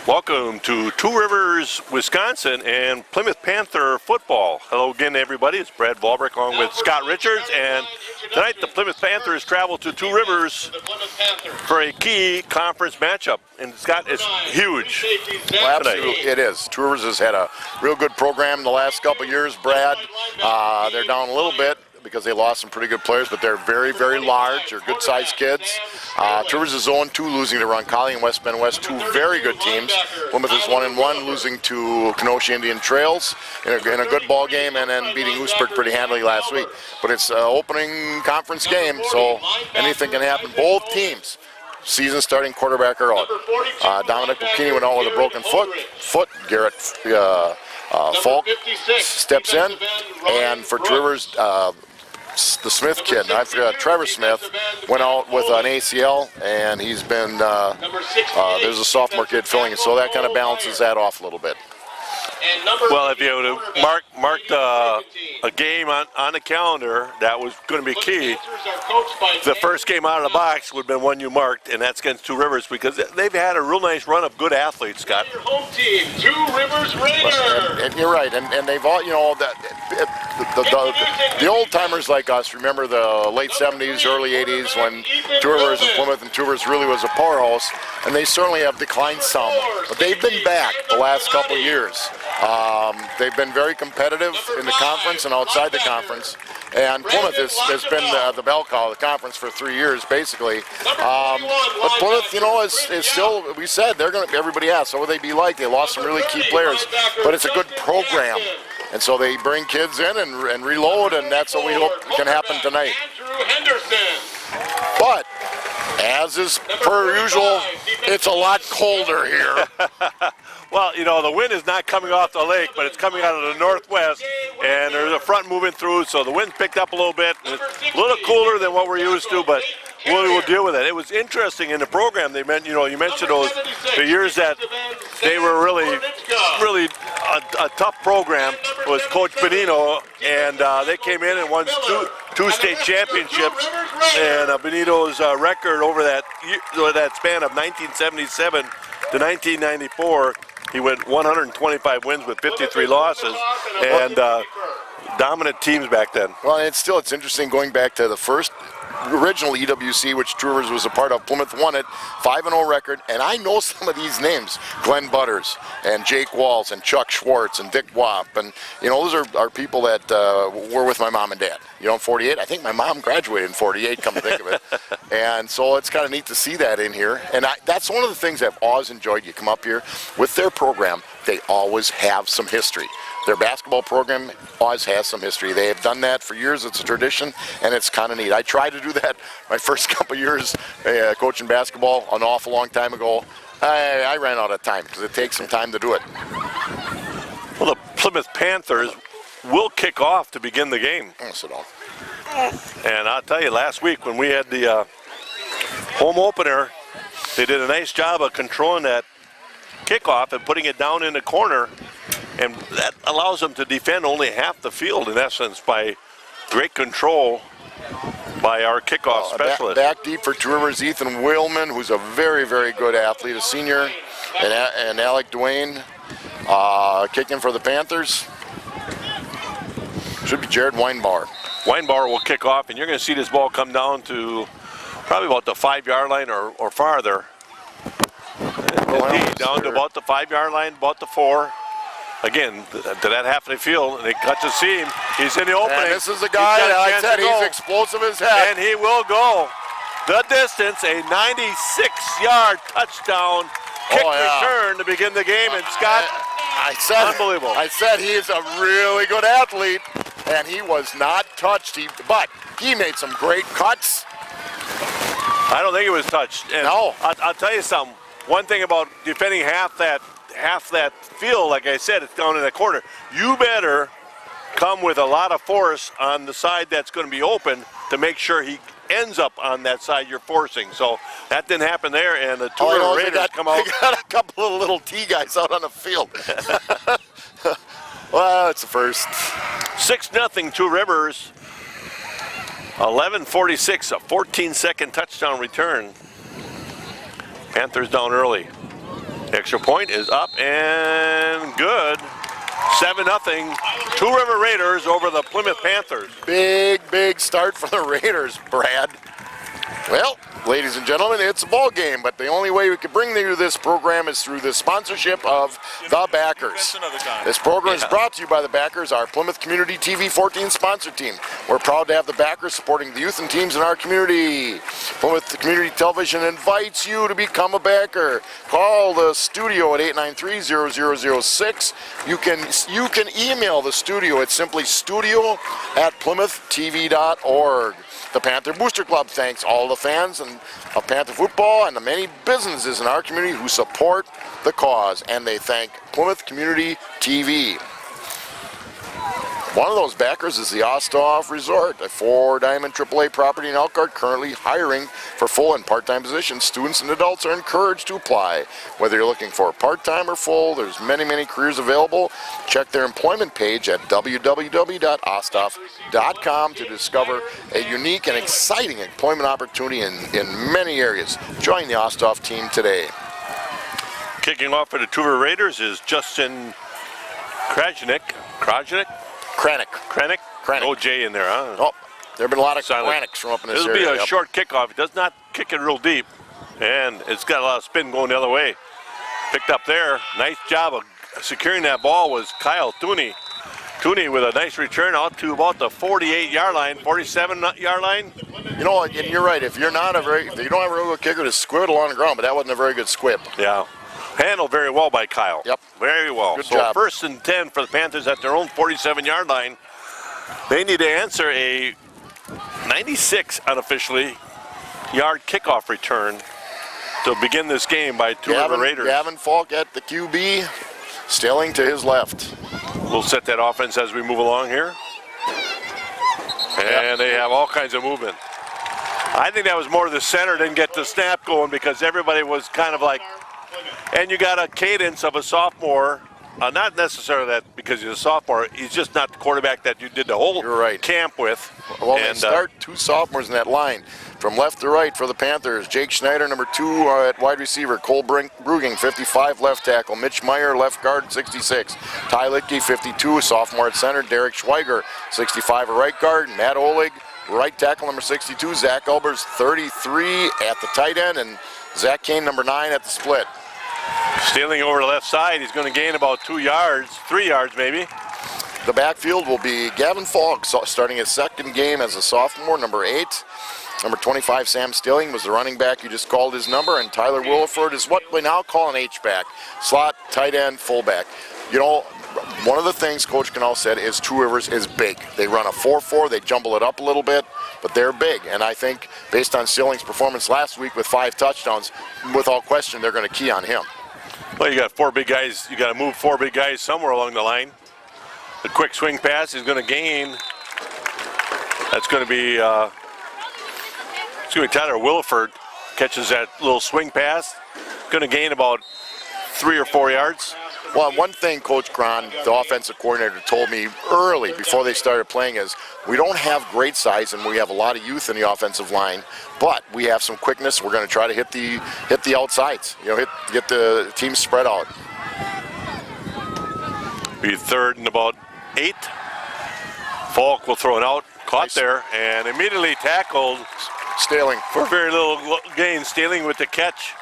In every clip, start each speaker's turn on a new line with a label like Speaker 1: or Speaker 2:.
Speaker 1: Welcome to Two Rivers, Wisconsin and Plymouth Panther football. Hello again, everybody. It's Brad Volbrick along with Scott Richards, and tonight the Plymouth Panthers travel to Two Rivers for a key conference matchup. And Scott, it's huge.
Speaker 2: Well, absolutely, it is. Two Rivers has had a real good program the last couple of years, Brad. They're down a little bit because they lost some pretty good players, but they're very, very large. They're good-sized kids. Two Rivers is 0-2, losing to Roncalli and West Bend West, two very good teams. Plymouth is 1-1, losing to Kenosha Indian Trails in a good ball game, and then beating Oostburg pretty handily last week. But it's an opening conference game, so anything can happen. Both teams, season starting quarterback are out. Dominic Bocchini went out with a broken foot. Garrett Falk steps in, and for Two Rivers, the Smith kid, I forgot, Trevor Smith, went out with an ACL, and he's been, there's a sophomore kid filling it, so that kind of balances that off a little bit.
Speaker 1: Well, if you would have marked a game on the calendar that was going to be key, the first game out of the box would have been one you marked, and that's against Two Rivers, because they've had a real nice run of good athletes, Scott.
Speaker 3: Your home team, Two Rivers Raiders.
Speaker 2: And you're right, and they've all, you know, the old timers like us remember the late 70s, early 80s when Two Rivers and Plymouth and Two Rivers really was a powerhouse, and they certainly have declined some, but they've been back the last couple of years. They've been very competitive in the conference and outside the conference, and Plymouth has been the bell cow of the conference for 3 years, basically. But Plymouth, you know, is still, we said, they're going to, everybody asks, what would they be like? They lost some really key players, but it's a good program. And so they bring kids in and reload, and that's what we hope can happen tonight. But, as is per usual, it's a lot colder here.
Speaker 1: Well, you know, the wind is not coming off the lake, but it's coming out of the northwest, and there's a front moving through, so the wind's picked up a little bit. It's a little cooler than what we're used to, but we'll deal with it. It was interesting in the program. They meant, you know, you mentioned the years that they were really a tough program. It was Coach Benito, and they came in and won two state championships. And Benito's record over that span of 1977 to 1994. He went 125 wins with 53 losses, and dominant teams back then.
Speaker 2: Well, it's interesting going back to the first original EWC, which Two Rivers was a part of. Plymouth won it, 5-0 record, and I know some of these names: Glenn Butters and Jake Walls and Chuck Schwartz and Dick Wap, and you know, those are people that were with my mom and dad. You know, in '48, I think my mom graduated in '48. Come to think of it, and so it's kind of neat to see that in here. And that's one of the things I've always enjoyed. You come up here with their program; they always have some history. Their basketball program always has some history. They have done that for years. It's a tradition, and it's kind of neat. I tried to do that my first couple years coaching basketball an awful long time ago. I ran out of time because it takes some time to do it.
Speaker 1: Well, the Plymouth Panthers will kick off to begin the game.
Speaker 2: Sit down.
Speaker 1: And I'll tell you, last week when we had the home opener, they did a nice job of controlling that kickoff and putting it down in the corner. And that allows them to defend only half the field, in essence, by great control by our kickoff specialist.
Speaker 2: Back deep for Two Rivers, Ethan Wheelman, who's a very, very good athlete, a senior, and Alec Duane kicking for the Panthers. Should be Jared Weinbauer.
Speaker 1: Weinbauer will kick off, and you're going to see this ball come down to probably about the 5-yard line or farther. Indeed, down to about the 5-yard line, about the 4. Again, to that half of the field, and they cut the seam. He's in the opening.
Speaker 2: And this is a guy, like I said, he's explosive as heck.
Speaker 1: And he will go the distance, a 96-yard touchdown kick return to begin the game. And Scott, unbelievable.
Speaker 2: I said he is a really good athlete, and he was not touched, but he made some great cuts.
Speaker 1: I don't think he was touched. And
Speaker 2: no.
Speaker 1: I'll tell you something. One thing about defending half that field, like I said, it's down in the corner. You better come with a lot of force on the side that's going to be open to make sure he ends up on that side you're forcing. So that didn't happen there, and the Two River Raiders come out.
Speaker 2: They got a couple of little T guys out on the field. Well, it's the first.
Speaker 1: 6-0 Two Rivers. 11:46, a 14-second touchdown return. Panthers down early. Extra point is up and good. 7-0. Two River Raiders over the Plymouth Panthers.
Speaker 2: Big start for the Raiders, Brad. Well, ladies and gentlemen, it's a ball game, but the only way we can bring you this program is through the sponsorship of the Backers. This program is brought to you by the Backers, our Plymouth Community TV 14 sponsor team. We're proud to have the Backers supporting the youth and teams in our community. Plymouth Community Television invites you to become a Backer. Call the studio at 893-0006. You can email the studio. It's simply studio@PlymouthTV.org. The Panther Booster Club thanks all the fans of Panther football and the many businesses in our community who support the cause, and they thank Plymouth Community TV. One of those backers is the Osthoff Resort, a 4-diamond AAA property in Elkhart, currently hiring for full and part-time positions. Students and adults are encouraged to apply. Whether you're looking for part-time or full, there's many careers available. Check their employment page at www.osthoff.com to discover a unique and exciting employment opportunity in many areas. Join the Osthoff team today.
Speaker 1: Kicking off for the Two River Raiders is Justin Krajnik. Kranick? No J in there, huh?
Speaker 2: Oh, there have been a lot of
Speaker 1: Silent.
Speaker 2: Kraniks from up in this
Speaker 1: This will
Speaker 2: area.
Speaker 1: be a short kickoff. It does not kick it real deep, and it's got a lot of spin going the other way. Picked up there. Nice job of securing that ball was Kyle Tooney. Tooney with a nice return out to about the 48-yard line, 47-yard line.
Speaker 2: You know, and you're right. If you don't have a real good kicker, to squib it along the ground, but that wasn't a very good squib.
Speaker 1: Yeah. Handled very well by Kyle.
Speaker 2: Yep.
Speaker 1: Very well.
Speaker 2: Good
Speaker 1: so
Speaker 2: job.
Speaker 1: 1st and 10 for the Panthers at their own 47-yard line. They need to answer a 96 unofficially yard kickoff return to begin this game by Two River Raiders.
Speaker 2: Gavin Falk at the QB, Stilling to his left.
Speaker 1: We'll set that offense as we move along here. And they have all kinds of movement. I think that was more the center didn't get the snap going because everybody was kind of like, and you got a cadence of a sophomore. Not necessarily that because he's a sophomore. He's just not the quarterback that you did the whole camp with.
Speaker 2: Well, they start two sophomores in that line. From left to right for the Panthers, Jake Schneider, number 2 at wide receiver. Cole Bruging, 55, left tackle. Mitch Meyer, left guard, 66. Ty Litke, 52, sophomore at center. Derek Schweiger, 65, at right guard. Matt Olig, right tackle, number 62. Zach Elbers, 33, at the tight end. And Zach Kane, number 9, at the split.
Speaker 1: Stealing over the left side, he's going to gain about 2 yards, 3 yards maybe.
Speaker 2: The backfield will be Gavin Falk, starting his second game as a sophomore, number 8. Number 25, Sam Stilling, was the running back. You just called his number. And Tyler Williford is what we now call an H-back. Slot, tight end, fullback. You know, one of the things Coach Canal said is Two Rivers is big. They run a 4-4. They jumble it up a little bit, but they're big. And I think based on Stilling's performance last week with 5 touchdowns, without question, they're going to key on him.
Speaker 1: Well, you got 4 big guys. You got to move 4 big guys somewhere along the line. The quick swing pass is going to gain. That's going to be Tyler Williford catches that little swing pass. Going to gain about 3 or 4 yards.
Speaker 2: Well, one thing Coach Cron, the offensive coordinator, told me early before they started playing is we don't have great size and we have a lot of youth in the offensive line, but we have some quickness. We're going to try to hit the outsides, get the team spread out.
Speaker 1: Be 3rd and about 8. Falk will throw it out, caught there, and immediately tackled.
Speaker 2: Stilling.
Speaker 1: For very little gain, Stilling with the catch.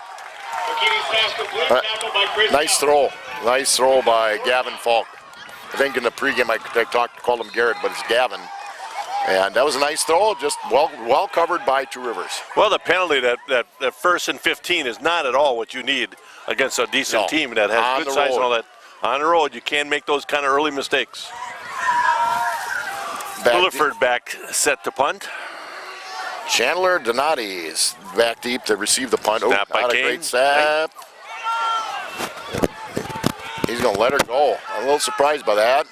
Speaker 2: Nice throw. Nice throw by Gavin Falk. I think in the pregame I called him Garrett, but it's Gavin. And that was a nice throw, just well covered by Two Rivers.
Speaker 1: Well, the penalty, that 1st and 15 is not at all what you need against a decent team that has good size and all that. On the road, you can't make those kind of early mistakes. Williford back set to punt.
Speaker 2: Chandler Donati is back deep to receive the punt.
Speaker 1: Snap by
Speaker 2: not
Speaker 1: Kane.
Speaker 2: a great snap. He's going to let her go. I'm a little surprised by that.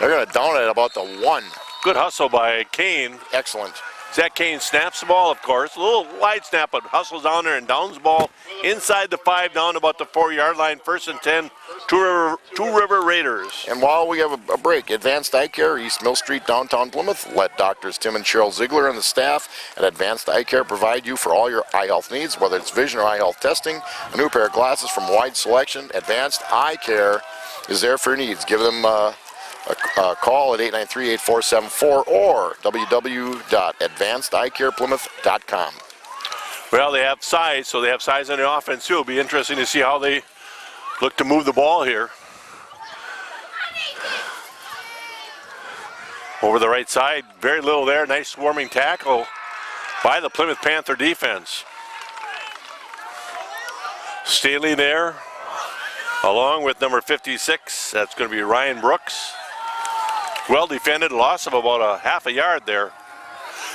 Speaker 2: They're going to down it at about the 1.
Speaker 1: Good hustle by Kane.
Speaker 2: Excellent.
Speaker 1: Zach Kane snaps the ball, of course. A little wide snap, but hustles down there and downs the ball inside the 5, down about the 4-yard line. 1st and 10, Two River Raiders.
Speaker 2: And while we have a break, Advanced Eye Care, East Mill Street, downtown Plymouth. Let doctors Tim and Cheryl Ziegler and the staff at Advanced Eye Care provide you for all your eye health needs, whether it's vision or eye health testing. A new pair of glasses from a wide selection. Advanced Eye Care is there for your needs. Give them a call at 893-8474 or www.advancedeyecareplymouth.com.
Speaker 1: Well, they have size, so they have size on the offense too. It'll be interesting to see how they look to move the ball here. Over the right side, very little there. Nice swarming tackle by the Plymouth Panther defense. Staley there, along with number 56. That's going to be Ryan Brooks. Well defended, loss of about a half a yard there.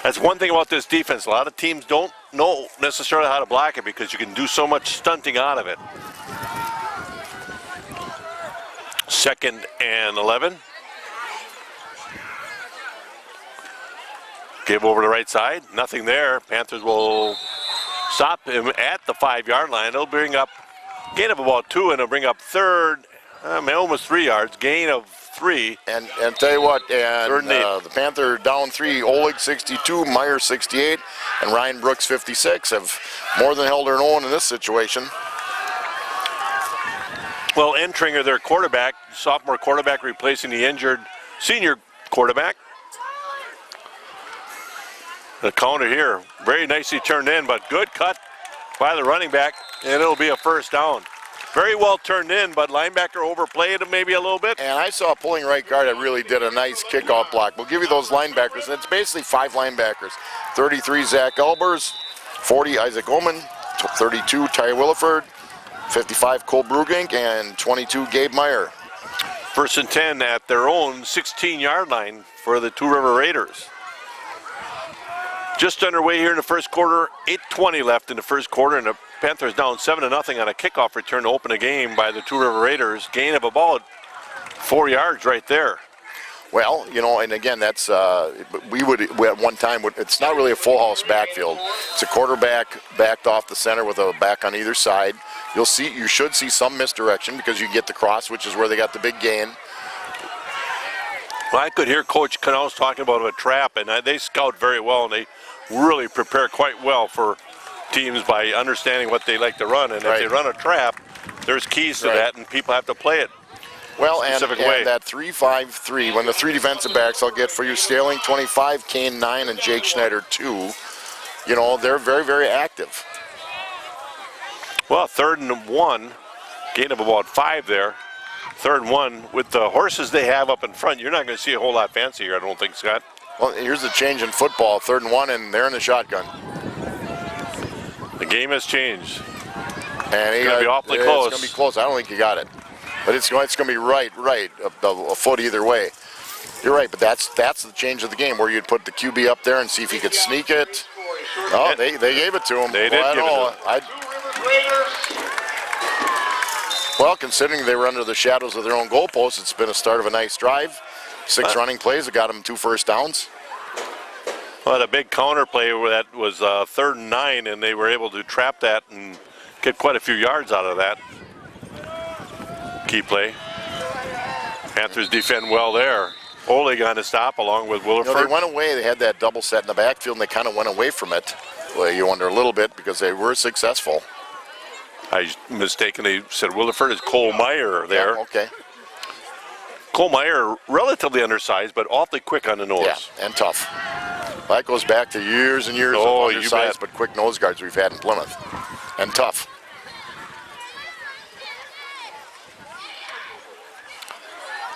Speaker 1: That's one thing about this defense. A lot of teams don't know necessarily how to block it because you can do so much stunting out of it. 2nd and 11. Give over to the right side. Nothing there. Panthers will stop him at the 5-yard line. It'll bring up gain of about 2, and it'll bring up 3rd, almost 3 yards. Gain of 3.
Speaker 2: And tell you what, and the Panther down 3, Oleg 62, Meyer 68, and Ryan Brooks 56 have more than held their own in this situation.
Speaker 1: Well, Entringer, their quarterback, sophomore quarterback, replacing the injured senior quarterback. The counter here, very nicely turned in, but good cut by the running back, and it'll be a 1st down. Very well turned in, but linebacker overplayed him maybe a little bit.
Speaker 2: And I saw a pulling right guard that really did a nice kickoff block. We'll give you those linebackers, and it's basically 5 linebackers. 33, Zach Elbers, 40, Isaac Oman, 32, Ty Williford, 55, Cole Brugink, and 22, Gabe Meyer.
Speaker 1: 1st and 10 at their own 16-yard line for the Two River Raiders. Just underway here in the first quarter, 8:20 left in the first quarter, and the Panthers down 7-0 on a kickoff return to open the game by the Two River Raiders. Gain of about 4 yards right there.
Speaker 2: Well, you know, and again, that's we at one time, it's not really a full house backfield. It's a quarterback backed off the center with a back on either side. You should see some misdirection because you get the cross, which is where they got the big gain.
Speaker 1: Well, I could hear Coach Canals talking about a trap, and they scout very well, and they really prepare quite well for teams by understanding what they like to run. And if they run a trap, there's keys to that, and people have to play it.
Speaker 2: Well, and that 3-5-3, when the 3 defensive backs I'll get for you, Staling 25, Kane 9, and Jake Schneider 2, you know, they're very, very active.
Speaker 1: Well, 3rd and 1, gain of about 5 there. 3rd and 1, with the horses they have up in front, you're not going to see a whole lot fancy here, I don't think, Scott.
Speaker 2: Well, here's the change in football, 3rd and 1, and they're in the shotgun.
Speaker 1: The game has changed.
Speaker 2: And
Speaker 1: it's going to be awfully close.
Speaker 2: It's going to be close. I don't think you got it. But it's going to be right, a foot either way. You're right, but that's the change of the game, where you'd put the QB up there and see if he could sneak it. Oh, they gave it to him.
Speaker 1: They did give it to him.
Speaker 2: Well, considering they were under the shadows of their own goalposts, it's been a start of a nice drive. 6 running plays that got them 2 first downs.
Speaker 1: Well, a big counter play where that was 3rd and 9, and they were able to trap that and get quite a few yards out of that. Key play. Panthers defend well there. Oleg on the stop along with Williford.
Speaker 2: You know, they went away. They had that double set in the backfield, and they kind of went away from it. Well, you wonder a little bit because they were successful.
Speaker 1: I mistakenly said Williford is Cole Meyer there.
Speaker 2: Yeah, okay.
Speaker 1: Cole Meyer, relatively undersized, but awfully quick on the nose.
Speaker 2: Yeah, and tough. That goes back to years and years of undersized but quick nose guards we've had in Plymouth. And tough.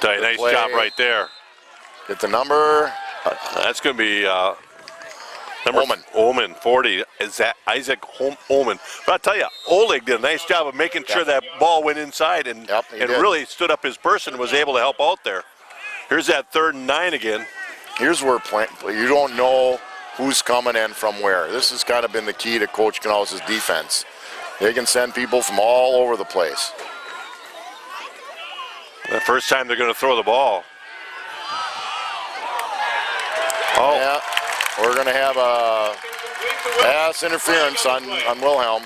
Speaker 1: Nice job right there.
Speaker 2: Get the number.
Speaker 1: That's going to be Oman, 40. Is that Isaac Oman? But I'll tell you, Oleg did a nice job of making sure that ball went inside and really stood up his person and was able to help out there. Here's that 3rd and 9 again.
Speaker 2: Here's where you don't know who's coming and from where. This has kind of been the key to Coach Canales' defense. They can send people from all over the place.
Speaker 1: The first time they're going to throw the ball. Oh,
Speaker 2: yeah. we're going to have a pass interference on Wilhelm.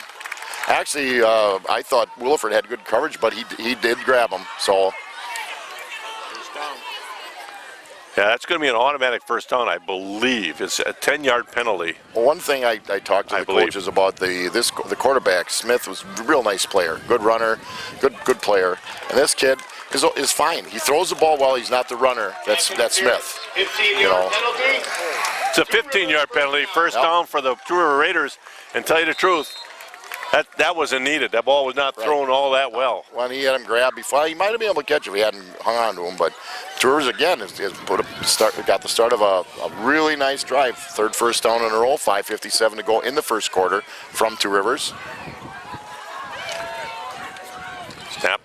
Speaker 2: Actually, I thought Williford had good coverage, but he did grab him. So,
Speaker 1: yeah, that's going to be an automatic first down, I believe. It's a 10-yard penalty.
Speaker 2: well, one thing I talked to the coaches about the quarterback, Smith, was a real nice player, good runner, good player, and this kid is fine. He throws the ball well. He's not the runner. That's Smith.
Speaker 3: 15-yard penalty.
Speaker 1: It's a 15-yard penalty, first down for the Two River Raiders. And tell you the truth, that wasn't needed. That ball was not thrown all that well.
Speaker 2: When he had him grabbed before, he might have been able to catch if he hadn't hung on to him. But Two Rivers again got the start of a really nice drive. Third first down in a row. 5:57 to go in the first quarter from Two Rivers.
Speaker 1: Snap,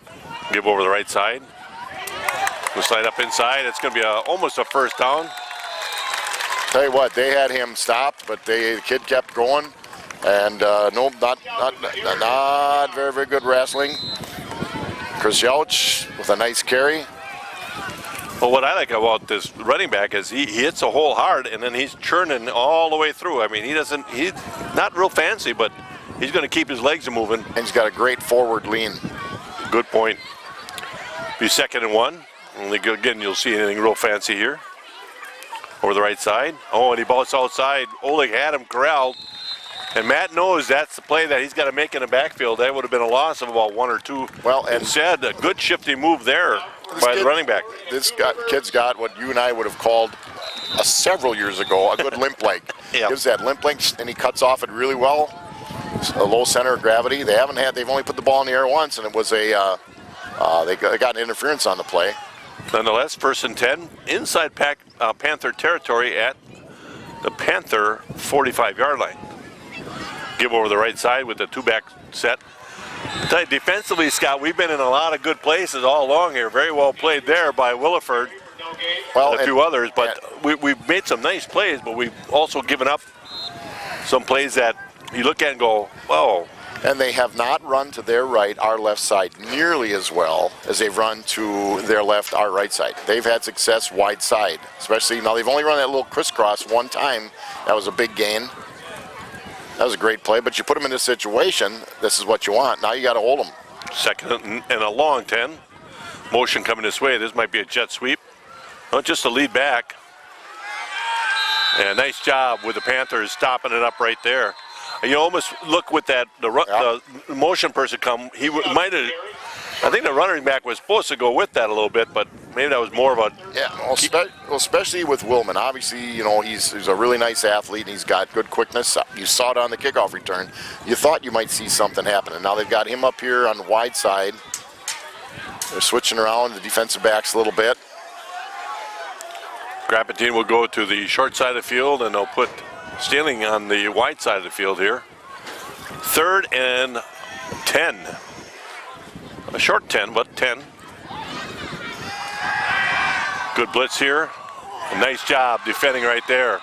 Speaker 1: give over the right side. We'll slide up inside. It's going to be almost a first down.
Speaker 2: Tell you what, they had him stopped, but the kid kept going. And no, not very, very good wrestling. Chris Yauch with a nice carry.
Speaker 1: Well, what I like about this running back is he hits a hole hard, and then he's churning all the way through. I mean, he's not real fancy, but he's going to keep his legs moving.
Speaker 2: And he's got a great forward lean.
Speaker 1: Good point. Be 2nd and 1. Only again, you'll see anything real fancy here. Over the right side. Oh, and he bounced outside. Oleg had him corralled. And Matt knows that's the play that he's got to make in the backfield. That would have been a loss of about 1 or 2.
Speaker 2: Well, and
Speaker 1: instead, a good shifty move there by the running back.
Speaker 2: This kid's got what you and I would have called several years ago a good limp leg.
Speaker 1: Yeah.
Speaker 2: Gives that limp leg, and he cuts off it really well. A low center of gravity. They've only put the ball in the air once, and it was they got an interference on the play.
Speaker 1: Nonetheless, 1st and 10 inside Panther territory at the Panther 45-yard line. Give over the right side with the two-back set. Defensively, Scott, we've been in a lot of good places all along here. Very well played there by Williford and a few others. But we've made some nice plays, but we've also given up some plays that you look at and go, whoa.
Speaker 2: And they have not run to their right, our left side, nearly as well as they've run to their left, our right side. They've had success wide side, especially now they've only run that little crisscross one time. That was a big gain. That was a great play, but you put them in this situation, this is what you want. Now you got to hold them.
Speaker 1: 2nd and a long 10. Motion coming this way. This might be a jet sweep. Not just a lead back. And nice job with the Panthers stopping it up right there. You almost look with that, the motion person come, he might have, I think the running back was supposed to go with that a little bit, but maybe that was more of a...
Speaker 2: Yeah, well, especially with Willman. Obviously, you know, he's a really nice athlete, and he's got good quickness. You saw it on the kickoff return. You thought you might see something happen, and now they've got him up here on the wide side. They're switching around the defensive backs a little bit.
Speaker 1: Grapentine will go to the short side of the field, and they'll put Stealing on the wide side of the field here. 3rd and 10. A short 10, but 10. Good blitz here. A nice job defending right there.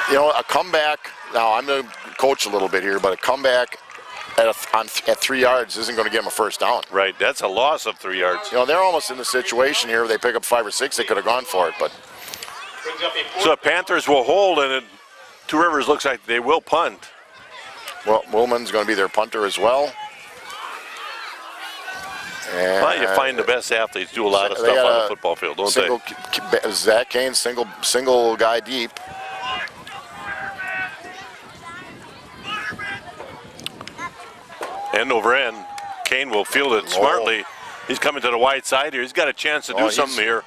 Speaker 2: You know, a comeback, now I'm going to coach a little bit here, but a comeback at 3 yards isn't going to get them a first down.
Speaker 1: Right, that's a loss of 3 yards.
Speaker 2: You know, they're almost in the situation here where they pick up 5 or 6, they could have gone for it, but...
Speaker 1: So the Panthers will hold, and Two Rivers looks like they will punt.
Speaker 2: Well, Willman's going to be their punter as well. And
Speaker 1: well, you find the best athletes do a lot of stuff on the football field, don't they?
Speaker 2: Zach Kane, single guy deep.
Speaker 1: End over end. Kane will field it smartly. He's coming to the wide side here. He's got a chance to do something here.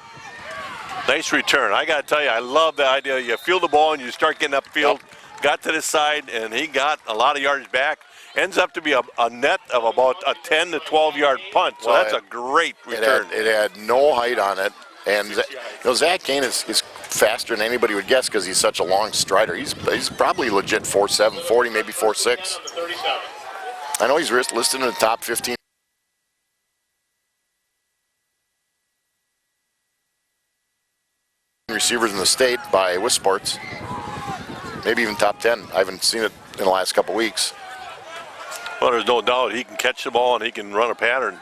Speaker 1: Nice return. I got to tell you, I love the idea. You field the ball and you start getting upfield. Yep. Got to this side, and he got a lot of yards back. Ends up to be a net of about a 10 to 12-yard punt. So that's a great return.
Speaker 2: It had no height on it. And you know, Zach Kane is faster than anybody would guess because he's such a long strider. He's probably legit 4.7, 40, maybe 4.6. I know he's listed in the top 15 receivers in the state by WisSports. Maybe even top 10. I haven't seen it in the last couple weeks.
Speaker 1: Well, there's no doubt he can catch the ball and he can run a pattern.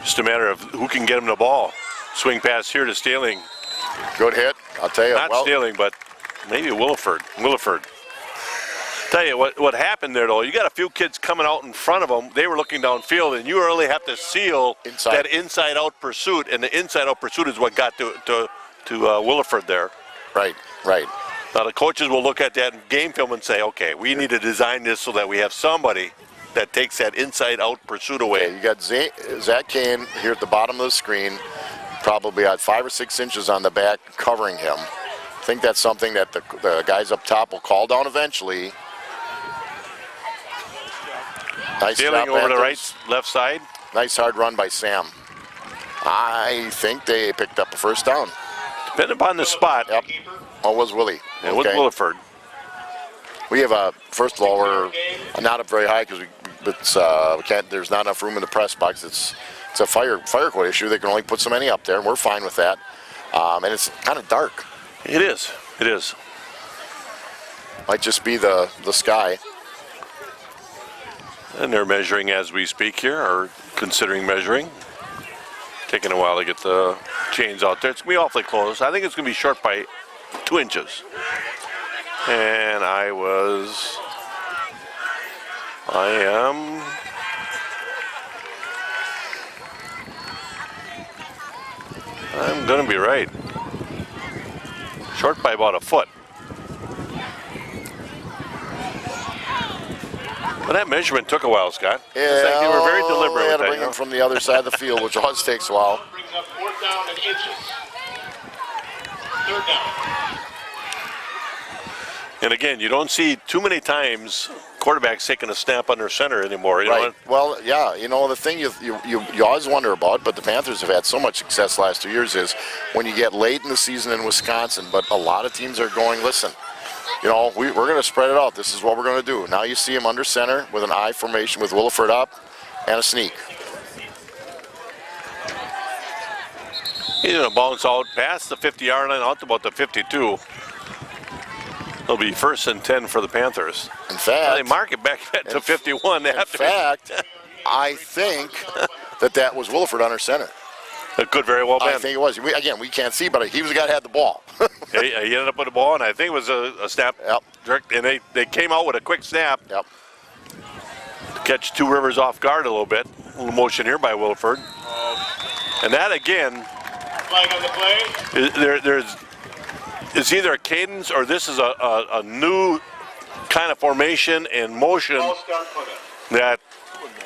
Speaker 1: Just a matter of who can get him the ball. Swing pass here to Stealing.
Speaker 2: Good hit, I'll tell you.
Speaker 1: Not Stealing, but maybe Williford. Tell you what happened there, though. You got a few kids coming out in front of them. They were looking downfield, and you really have to seal that inside-out pursuit, and the inside-out pursuit is what got to Williford there.
Speaker 2: Right.
Speaker 1: Now, the coaches will look at that game film and say, okay, we need to design this so that we have somebody that takes that inside-out pursuit away.
Speaker 2: Okay, you got Zach Kane here at the bottom of the screen, probably at 5 or 6 inches on the back covering him. I think that's something that the guys up top will call down eventually. Nice
Speaker 1: Sailing
Speaker 2: stop,
Speaker 1: over the
Speaker 2: Panthers.
Speaker 1: left side.
Speaker 2: Nice hard run by Sam. I think they picked up a first down.
Speaker 1: Depending upon the spot.
Speaker 2: Yep. Oh, it was Willie.
Speaker 1: It was Williford.
Speaker 2: We have first of all, we're not up very high because we can't. There's not enough room in the press box. It's a fire code issue. They can only put so many up there, and we're fine with that. And it's kind of dark.
Speaker 1: It is.
Speaker 2: Might just be the sky.
Speaker 1: And they're measuring as we speak here, or considering measuring. Taking a while to get the chains out there. It's going to be awfully close. I think it's going to be short by 2 inches. And I'm going to be right. Short by about a foot. But that measurement took a while, Scott.
Speaker 2: Yeah,
Speaker 1: It's like they were very deliberate
Speaker 2: They had
Speaker 1: with
Speaker 2: to
Speaker 1: that,
Speaker 2: bring
Speaker 1: you know?
Speaker 2: them from the other side of the field, which always takes a while.
Speaker 3: Brings up 4th down and inches. 3rd down.
Speaker 1: And again, you don't see too many times quarterbacks taking a snap under center anymore. You know
Speaker 2: Right.
Speaker 1: what?
Speaker 2: Well, yeah. You know, the thing you always wonder about, but the Panthers have had so much success the last 2 years, is when you get late in the season in Wisconsin. But a lot of teams are going, listen, you know, we're going to spread it out. This is what we're going to do. Now you see him under center with an I formation with Williford up and a sneak.
Speaker 1: He's going to bounce out past the 50-yard line, out to about the 52. It'll be 1st and 10 for the Panthers.
Speaker 2: In fact,
Speaker 1: They mark it back to 51.
Speaker 2: in fact, I think that was Williford under center.
Speaker 1: It could very well
Speaker 2: I
Speaker 1: be.
Speaker 2: think it was. We can't see, but he was the guy that had the ball.
Speaker 1: He ended up with the ball, and I think it was a snap.
Speaker 2: Yep.
Speaker 1: Direct, and they came out with a quick snap
Speaker 2: Yep.
Speaker 1: to catch Two Rivers off guard a little bit. A little motion here by Williford. And that, again,
Speaker 3: Flag on the play.
Speaker 1: it's either a cadence or this is a new kind of formation and motion
Speaker 3: Ball start put in.
Speaker 1: that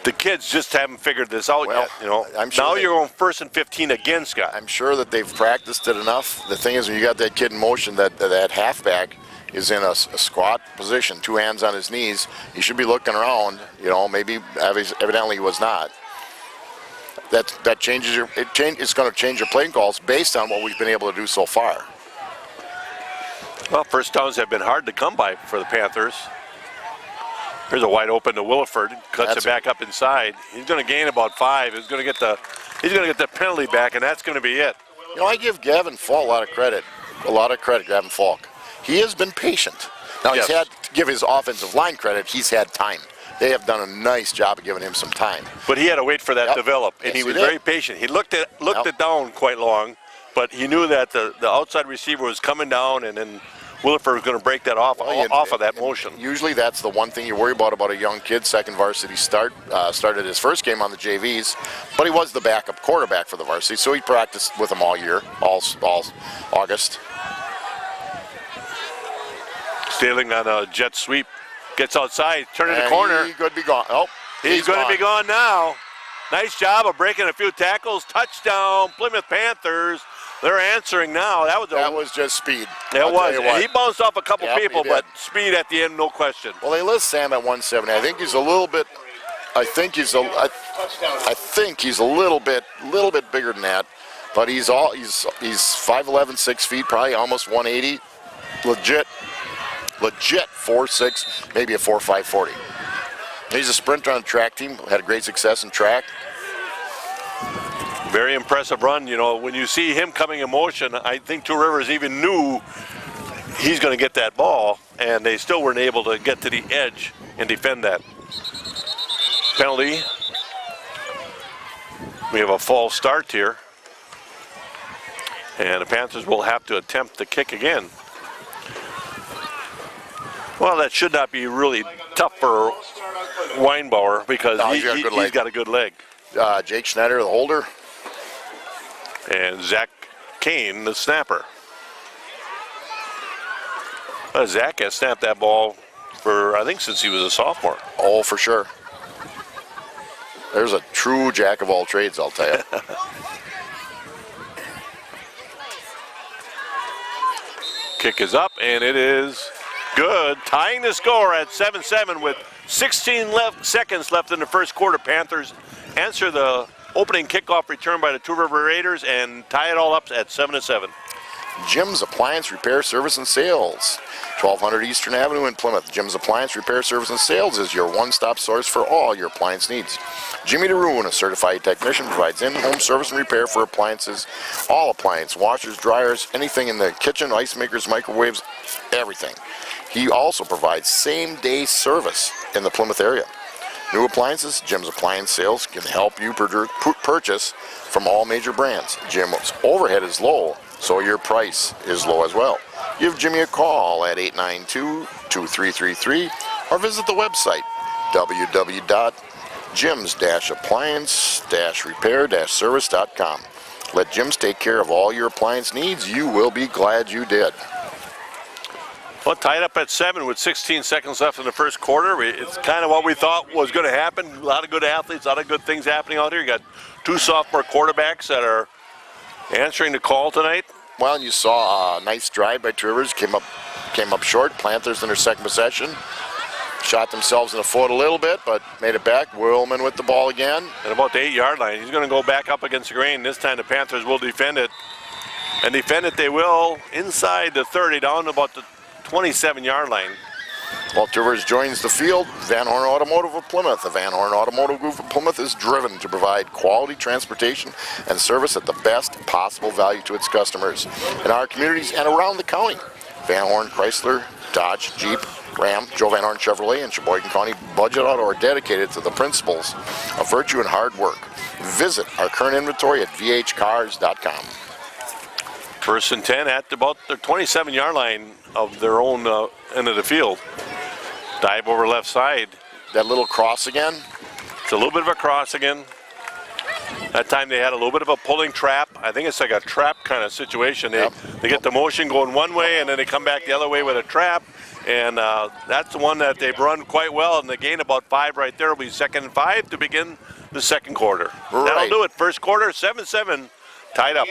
Speaker 1: the kids just haven't figured this out
Speaker 2: Well,
Speaker 1: yet. You know,
Speaker 2: I'm sure
Speaker 1: now
Speaker 2: they-
Speaker 1: you're going 1st and 15 again, Scott.
Speaker 2: I'm sure that they've practiced it enough. The thing is, when you got that kid in motion, that halfback is in a squat position, 2 hands on his knees. He should be looking around. You know, maybe evidently he was not. That changes it's going to change your playing calls based on what we've been able to do so far.
Speaker 1: Well, first downs have been hard to come by for the Panthers. Here's a wide open to Williford. Cuts it back up inside. He's going to gain about 5. He's going to get the penalty back, and that's going to be it.
Speaker 2: You know, I give Gavin Falk a lot of credit, Gavin Falk. He has been patient. Now,
Speaker 1: Yes.
Speaker 2: he's had to give his offensive line credit. He's had time. They have done a nice job of giving him some time.
Speaker 1: But he had to wait for that to develop, and
Speaker 2: Yes,
Speaker 1: he
Speaker 2: he
Speaker 1: was
Speaker 2: did.
Speaker 1: very patient. He looked it down quite long, but he knew that the outside receiver was coming down, and then Williford was going to break that off of that motion.
Speaker 2: Usually that's the one thing you worry about a young kid, second varsity started his first game on the JVs, but he was the backup quarterback for the varsity, so he practiced with them all year, all August.
Speaker 1: Sailing on a jet sweep. Gets outside, turning the
Speaker 2: And
Speaker 1: corner.
Speaker 2: He could be gone. Oh,
Speaker 1: He's going to be gone now. Nice job of breaking a few tackles. Touchdown, Plymouth Panthers. They're answering now. That was
Speaker 2: just speed.
Speaker 1: It
Speaker 2: I'll
Speaker 1: was.
Speaker 2: tell you what.
Speaker 1: He bounced off a couple
Speaker 2: Yep, he
Speaker 1: people,
Speaker 2: did.
Speaker 1: but speed at the end, no question.
Speaker 2: Well, they list Sam at 170. I think he's a little bit. I think he's a little bit bigger than that, but he's 5'11", 6 feet, probably almost 180. Legit 4'6", maybe a 4'5", 40. He's a sprinter on the track team. Had a great success in track.
Speaker 1: Very impressive run. You know, when you see him coming in motion, I think Two Rivers even knew he's going to get that ball, and they still weren't able to get to the edge and defend that. Penalty. We have a false start here, and the Panthers will have to attempt the kick again. Well, that should not be really tough for Weinbauer because
Speaker 2: No,
Speaker 1: he's got a good leg.
Speaker 2: Jake Schneider, the holder.
Speaker 1: And Zach Kane, the snapper. Zach has snapped that ball for, I think, since he was a sophomore.
Speaker 2: Oh, for sure. There's a true jack of all trades, I'll tell you.
Speaker 1: Kick is up, and it is good. Tying the score at 7-7 with 16 seconds left in the first quarter. Panthers answer the opening kickoff return by the Two River Raiders and tie it all up at 7-7.
Speaker 2: Jim's Appliance Repair Service and Sales, 1200 Eastern Avenue in Plymouth. Jim's Appliance Repair Service and Sales is your one-stop source for all your appliance needs. Jimmy DeRuin, a certified technician, provides in-home service and repair for appliances, all appliance, washers, dryers, anything in the kitchen, ice makers, microwaves, everything. He also provides same-day service in the Plymouth area. New appliances, Jim's Appliance Sales can help you purchase from all major brands. Jim's overhead is low, so your price is low as well. Give Jimmy a call at 892-2333 or visit the website www.jims-appliance-repair-service.com. Let Jim's take care of all your appliance needs. You will be glad you did.
Speaker 1: Well, tied up at 7 with 16 seconds left in the first quarter. It's kind of what we thought was going to happen. A lot of good athletes, a lot of good things happening out here. You got two sophomore quarterbacks that are answering the call tonight.
Speaker 2: Well, you saw a nice drive by Two Rivers, came up short. Panthers in their second possession. Shot themselves in the foot a little bit, but made it back. Willman with the ball again.
Speaker 1: At about the 8-yard line. He's going to go back up against the grain. This time the Panthers will defend it. And defend it they will inside the 30, down to about the 27-yard line.
Speaker 2: While Two Rivers joins the field, Van Horn Automotive of Plymouth. The Van Horn Automotive Group of Plymouth is driven to provide quality transportation and service at the best possible value to its customers in our communities and around the county. Van Horn, Chrysler, Dodge, Jeep, Ram, Joe Van Horn Chevrolet, and Sheboygan County Budget Auto are dedicated to the principles of virtue and hard work. Visit our current inventory at vhcars.com.
Speaker 1: First and 10 at about the 27-yard line of their own end of the field. Dive over left side.
Speaker 2: That little cross again.
Speaker 1: It's a little bit of a cross again. That time they had a little bit of a pulling trap. I think it's like a trap kind of situation. They get the motion going one way and then they come back the other way with a trap. And that's the one that they've run quite well. And they gain about 5 right there. It'll be 2nd and 5 to begin the second quarter.
Speaker 2: Right.
Speaker 1: That'll do it. First quarter, 7-7. Tied up.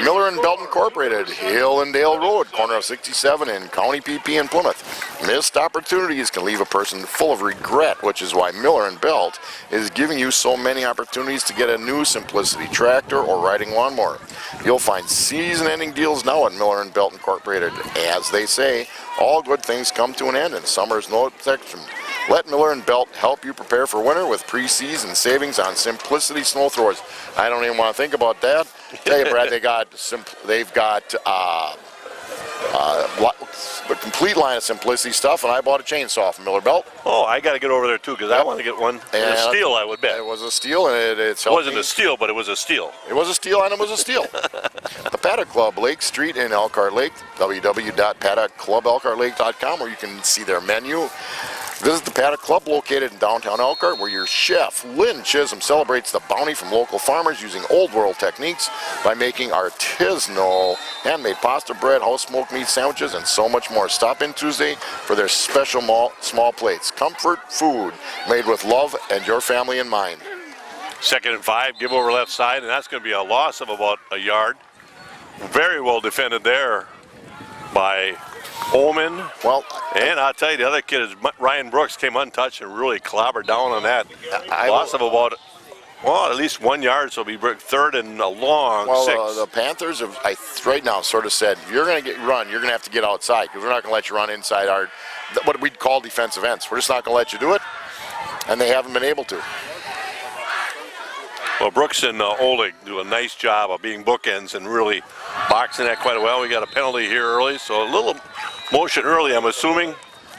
Speaker 2: Miller and Belt Incorporated, Hill and Dale Road, corner of 67 in County PP in Plymouth. Missed opportunities can leave a person full of regret, which is why Miller and Belt is giving you so many opportunities to get a new Simplicity tractor or riding lawnmower. You'll find season-ending deals now at Miller and Belt Incorporated. As they say, all good things come to an end, and summer is no exception. Let Miller and Belt help you prepare for winter with pre-season savings on Simplicity snow throwers. I don't even want to think about that. Tell you, Brad, they've got a complete line of Simplicity stuff, and I bought a chainsaw from Miller Belt.
Speaker 1: Oh, I got to get over there too because I want to get one. And a steal, I would bet.
Speaker 2: It was a steal, and it
Speaker 1: wasn't a steal, but it was a steal.
Speaker 2: It was a steal, and it was a steal. The Paddock Club, Lake Street in Elkhart Lake, www.paddockclubelkhart.com, where you can see their menu. Visit the Paddock Club located in downtown Elkhart, where your chef, Lynn Chisholm, celebrates the bounty from local farmers using old world techniques by making artisanal handmade pasta bread, house smoked meat sandwiches, and so much more. Stop in Tuesday for their special small plates. Comfort food made with love and your family in mind.
Speaker 1: 2nd and 5, give over left side, and that's going to be a loss of about a yard. Very well defended there by Holman.
Speaker 2: Well,
Speaker 1: and I'll tell you, the other kid is Ryan Brooks, came untouched and really clobbered down on that. Loss of about, well, at least 1 yard, so it'll be 3rd and a long 6.
Speaker 2: The Panthers have right now sort of said, if you're going to run, you're going to have to get outside because we're not going to let you run inside our, what we'd call defensive ends. We're just not going to let you do it, and they haven't been able to.
Speaker 1: Well, Brooks and Oleg do a nice job of being bookends and really boxing that quite well. We got a penalty here early, so a little motion early, I'm assuming.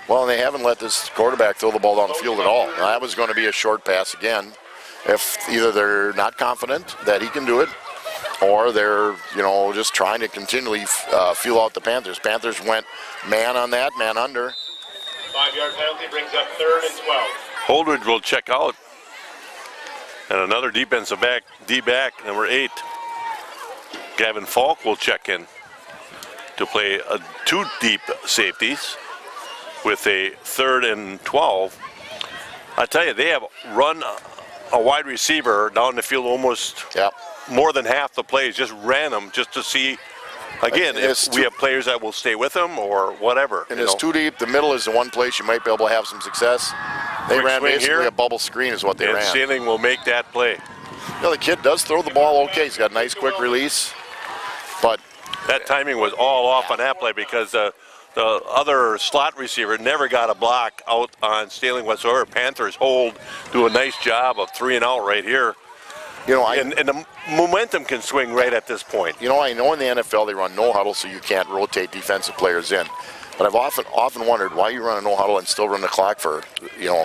Speaker 2: Well, and they haven't let this quarterback throw the ball down the field at all. Now, that was going to be a short pass again. If either they're not confident that he can do it, or they're, just trying to continually feel out the Panthers. Panthers went man on that, man under.
Speaker 3: 5-yard penalty brings up 3rd and 12.
Speaker 1: Holdridge will check out. And another defensive back, D-back, number 8. Gavin Falk will check in to play 2 deep safeties with a 3rd and 12. I tell you, they have run a wide receiver down the field almost more than half the plays, just ran them just to see, again, if we have players that will stay with them or whatever.
Speaker 2: And it's too deep. The middle is the one place you might be able to have some success. They ran basically
Speaker 1: here,
Speaker 2: a bubble screen is what they ran.
Speaker 1: And Sailing will make that play.
Speaker 2: You know, the kid does throw the ball okay. He's got a nice quick release. But
Speaker 1: that timing was all off on that play because the other slot receiver never got a block out on Sailing whatsoever. Panthers do a nice job of 3 and out right here.
Speaker 2: You know,
Speaker 1: and the momentum can swing right at this point.
Speaker 2: You know, I know in the NFL they run no huddle, so you can't rotate defensive players in. But I've often wondered why you run a no huddle and still run the clock for,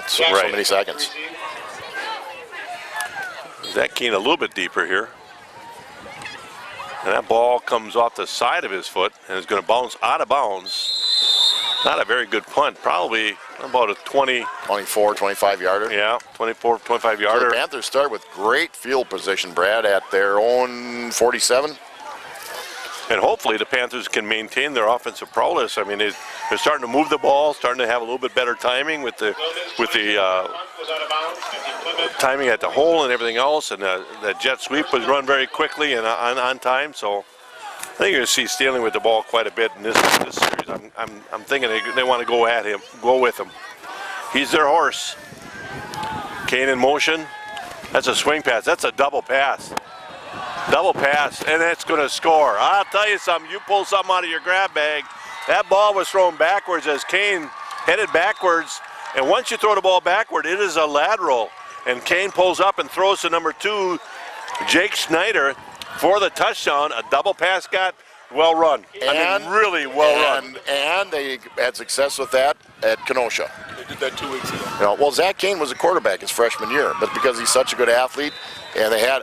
Speaker 2: so many seconds.
Speaker 1: Zach Keene a little bit deeper here. And that ball comes off the side of his foot and is going to bounce out of bounds. Not a very good punt, probably about a
Speaker 2: 24, 25 yarder.
Speaker 1: Yeah, 24, 25 yarder.
Speaker 2: So the Panthers start with great field position, Brad, at their own 47.
Speaker 1: And hopefully the Panthers can maintain their offensive prowess. I mean, they're starting to move the ball, starting to have a little bit better timing with the timing at the hole and everything else. And the jet sweep was run very quickly and on time. So I think you're going to see Stanley with the ball quite a bit in this series. I'm thinking they want to go at him, go with him. He's their horse. Kane in motion. That's a swing pass. That's a double pass. Double pass, and it's going to score. I'll tell you something. You pull something out of your grab bag. That ball was thrown backwards as Kane headed backwards. And once you throw the ball backward, it is a lateral. And Kane pulls up and throws to number 2, Jake Schneider, for the touchdown. A double pass got well run. Really well run.
Speaker 2: And they had success with that at Kenosha.
Speaker 3: They did that 2 weeks ago.
Speaker 2: Well, Zach Kane was a quarterback his freshman year, but because he's such a good athlete, and they had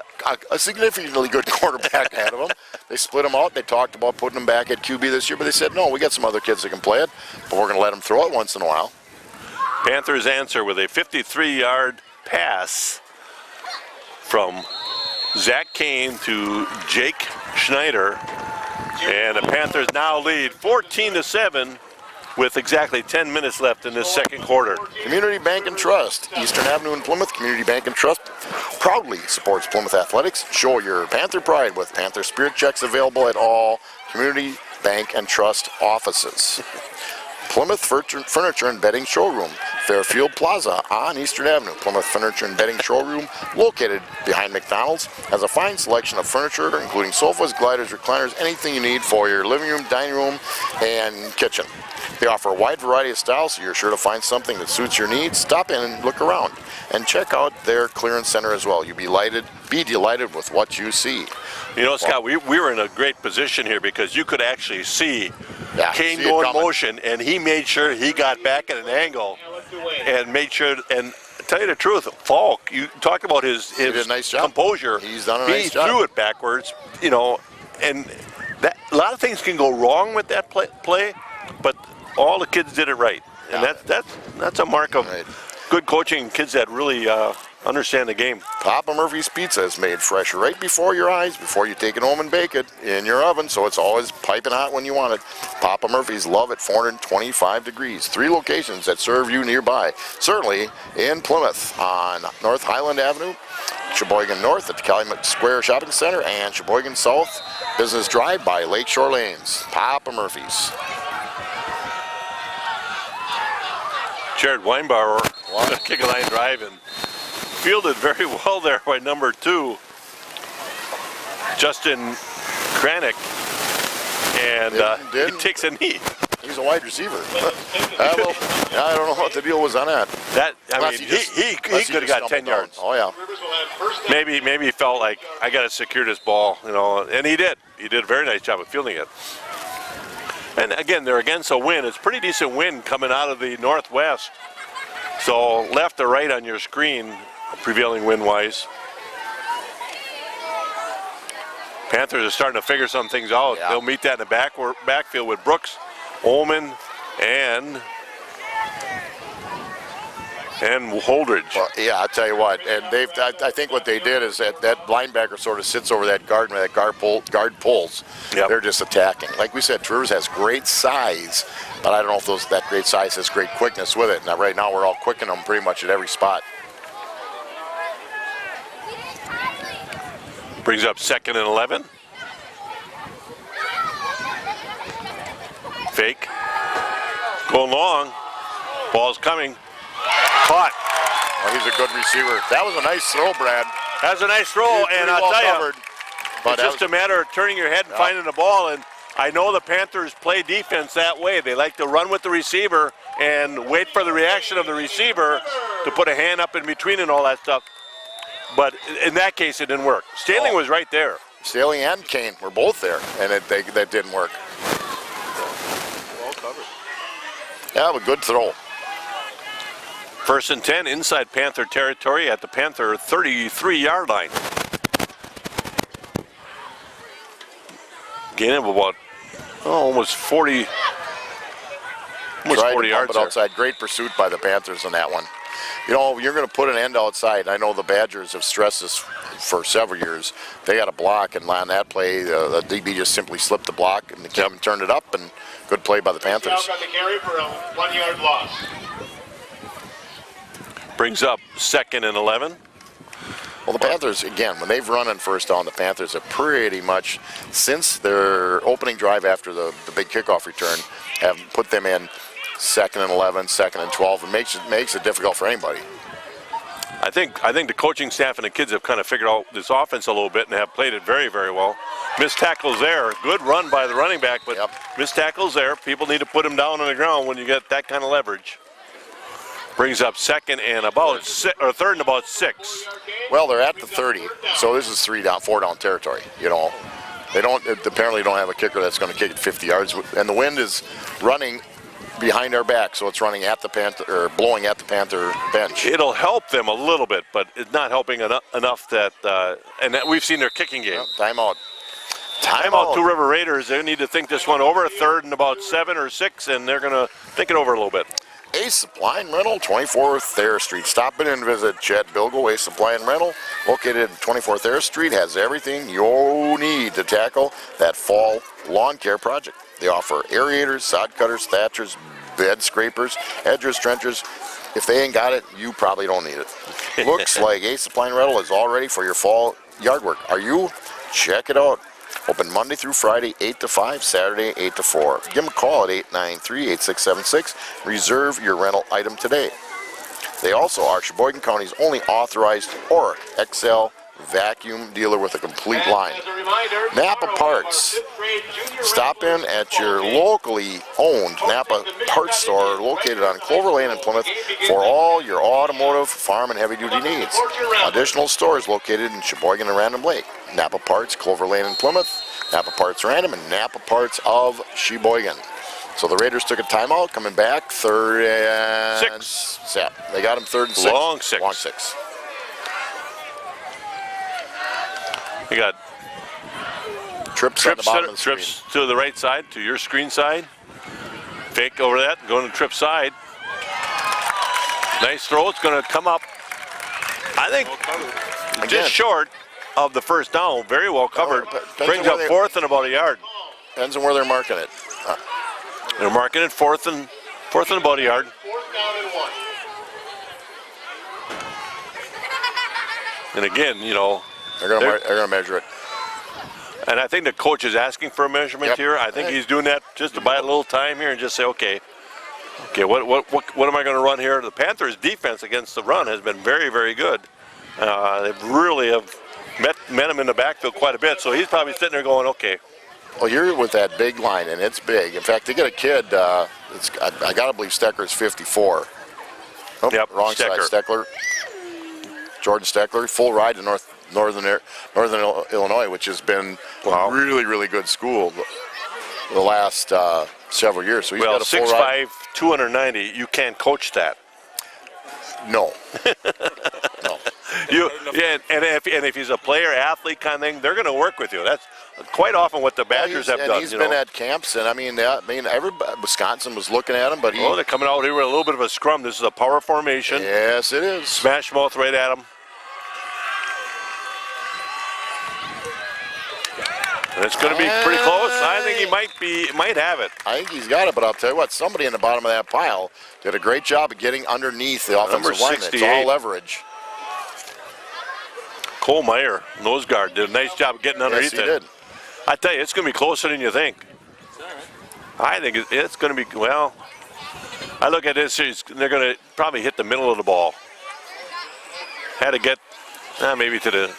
Speaker 2: a significantly good quarterback ahead of him, they split him out. They talked about putting him back at QB this year, but they said, no, we got some other kids that can play it, but we're going to let him throw it once in a while.
Speaker 1: Panthers answer with a 53-yard pass from Zach Kane to Jake Schneider. And the Panthers now lead 14-7 with exactly 10 minutes left in this second quarter.
Speaker 2: Community Bank and Trust, Eastern Avenue in Plymouth. Community Bank and Trust proudly supports Plymouth Athletics. Show your Panther pride with Panther Spirit checks available at all Community Bank and Trust offices. Plymouth Furniture and Bedding Showroom, Fairfield Plaza on Eastern Avenue. Plymouth Furniture and Bedding Showroom, located behind McDonald's, has a fine selection of furniture, including sofas, gliders, recliners, anything you need for your living room, dining room, and kitchen. They offer a wide variety of styles, so you're sure to find something that suits your needs. Stop in and look around, and check out their clearance center as well. You'll be delighted with what you see.
Speaker 1: You know, Scott, we were in a great position here because you could actually see Kane
Speaker 2: see
Speaker 1: go in motion, and he made sure he got back at an angle and made sure. And tell you the truth, Falk, you talked about his
Speaker 2: did a nice job.
Speaker 1: composure.
Speaker 2: He's done a nice job.
Speaker 1: He threw it backwards, and that a lot of things can go wrong with that play, but all the kids did it right, and that's a mark of good coaching. Kids that really understand the game.
Speaker 2: Papa Murphy's Pizza is made fresh right before your eyes, before you take it home and bake it in your oven, so it's always piping hot when you want it. Papa Murphy's love at 425 degrees. 3 locations that serve you nearby. Certainly in Plymouth on North Highland Avenue, Sheboygan North at the Calumet Square Shopping Center, and Sheboygan South Business Drive by Lakeshore Lanes. Papa Murphy's.
Speaker 1: Jared Weinbauer, kick a line drive and fielded very well there by number 2, Justin Kranick, and he takes a knee.
Speaker 2: He's a wide receiver. I don't know what the deal was on that.
Speaker 1: He could have got 10 yards.
Speaker 2: Oh yeah.
Speaker 1: Maybe he felt like I got to secure this ball, and he did. He did a very nice job of fielding it. And again, they're against a wind. It's a pretty decent wind coming out of the northwest. So left or right on your screen, prevailing wind-wise. Panthers are starting to figure some things out.
Speaker 2: Yeah.
Speaker 1: They'll meet that in the backfield with Brooks, Ullman, and And Holdridge.
Speaker 2: Well, yeah, I'll tell you what. And I think what they did is that linebacker sort of sits over that guard, and that guard pulls.
Speaker 1: Yep.
Speaker 2: They're just attacking. Like we said, Two Rivers has great size, but I don't know if that great size has great quickness with it. Now, right now, we're all quicking them pretty much at every spot.
Speaker 1: Brings up 2nd and 11. Fake. Going long. Ball's coming. Caught.
Speaker 2: Well, he's a good receiver. That was a nice throw, Brad.
Speaker 1: That's a nice throw, and I'll tell you, it's just a matter of turning your head and finding the ball. And I know the Panthers play defense that way. They like to run with the receiver and wait for the reaction of the receiver to put a hand up in between and all that stuff. But in that case, it didn't work. Stanley was right there.
Speaker 2: Stanley and Kane were both there, and that didn't work.
Speaker 1: Well covered.
Speaker 2: Yeah, but good throw.
Speaker 1: 1st and 10 inside Panther territory at the Panther 33-yard line. Gain of about almost 40 yards
Speaker 2: outside. Great pursuit by the Panthers on that one. You know, you're going to put an end outside. I know the Badgers have stressed this for several years. They got a block, and on that play, the DB just simply slipped the block, and the Kevin turned it up, and good play by the Panthers.
Speaker 3: Now got the carry for a 1-yard loss.
Speaker 1: Brings up 2nd and 11.
Speaker 2: Well, the Panthers, again, when they've run on first down, the Panthers have pretty much, since their opening drive after the big kickoff return, have put them in 2nd and 11, 2nd and 12. It makes it difficult for anybody.
Speaker 1: I think the coaching staff and the kids have kind of figured out this offense a little bit and have played it very, very well. Missed tackles there. Good run by the running back, but missed tackles there. People need to put him down on the ground when you get that kind of leverage. Brings up 2nd and about 3rd and about 6.
Speaker 2: Well, they're at the 30, so this is 4 down territory. You know, they apparently don't have a kicker that's going to kick it 50 yards, and the wind is running behind our back, so it's running at the Panther, or blowing at the Panther bench.
Speaker 1: It'll help them a little bit, but it's not helping enough that, and that we've seen their kicking game.
Speaker 2: Timeout.
Speaker 1: Timeout, Two River Raiders. They need to think this one over. 3rd and about 7 or 6, and they're going to think it over a little bit.
Speaker 2: Ace Supply and Rental, 24th Thayer Street. Stop in and visit Chet Bilgo. Ace Supply and Rental, located at 24th Thayer Street, has everything you need to tackle that fall lawn care project. They offer aerators, sod cutters, thatchers, bed scrapers, edgers, trenchers. If they ain't got it, you probably don't need it. Looks like Ace Supply and Rental is all ready for your fall yard work. Are you? Check it out. Open Monday through Friday, 8 to 5, Saturday, 8 to 4. Give them a call at 893-8676. Reserve your rental item today. They also are Sheboygan County's only authorized Oric XL vacuum dealer with a complete line. Napa Parts. Stop in at your locally owned Napa Parts store located on Clover Lane in Plymouth for all your automotive, farm, and heavy-duty needs. Additional stores located in Sheboygan and Random Lake. Napa Parts, Clover Lane in Plymouth, Napa Parts Random, and Napa Parts of Sheboygan. So the Raiders took a timeout, coming back, 3rd and 6. Yeah, they got him 3rd and 6.
Speaker 1: Long 6.
Speaker 2: Long 6.
Speaker 1: You got
Speaker 2: trips on the bottom of the
Speaker 1: trips
Speaker 2: screen.
Speaker 1: to the right side, to your screen side. Fake over that, going to trip side. Nice throw. It's going to come up, I think, just short of the 1st down. Very well covered. Brings up 4th and about a yard.
Speaker 2: Depends on where they're marking it.
Speaker 1: They're marking it 4th and about a yard.
Speaker 3: 4th down and 1.
Speaker 1: And again, you know,
Speaker 2: they're going to measure it.
Speaker 1: And I think the coach is asking for a measurement here. I think he's doing that just to buy a little time here and just say, okay, what am I going to run here? The Panthers' defense against the run has been very, very good. They really have met him in the backfield quite a bit. So he's probably sitting there going, okay.
Speaker 2: Well, you're with that big line, and it's big. In fact, they get a kid, I got to believe Stecker's 54. Oh,
Speaker 1: yep,
Speaker 2: wrong side, Steckler. Jordan Steckler, full ride to Northern Illinois, which has been a really, really good school the last several years. So he's got a full
Speaker 1: 6'5", 290, you can't coach that.
Speaker 2: No. No.
Speaker 1: And if he's a player, athlete kind of thing, they're going to work with you. That's quite often what the Badgers have done.
Speaker 2: He's been at camps, and I mean, Wisconsin was looking at him, but he.
Speaker 1: Oh, they're coming out here with a little bit of a scrum. This is a power formation.
Speaker 2: Yes, it is.
Speaker 1: Smash mouth right at him. And it's going to be pretty close. I think he might have it.
Speaker 2: I think he's got it, but I'll tell you what, somebody in the bottom of that pile did a great job of getting underneath the offensive lineman. It's all leverage.
Speaker 1: Cole Meyer, nose guard, did a nice job of getting underneath
Speaker 2: Yes, he did.
Speaker 1: I tell you, it's going to be closer than you think. I think it's going to be, well, I look at this, they're going to probably hit the middle of the ball. Had to get, maybe to the,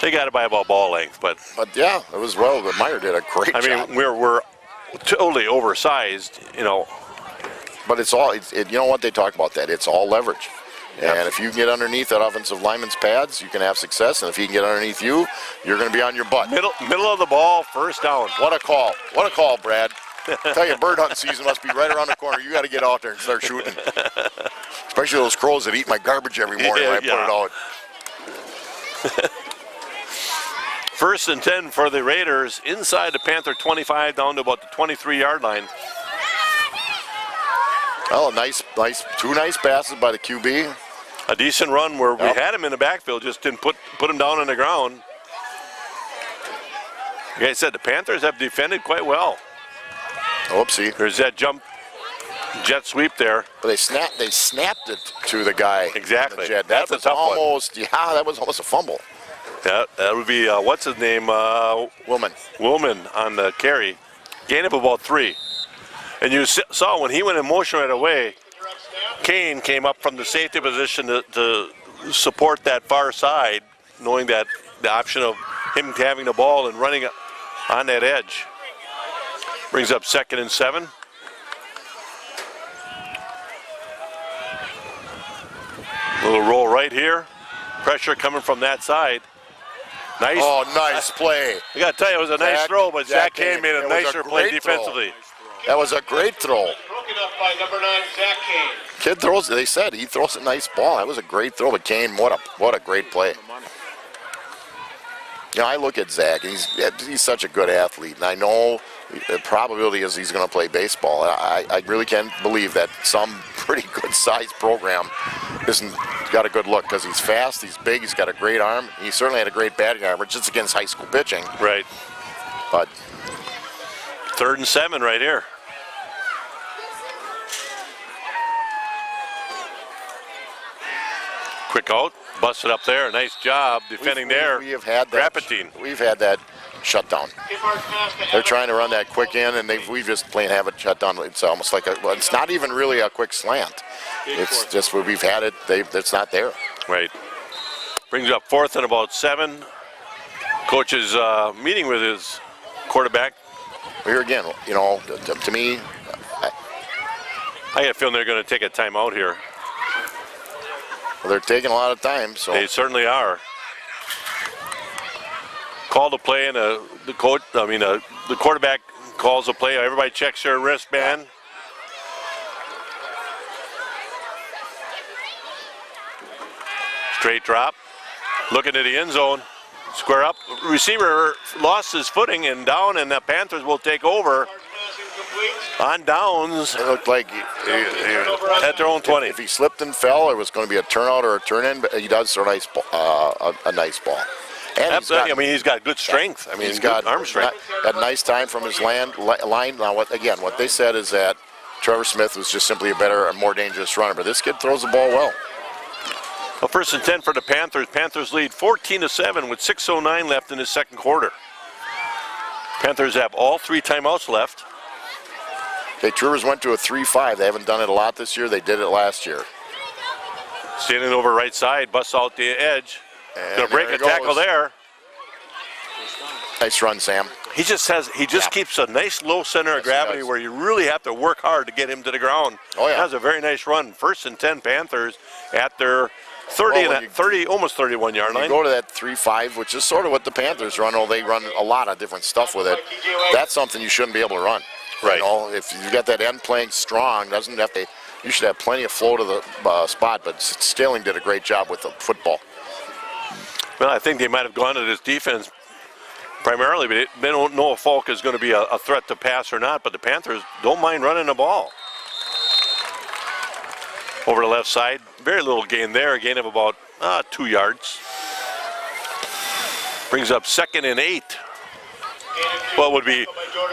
Speaker 1: they got it by about ball length, but
Speaker 2: yeah, it was well. But Meyer did a great job.
Speaker 1: I mean, we're totally oversized, you know.
Speaker 2: But it's all, you know what they talk about that? It's all leverage. And if you can get underneath that offensive lineman's pads, you can have success. And if he can get underneath you, you're going to be on your butt.
Speaker 1: Middle of the ball, first down.
Speaker 2: What a call! What a call, Brad. I tell you, bird hunting season must be right around the corner. You got to get out there and start shooting. Especially those crows that eat my garbage every morning when I put it out.
Speaker 1: First and 10 for the Raiders inside the Panther 25 down to about the 23-yard line.
Speaker 2: Well, two nice passes by the QB.
Speaker 1: A decent run where we had him in the backfield, just didn't put him down on the ground. Like I said, the Panthers have defended quite well.
Speaker 2: Whoopsie.
Speaker 1: There's that jet sweep there.
Speaker 2: But they snapped it to the guy.
Speaker 1: Exactly.
Speaker 2: The jet.
Speaker 1: That's
Speaker 2: that was
Speaker 1: a tough
Speaker 2: almost, that was almost a fumble.
Speaker 1: That would be, what's his name? Willman on the carry. Gain up about 3. And you saw when he went in motion right away, Kane came up from the safety position to support that far side, knowing that the option of him having the ball and running on that edge. Brings up 2nd and 7. Little roll right here. Pressure coming from that side. Nice.
Speaker 2: Oh, nice play.
Speaker 1: I got to tell you, it was a nice throw, but Zach Kane made a nicer play defensively.
Speaker 2: That was a great throw.
Speaker 3: Broken up by number 9, Zach Kane.
Speaker 2: Kid throws, they said, he throws a nice ball. That was a great throw, but Kane, what a great play. You know, I look at Zach, and he's such a good athlete, and I know the probability is he's going to play baseball. I really can't believe that some pretty good-sized program isn't got a good look, because he's fast, he's big, he's got a great arm. He certainly had a great batting average just against high school pitching.
Speaker 1: Right.
Speaker 2: But
Speaker 1: 3rd and 7 right here. Quick out, busted up there. Nice job defending there.
Speaker 2: We have had that. We've had that shutdown. They're trying to run that quick in, and we just plain have it shut down. It's almost like it's not even really a quick slant. It's just where we've had it. It's not there.
Speaker 1: Right. Brings up 4th and about 7. Coach is meeting with his quarterback.
Speaker 2: Here again, you know, to me,
Speaker 1: I got a feeling they're going to take a timeout here.
Speaker 2: Well, they're taking a lot of time, so
Speaker 1: they certainly are. Call the play, and the quarterback calls the play. Everybody checks their wristband. Straight drop. Looking at the end zone. Square up. Receiver lost his footing and down, and the Panthers will take over on downs.
Speaker 2: It looked like
Speaker 1: at their own 20.
Speaker 2: If he slipped and fell, it was going to be a turnout or a turn in, but he does throw a nice ball. And
Speaker 1: he's got good strength.
Speaker 2: He's got
Speaker 1: arm strength.
Speaker 2: Had a nice time from his line. Now, what they said is that Trevor Smith was just simply a better and more dangerous runner, but this kid throws the ball well.
Speaker 1: Well, 1st and 10 for the Panthers. Panthers lead 14-7 with 6:09 left in the second quarter. Panthers have all 3 timeouts left.
Speaker 2: The Troopers went to a 3-5. They haven't done it a lot this year. They did it last year.
Speaker 1: Standing over right side, busts out the edge. Gonna break a tackle there.
Speaker 2: Nice run, Sam.
Speaker 1: He just keeps a nice low center of gravity where you really have to work hard to get him to the ground.
Speaker 2: Oh, yeah.
Speaker 1: That was a very nice run. 1st and 10 Panthers at their almost 31-yard line.
Speaker 2: You go to that 3-5, which is sort of what the Panthers run. They run a lot of different stuff with it. That's something you shouldn't be able to run.
Speaker 1: Right.
Speaker 2: You know, if you got that end playing strong, doesn't have to. You should have plenty of flow to the spot. But Scaling did a great job with the football.
Speaker 1: Well, I think they might have gone to this defense primarily, but they don't know if Falk is going to be a threat to pass or not, but the Panthers don't mind running the ball. Over the left side, very little gain there, a gain of about 2 yards. Brings up 2nd and 8. What would be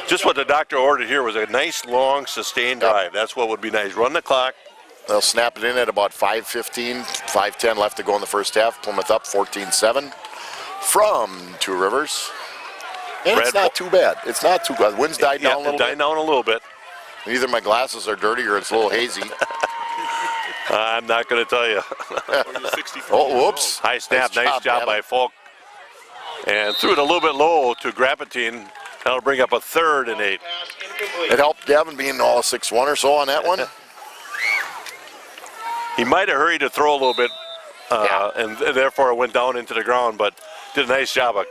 Speaker 1: just what the doctor ordered here was a nice, long, sustained drive. That's what would be nice. Run the clock.
Speaker 2: They'll snap it in at about 5:15, 5:10 left to go in the first half. Plymouth up 14-7 from Two Rivers. And it's not too bad. It's not too bad. The wind's died down a little bit.
Speaker 1: Died down a little bit.
Speaker 2: Either my glasses are dirty or it's a little hazy.
Speaker 1: I'm not going to tell you.
Speaker 2: Oh, whoops.
Speaker 1: High snap. Nice job by Falk. And threw it a little bit low to Grapatine. That'll bring up a 3rd and 8.
Speaker 2: It helped Gavin being all 6'1" or so on that one.
Speaker 1: He might have hurried to throw a little bit, and therefore it went down into the ground, but did a nice job of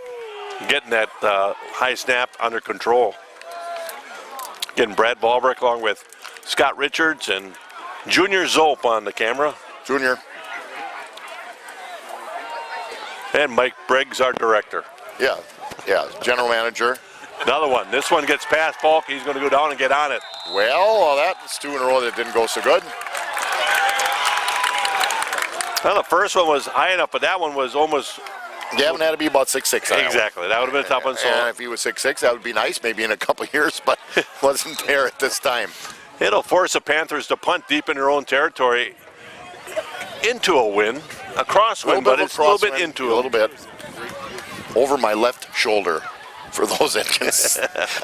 Speaker 1: getting that high snap under control. Getting Brad Ballbrick along with Scott Richards and Junior Zope on the camera.
Speaker 2: Junior.
Speaker 1: And Mike Briggs, our director.
Speaker 2: Yeah, general manager.
Speaker 1: Another one. This one gets past Falk. He's going to go down and get on it.
Speaker 2: Well, that's 2 in a row that didn't go so good.
Speaker 1: Well, the first one was high enough, but that one was almost...
Speaker 2: Gavin had to be about 6'6".
Speaker 1: Exactly. That would have been a tough one. So
Speaker 2: and if he was 6'6", that would be nice, maybe in a couple of years, but wasn't there at this time.
Speaker 1: It'll force the Panthers to punt deep in their own territory into a win. A crosswind, but it's a little bit into
Speaker 2: a little bit. Over my left shoulder, for those that can.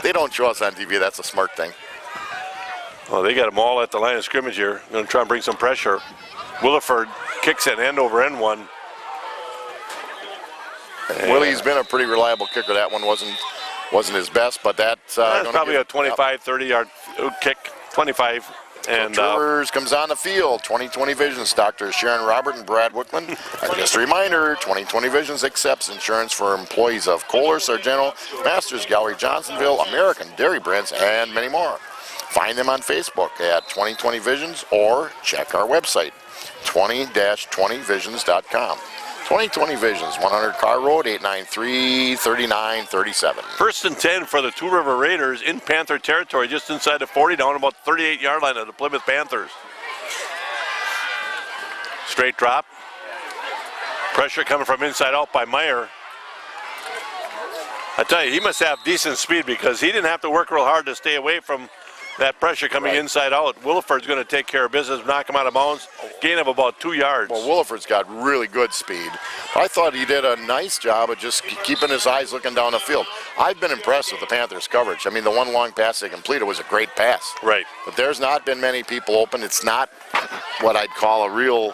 Speaker 2: They don't show us on TV. That's a smart thing.
Speaker 1: Well, they got them all at the line of scrimmage here. Going to try and bring some pressure. Williford kicks an end over end one.
Speaker 2: Willie's been a pretty reliable kicker. That one wasn't his best, but that's
Speaker 1: probably a 25, 30-yard kick, 25. And
Speaker 2: Rivers comes on the field. 20/20 Visions, Dr. Sharon Robert and Brad Wickman. And just a reminder, 20/20 Visions accepts insurance for employees of Kohler, Sargento, Masters, Gallery, Johnsonville, American, Dairy Brands, and many more. Find them on Facebook at 20/20 Visions or check our website, 20-20visions.com. 20/20 Visions, 100 Car Road, 893-3937.
Speaker 1: 1st and 10 for the Two River Raiders in Panther territory, just inside the 40, down about the 38-yard line of the Plymouth Panthers. Straight drop. Pressure coming from inside out by Meyer. I tell you, he must have decent speed because he didn't have to work real hard to stay away from that pressure coming inside out. Williford's going to take care of business, knock him out of bounds, gain of about 2 yards.
Speaker 2: Well, Williford's got really good speed. I thought he did a nice job of just keeping his eyes looking down the field. I've been impressed with the Panthers' coverage. I mean, the one long pass they completed was a great pass.
Speaker 1: Right.
Speaker 2: But there's not been many people open. It's not what I'd call a real,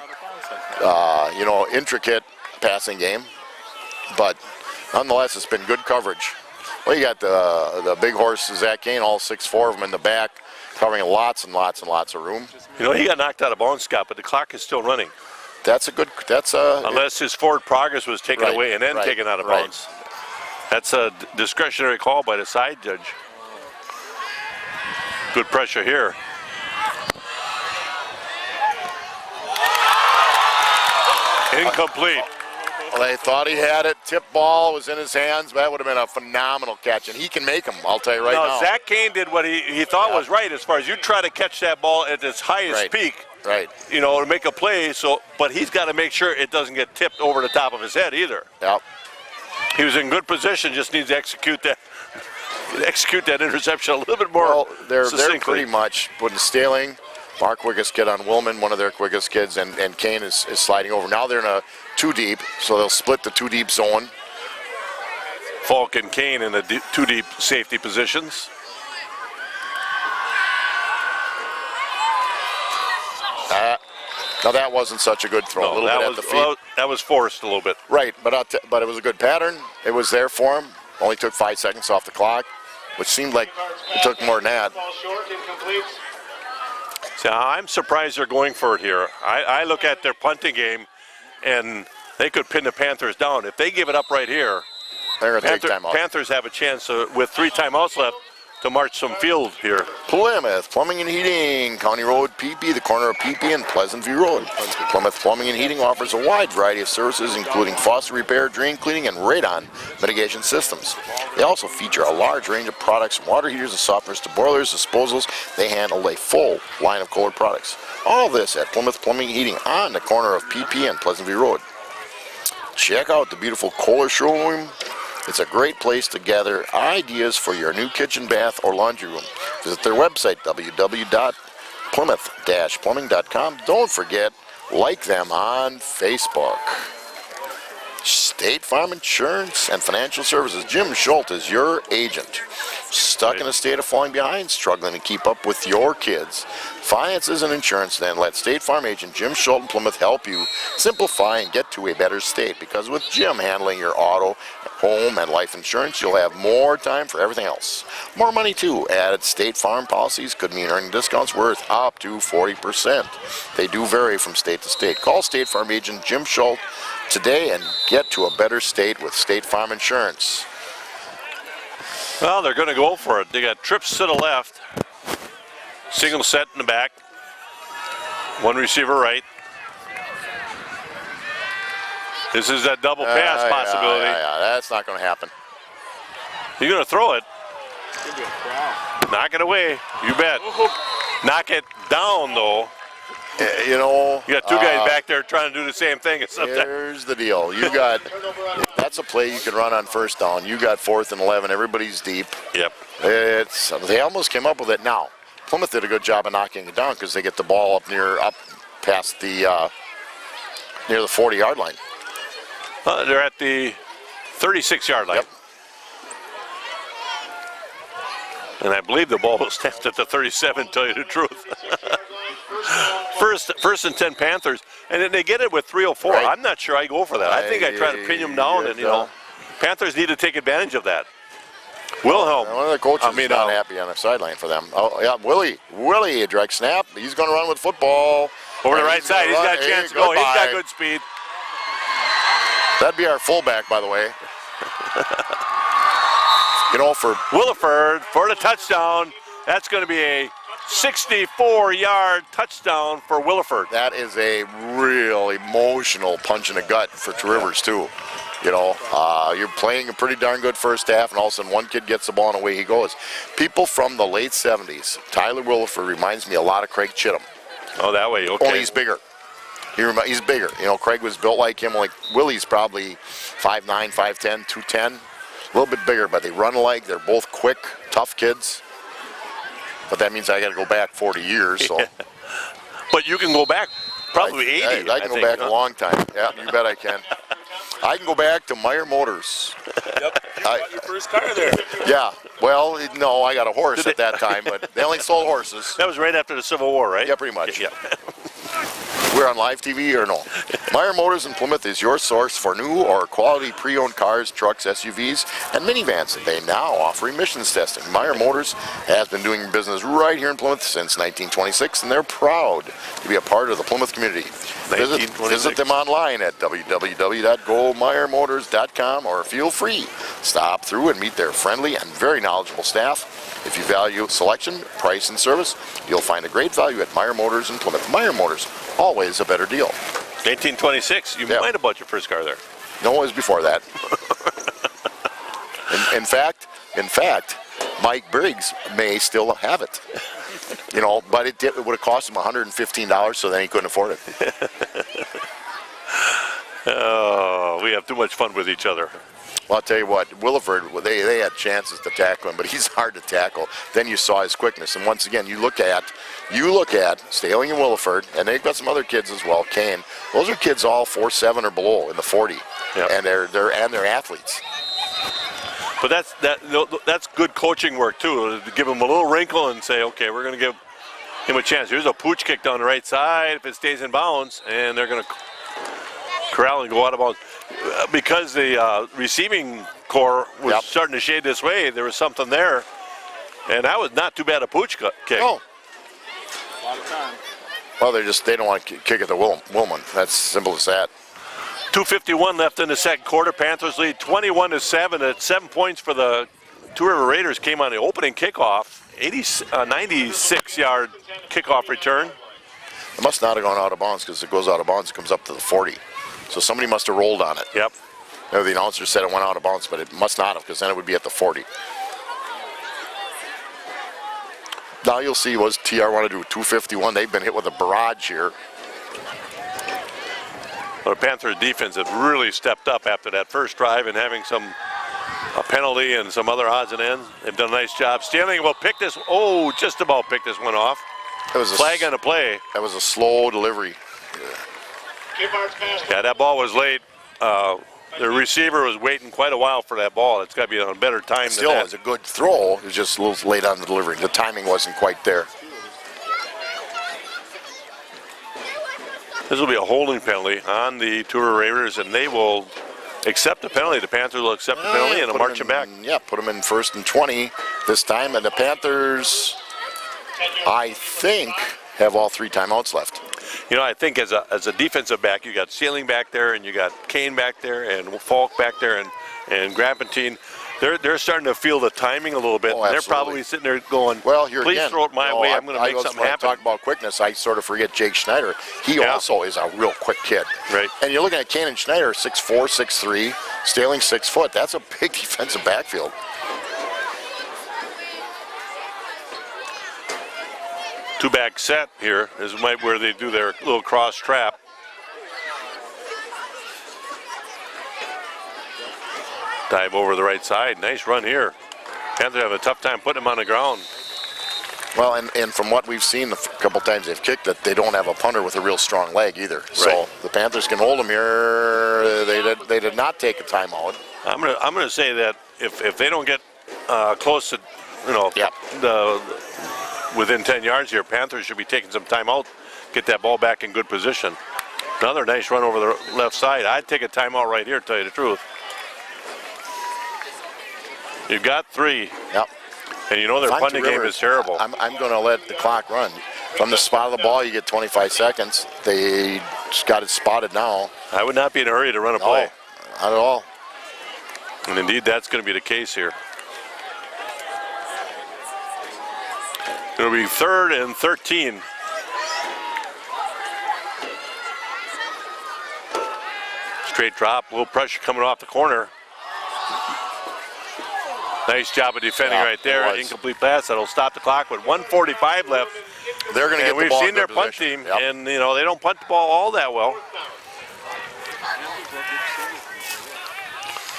Speaker 2: intricate passing game. But nonetheless, it's been good coverage. Well, you got the big horse, Zach Kane, all 6'4" of them in the back, covering lots and lots and lots of room.
Speaker 1: You know, he got knocked out of bounds, Scott, but the clock is still running. Unless his forward progress was taken away and then taken out of bounds. That's a discretionary call by the side judge. Good pressure here. Incomplete.
Speaker 2: Well, they thought he had it. Tip ball was in his hands. That would have been a phenomenal catch, and he can make them, I'll tell you right now.
Speaker 1: Zach Kane did what he thought was right as far as you try to catch that ball at its highest peak.
Speaker 2: Right.
Speaker 1: To make a play, but he's got to make sure it doesn't get tipped over the top of his head either.
Speaker 2: Yep.
Speaker 1: He was in good position, just needs to execute that interception a little bit more.
Speaker 2: Well, they're pretty much putting Staling, our quickest kid on Woolman, one of their quickest kids, and Kane is sliding over. Now they're in a 2 deep, so they'll split the 2 deep zone.
Speaker 1: Falk and Kane in the 2 deep safety positions.
Speaker 2: Now that wasn't such a good throw.
Speaker 1: No,
Speaker 2: a little bit at the feet.
Speaker 1: Well, that was forced a little bit.
Speaker 2: Right, but it was a good pattern. It was there for him. Only took 5 seconds off the clock, which seemed like it took more than that.
Speaker 1: So I'm surprised they're going for it here. I look at their punting game, and they could pin the Panthers down. If they give it up right here,
Speaker 2: they're going to take time off.
Speaker 1: Panthers have a chance with 3 timeouts left to march some field here.
Speaker 2: Plymouth Plumbing and Heating, County Road PP, the corner of PP and Pleasant View Road. Plymouth Plumbing and Heating offers a wide variety of services, including faucet repair, drain cleaning, and radon mitigation systems. They also feature a large range of products, from water heaters and softeners to boilers, disposals. They handle a full line of Kohler products. All this at Plymouth Plumbing and Heating on the corner of PP and Pleasant View Road. Check out the beautiful Kohler showroom. It's a great place to gather ideas for your new kitchen, bath, or laundry room. Visit their website, www.plymouth-plumbing.com. Don't forget, like them on Facebook. State Farm Insurance and Financial Services. Jim Schultz is your agent. Stuck in a state of falling behind, struggling to keep up with your kids' finances and insurance? Then let State Farm agent Jim Schultz in Plymouth help you simplify and get to a better state. Because with Jim handling your auto, home, and life insurance, you'll have more time for everything else. More money too. Added State Farm policies could mean earning discounts worth up to 40%. They do vary from state to state. Call State Farm agent Jim Schultz today and get to a better state with State Farm Insurance.
Speaker 1: Well, they're going to go for it. They got trips to the left, single set in the back, one receiver right. This is that double pass possibility.
Speaker 2: Yeah, that's not going to happen.
Speaker 1: You're going to throw it. Knock it away. You bet. Knock it down, though.
Speaker 2: You know,
Speaker 1: You got two guys back there trying to do the same thing.
Speaker 2: here's the deal. You got, that's a play you can run on first down. You got 4th and 11. Everybody's deep.
Speaker 1: Yep.
Speaker 2: They almost came up with it. Now, Plymouth did a good job of knocking it down because they get the ball up past the near the 40-yard line.
Speaker 1: They're at the 36-yard line.
Speaker 2: Yep.
Speaker 1: And I believe the ball was snapped at the 37, to tell you the truth. First and 10 Panthers, and then they get it with 3:04.
Speaker 2: Right.
Speaker 1: I'm not sure I go for that. I think I try to pin them down, and Panthers need to take advantage of that. Wilhelm.
Speaker 2: One of the coaches is not happy on the sideline for them. Oh, yeah, Willie, a direct snap. He's going to run with football.
Speaker 1: Over the right side, he's got a chance to go. He's got good speed.
Speaker 2: That'd be our fullback, by the way. You know, for
Speaker 1: Williford for the touchdown. That's going to be a 64-yard touchdown for Williford.
Speaker 2: that is a real emotional punch in the gut for Rivers, too. You know, you're playing a pretty darn good first half, and all of a sudden one kid gets the ball and away he goes. People from the late 70s, Tyler Williford reminds me a lot of Craig Chittum.
Speaker 1: Oh, that way, okay.
Speaker 2: Only he's bigger. He's bigger. You know, Craig was built like him. Like Willie's probably 5'9", 5'10", 210. A little bit bigger, but they run alike. They're both quick, tough kids. But that means I got to go back 40 years. So.
Speaker 1: But you can go back probably 80.
Speaker 2: I can go back a long time. Yeah, you bet I can. I can go back to Meyer Motors.
Speaker 3: Yep. You got your first car there.
Speaker 2: Yeah. Well, no, I got a horse at that time, but they only sold horses.
Speaker 1: That was right after the Civil War, right?
Speaker 2: Yeah, pretty much.
Speaker 1: Yeah.
Speaker 2: We're on live TV or no? Meyer Motors in Plymouth is your source for new or quality pre-owned cars, trucks, SUVs, and minivans. They now offer emissions testing. Meyer Motors has been doing business right here in Plymouth since 1926, and they're proud to be a part of the Plymouth community. Visit them online at www.gomeyermotors.com or feel free. Stop through and meet their friendly and very knowledgeable staff. If you value selection, price, and service, you'll find a great value at Meyer Motors in Plymouth. Meyer Motors, always a better deal.
Speaker 1: 1926. You might have bought your first car there.
Speaker 2: No, it was before that. in fact, Mike Briggs may still have it. You know, but it would have cost him $115, so then he couldn't afford it.
Speaker 1: Oh, we have too much fun with each other.
Speaker 2: Well, I'll tell you what, Williford, they had chances to tackle him, but he's hard to tackle. Then you saw his quickness, and once again, you look at Staling and Williford, and they've got some other kids as well. Kane, those are kids all 4'7" or below in the 40, and they're athletes.
Speaker 1: But that's good coaching work too. To give him a little wrinkle and say, okay, we're going to give him a chance. Here's a pooch kick down the right side if it stays in bounds, and they're going to corral and go out of bounds. Because the receiving core was starting to shade this way, there was something there, and that was not too bad a pooch kick.
Speaker 2: No.
Speaker 3: A lot of time.
Speaker 2: Well, they don't want to kick at the Willman. That's simple as that.
Speaker 1: 2:51 left in the second quarter. Panthers lead 21-7. At 7 points for the Two River Raiders came on the opening kickoff, 96-yard kickoff return.
Speaker 2: It must not have gone out of bounds because it goes out of bounds, it comes up to the 40. So somebody must have rolled on it.
Speaker 1: Yep.
Speaker 2: The announcer said it went out of bounds, but it must not have because then it would be at the 40. Now you'll see what TR want to do, 251. They've been hit with a barrage here.
Speaker 1: Well, the Panthers defense have really stepped up after that first drive and having a penalty and some other odds and ends. They've done a nice job. Stanley will pick this. Oh, just about pick this one off.
Speaker 2: That was a
Speaker 1: flag on the play.
Speaker 2: That was a slow delivery.
Speaker 1: Yeah, that ball was late. The receiver was waiting quite a while for that ball. It's got to be on a better time
Speaker 2: Still,
Speaker 1: than that.
Speaker 2: it was a good throw. It was just a little late on the delivery. The timing wasn't quite there.
Speaker 1: This will be a holding penalty on the Two River Raiders, and they will accept the penalty. The Panthers will accept the penalty and they'll march him back.
Speaker 2: Yeah, put them in 1st and 20 this time. And the Panthers, I think, have all 3 timeouts left.
Speaker 1: You know, I think as a defensive back, you got Sealing back there, and you got Kane back there, and Falk back there, and Grappentine. They're starting to feel the timing a little bit.
Speaker 2: Oh,
Speaker 1: They're probably sitting there going,
Speaker 2: well, here
Speaker 1: please
Speaker 2: again,
Speaker 1: throw it my way. I'm going to make something happen.
Speaker 2: Talk about quickness. I sort of forget Jake Schneider. He also is a real quick kid.
Speaker 1: Right.
Speaker 2: And you're looking at Kane and Schneider, 6'4", 6'3", Staling 6 foot. That's a big defensive backfield.
Speaker 1: Two-back set here is where they do their little cross trap. Dive over the right side. Nice run here. Panthers have a tough time putting him on the ground.
Speaker 2: Well, and from what we've seen a couple times they've kicked it, they don't have a punter with a real strong leg either. Right. So the Panthers can hold them here. They did not take a timeout.
Speaker 1: I'm gonna say that if they don't get close to, within 10 yards here, Panthers should be taking some timeout, get that ball back in good position. Another nice run over the left side. I'd take a timeout right here, to tell you the truth. You've got 3.
Speaker 2: Yep.
Speaker 1: And you know their punting game is terrible.
Speaker 2: I'm going to let the clock run. From the spot of the ball, you get 25 seconds. They just got it spotted now.
Speaker 1: I would not be in a hurry to run a play.
Speaker 2: Not at all.
Speaker 1: And indeed, that's going to be the case here. It'll be 3rd and 13. Straight drop, a little pressure coming off the corner. Nice job of defending right there. Incomplete pass. That'll stop the clock with 1:45 left.
Speaker 2: They're going to get the ball.
Speaker 1: We've seen their punt team, and they don't punt the ball all that well.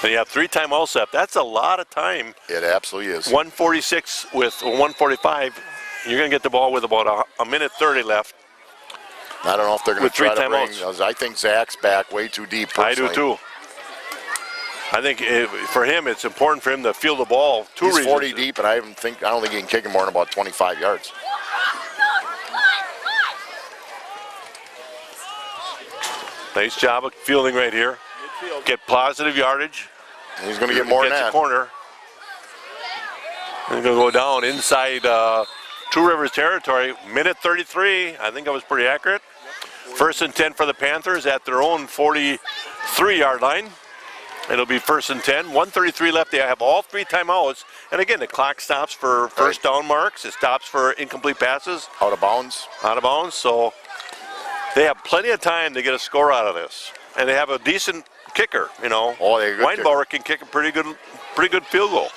Speaker 1: And you have 3 timeouts left. That's a lot of time.
Speaker 2: It absolutely is.
Speaker 1: 1:46 with 1:45. You're going to get the ball with about a minute 30 left.
Speaker 2: I don't know if they're going to try to bring.
Speaker 1: Timeouts.
Speaker 2: I think Zach's back way too deep. Personally.
Speaker 1: I do too. I think for him, it's important for him to feel the ball.
Speaker 2: He's 40 deep, and I don't think he can kick him more than about 25 yards.
Speaker 1: Nice job of fielding right here. Get positive yardage.
Speaker 2: He's going to get more than that.
Speaker 1: Gets a corner. He's going to go down inside Two Rivers territory. Minute 33. I think I was pretty accurate. 1st and 10 for the Panthers at their own 43-yard line. It'll be 1st and 10. 1:33 left. They have all 3 timeouts. And again, the clock stops for first down marks. It stops for incomplete passes.
Speaker 2: Out of bounds.
Speaker 1: Out of bounds. So they have plenty of time to get a score out of this. And they have a decent kicker, you know.
Speaker 2: Oh, they're good.
Speaker 1: Weinbauer can kick a pretty good field goal.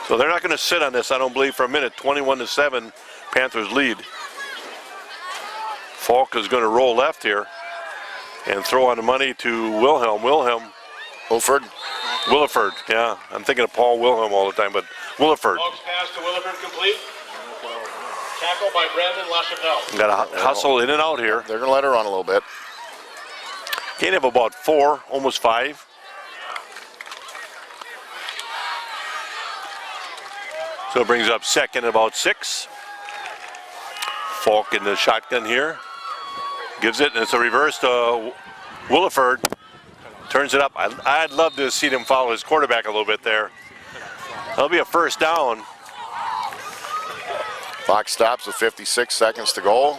Speaker 1: So they're not going to sit on this, I don't believe, for a minute. 21-7, Panthers lead. Falk is going to roll left here and throw on the money to Williford, yeah. I'm thinking of Paul Wilhelm all the time, but Williford.
Speaker 3: Falk's pass to Williford complete. Tackle by Brandon LaChapelle.
Speaker 1: Got to hustle in and out here.
Speaker 2: They're going to let her run a little bit.
Speaker 1: Can't have about 4, almost 5. So it brings up 2nd, about 6. Falk in the shotgun here. Gives it, and it's a reverse to Williford. Turns it up. I'd love to see him follow his quarterback a little bit there. That'll be a 1st down.
Speaker 2: Clock stops with 56 seconds to go.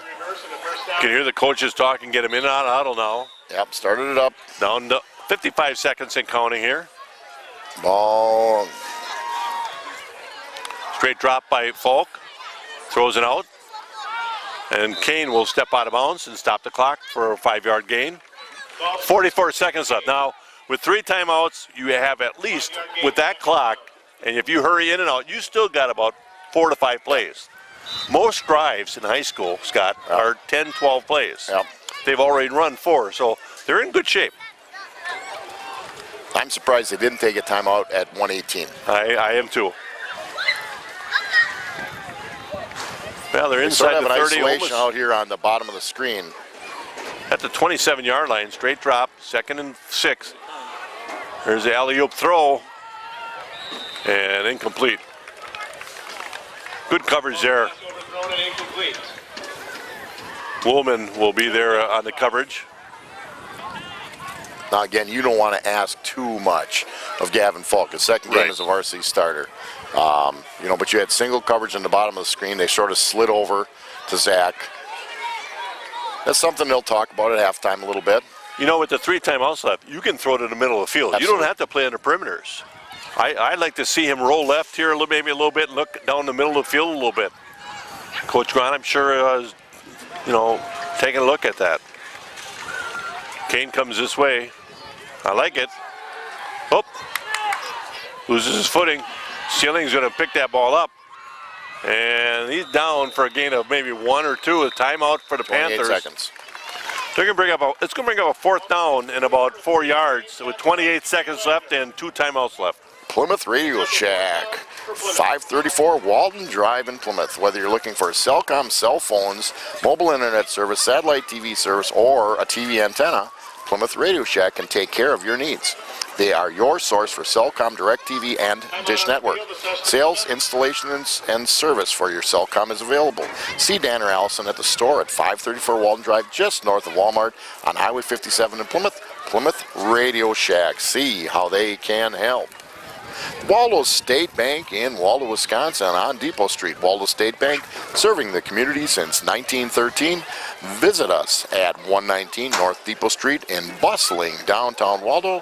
Speaker 1: Can hear the coaches talking, get him in and out of huddle now.
Speaker 2: Yep, started it up.
Speaker 1: Down to 55 seconds and counting here.
Speaker 2: Ball
Speaker 1: Straight drop by Falk. Throws it out. And Kane will step out of bounds and stop the clock for a 5-yard gain. 44 seconds left. Now, with 3 timeouts, you have at least, with that clock, and if you hurry in and out, you still got about 4 to 5 plays. Most drives in high school, Scott, are 10, 12 plays.
Speaker 2: Yep.
Speaker 1: They've already run 4, so they're in good shape.
Speaker 2: I'm surprised they didn't take a timeout at 1:18.
Speaker 1: I am too. Well, they're
Speaker 2: They sort
Speaker 1: inside
Speaker 2: of
Speaker 1: the
Speaker 2: have an
Speaker 1: 30,
Speaker 2: isolation
Speaker 1: almost
Speaker 2: out here on the bottom of the screen.
Speaker 1: at the 27-yard line. Straight drop, 2nd and 6. There's the alley-oop throw, and incomplete. Good coverage there.
Speaker 3: Overthrown and incomplete.
Speaker 1: Woolman will be there on the coverage.
Speaker 2: Now again, you don't want to ask too much of Gavin Falk. His second game
Speaker 1: Right.
Speaker 2: as a varsity starter. But you had single coverage in the bottom of the screen. They sort of slid over to Zach. That's something they'll talk about at halftime a little bit.
Speaker 1: You know, with the 3 timeouts left, you can throw it in the middle of the field. You
Speaker 2: Absolutely.
Speaker 1: don't have to play on the perimeters. I'd like to see him roll left here maybe a little bit, and look down the middle of the field a little bit. Coach Grant, I'm sure, is, taking a look at that. Kane comes this way. I like it. Oh, loses his footing. Sealing's going to pick that ball up. And he's down for a gain of maybe 1 or 2. A timeout for the
Speaker 2: 28
Speaker 1: Panthers.
Speaker 2: seconds.
Speaker 1: They're going to bring up it's going to bring up a 4th down in about 4 yards with 28 seconds left and 2 timeouts left.
Speaker 2: Plymouth Radio Shack, 534 Walden Drive in Plymouth. Whether you're looking for Cellcom cell phones, mobile internet service, satellite TV service, or a TV antenna, Plymouth Radio Shack can take care of your needs. They are your source for Cellcom, DirecTV, and Dish Network. Sales, installation, and service for your Cellcom is available. See Dan or Allison at the store at 534 Walden Drive, just north of Walmart on Highway 57 in Plymouth. Plymouth Radio Shack. See how they can help. Waldo State Bank in Waldo, Wisconsin on Depot Street. Waldo State Bank, serving the community since 1913. Visit us at 119 North Depot Street in bustling downtown Waldo,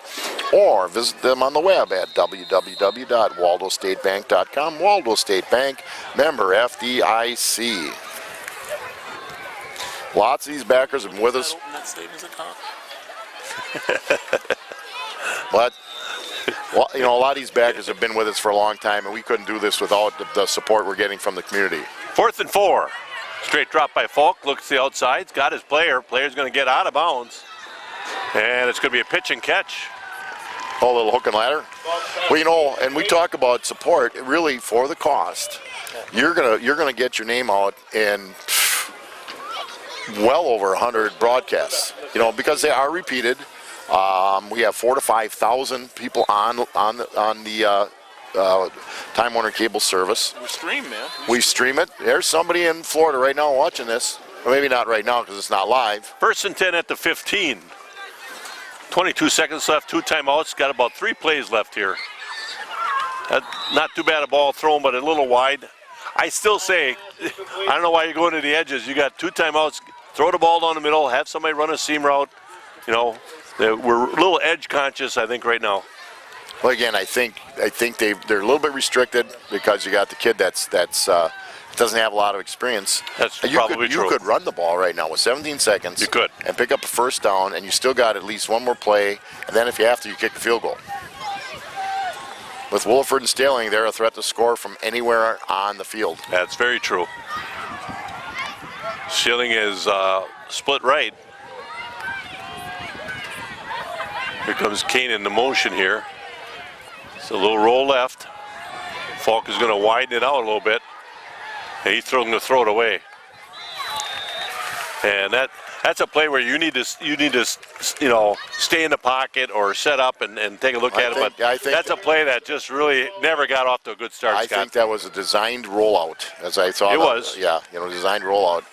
Speaker 2: or visit them on the web at www.waldostatebank.com. Waldo State Bank, member FDIC. Lots of these backers have been with us. But well, a lot of these backers have been with us for a long time, and we couldn't do this without the support we're getting from the community.
Speaker 1: 4th and 4. Straight drop by Falk. Looks to the outside. He's got his player. Player's going to get out of bounds. And it's going to be a pitch and catch.
Speaker 2: Oh, a little hook and ladder. Well, and we talk about support really for the cost. You're gonna get your name out in well over 100 broadcasts. Because they are repeated. We have 4,000 to 5,000 people on the Time Warner Cable service.
Speaker 4: We stream, man.
Speaker 2: We stream it. There's somebody in Florida right now watching this. Or maybe not right now because it's not live.
Speaker 1: 1st and 10 at the 15. 22 seconds left, 2 timeouts. Got about 3 plays left here. Not too bad a ball thrown, but a little wide. I still say, I don't know why you're going to the edges. You got 2 timeouts. Throw the ball down the middle. Have somebody run a seam route. We're a little edge conscious, I think, right now.
Speaker 2: Well, again, I think they're a little bit restricted because you got the kid that's doesn't have a lot of experience.
Speaker 1: That's
Speaker 2: you
Speaker 1: probably true.
Speaker 2: You could run the ball right now with 17 seconds.
Speaker 1: You could.
Speaker 2: And pick up a 1st down, and you still got at least 1 more play, and then if you have to, you kick the field goal. With Williford and Staling, they're a threat to score from anywhere on the field.
Speaker 1: That's very true. Schilling is split right. Here comes Kane in the motion here. It's a little roll left. Falk is going to widen it out a little bit. And he's going to throw it away. And that's a play where you need to stay in the pocket or set up and take a look at it. But that's a play that just really never got off to a good start,
Speaker 2: I
Speaker 1: Scott.
Speaker 2: think that was a designed rollout, as I saw.
Speaker 1: It was.
Speaker 2: Yeah, designed rollout.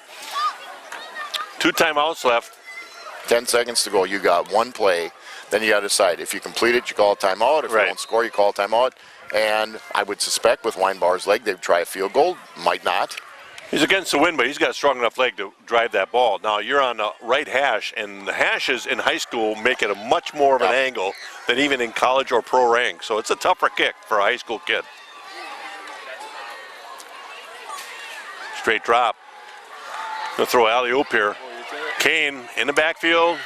Speaker 1: 2 timeouts left.
Speaker 2: 10 seconds to go. You got 1 play. Then you got to decide. If you complete it, you call a timeout. If you don't score, you call a timeout. And I would suspect with Weinbauer's leg, they'd try a field goal. Might not.
Speaker 1: He's against the wind, but he's got a strong enough leg to drive that ball. Now, you're on the right hash, and the hashes in high school make it a much more of an angle than even in college or pro rank. So it's a tougher kick for a high school kid. Straight drop. Gonna throw alley-oop here. Kane in the backfield,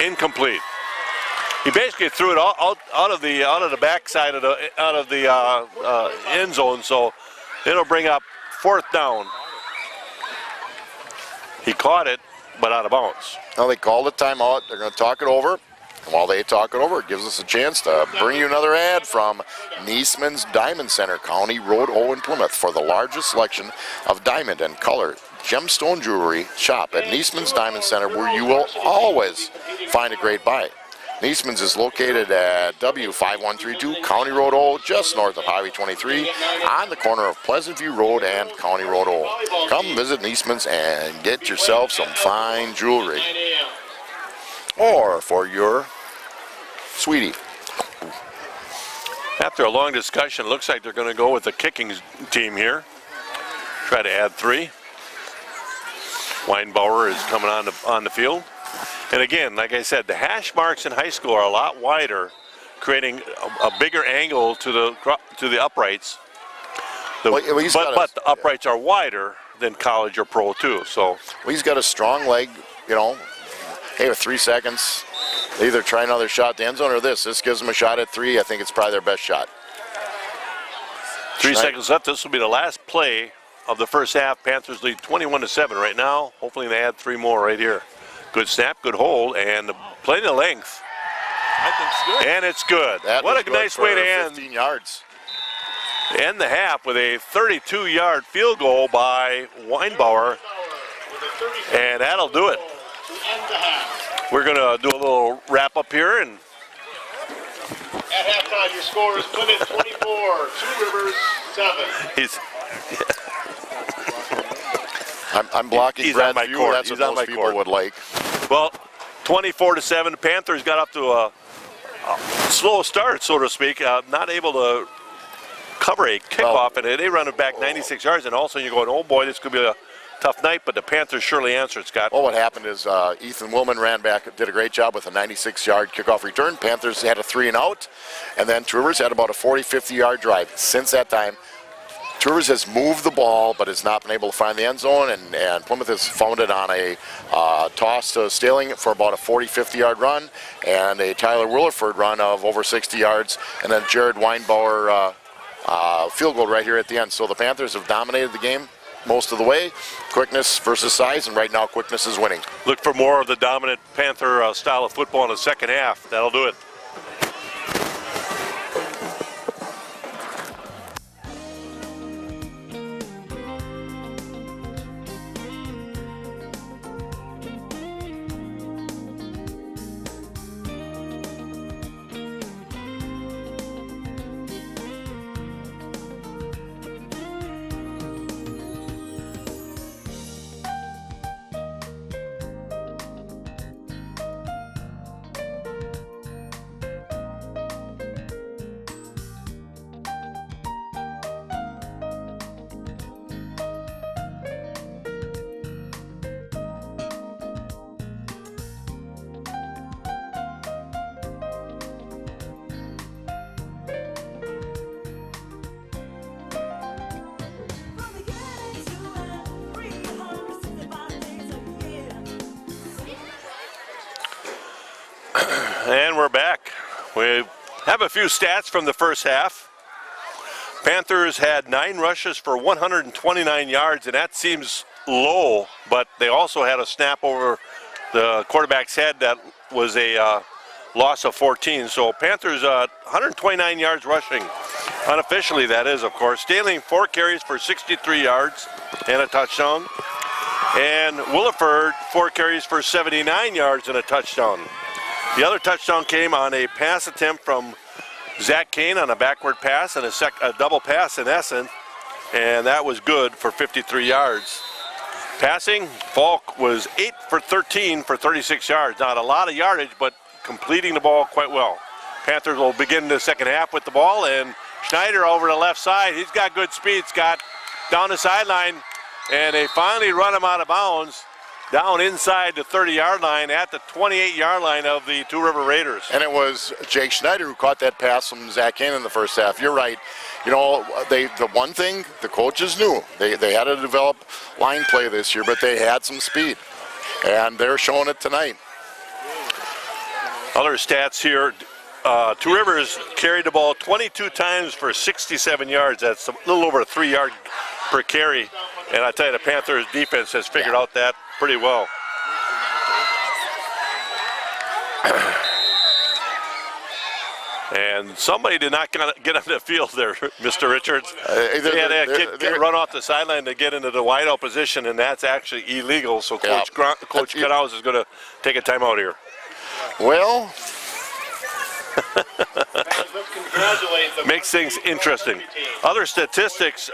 Speaker 1: incomplete. He basically threw it out of the backside of the end zone, so it'll bring up 4th down. He caught it, but out of bounds.
Speaker 2: Now they called a timeout. They're going to talk it over. And while they talk it over, it gives us a chance to bring you another ad from Niesman's Diamond Center, County Road O in Plymouth. For the largest selection of diamond and color gemstone jewelry, shop at Niesman's Diamond Center, where you will always find a great buy. Niesman's is located at W5132 County Road O, just north of Highway 23, on the corner of Pleasant View Road and County Road O. Come visit Niesman's and get yourself some fine jewelry. Or for your sweetie.
Speaker 1: After a long discussion, it looks like they're going to go with the kicking team here. Try to add 3. Weinbauer is coming on the field. And again, like I said, the hash marks in high school are a lot wider, creating a bigger angle to the uprights. But the uprights are wider than college or pro too. So
Speaker 2: he's got a strong leg, you know. Hey, with 3 seconds, they either try another shot at the end zone or this. This gives them a shot at 3. I think it's probably their best shot.
Speaker 1: 3 seconds left. This will be the last play of the first half. Panthers lead 21-7 right now. Hopefully they add 3 more right here. Good snap, good hold, and plenty of length.
Speaker 4: I think it's good.
Speaker 1: And it's good.
Speaker 2: That
Speaker 1: what a
Speaker 2: good
Speaker 1: nice way to
Speaker 2: 15 yards.
Speaker 1: End the half with a 32-yard field goal by Weinbauer. And that'll do it. We're going to do a little wrap-up here. And
Speaker 3: at halftime, your score is Plymouth 24, Two Rivers 7.
Speaker 1: he's
Speaker 2: I'm blocking
Speaker 1: He's
Speaker 2: Brad
Speaker 1: on my
Speaker 2: Few.
Speaker 1: court.
Speaker 2: That's
Speaker 1: He's
Speaker 2: what
Speaker 1: on
Speaker 2: most
Speaker 1: my
Speaker 2: people
Speaker 1: court.
Speaker 2: would like.
Speaker 1: Well, 24-7. The Panthers got up to a slow start, so to speak, not able to cover a kickoff, and they run it back 96 yards, and all of a sudden you're going, oh boy, this could be a tough night, but the Panthers surely answered, Scott.
Speaker 2: Well, what happened is Ethan Willman ran back, did a great job with a 96-yard kickoff return. Panthers had a 3-and-out, and then Two Rivers had about a 40, 50-yard drive. Since that time, Two Rivers has moved the ball, but has not been able to find the end zone, and Plymouth has found it on a toss to Staling for about a 40, 50-yard run, and a Tyler Williford run of over 60 yards, and then Jared Weinbauer field goal right here at the end. So the Panthers have dominated the game most of the way. Quickness versus size, and right now quickness is winning.
Speaker 1: Look for more of the dominant Panther style of football in the second half. That'll do it. And we're back. We have a few stats from the first half. Panthers had 9 rushes for 129 yards, and that seems low, but they also had a snap over the quarterback's head that was a loss of 14. So Panthers 129 yards rushing. Unofficially, that is, of course. Staling 4 carries for 63 yards and a touchdown. And Williford 4 carries for 79 yards and a touchdown. The other touchdown came on a pass attempt from Zach Kane on a backward pass and a double pass in essence, and that was good for 53 yards. Passing, Falk was 8 for 13 for 36 yards. Not a lot of yardage, but completing the ball quite well. Panthers will begin the second half with the ball, and Schneider over the left side. He's got good speed, Scott, down the sideline, and they finally run him out of bounds. down inside the 30-yard line at the 28-yard line of the Two River Raiders.
Speaker 2: And it was Jake Schneider who caught that pass from Zach Kane in the first half. You're right. You know, the one thing the coaches knew, they had to develop line play this year, but they had some speed. And they're showing it tonight.
Speaker 1: Other stats here. Two Rivers carried the ball 22 times for 67 yards. That's a little over 3 yards per carry. And I tell you, the Panthers defense has figured out that pretty well. And somebody did not get on the field there, Mr. Richards. They had a kid run off the sideline to get into the wideout position, and that's actually illegal. So Coach Canals is going to take a timeout here.
Speaker 2: Well,
Speaker 1: makes things interesting. Other statistics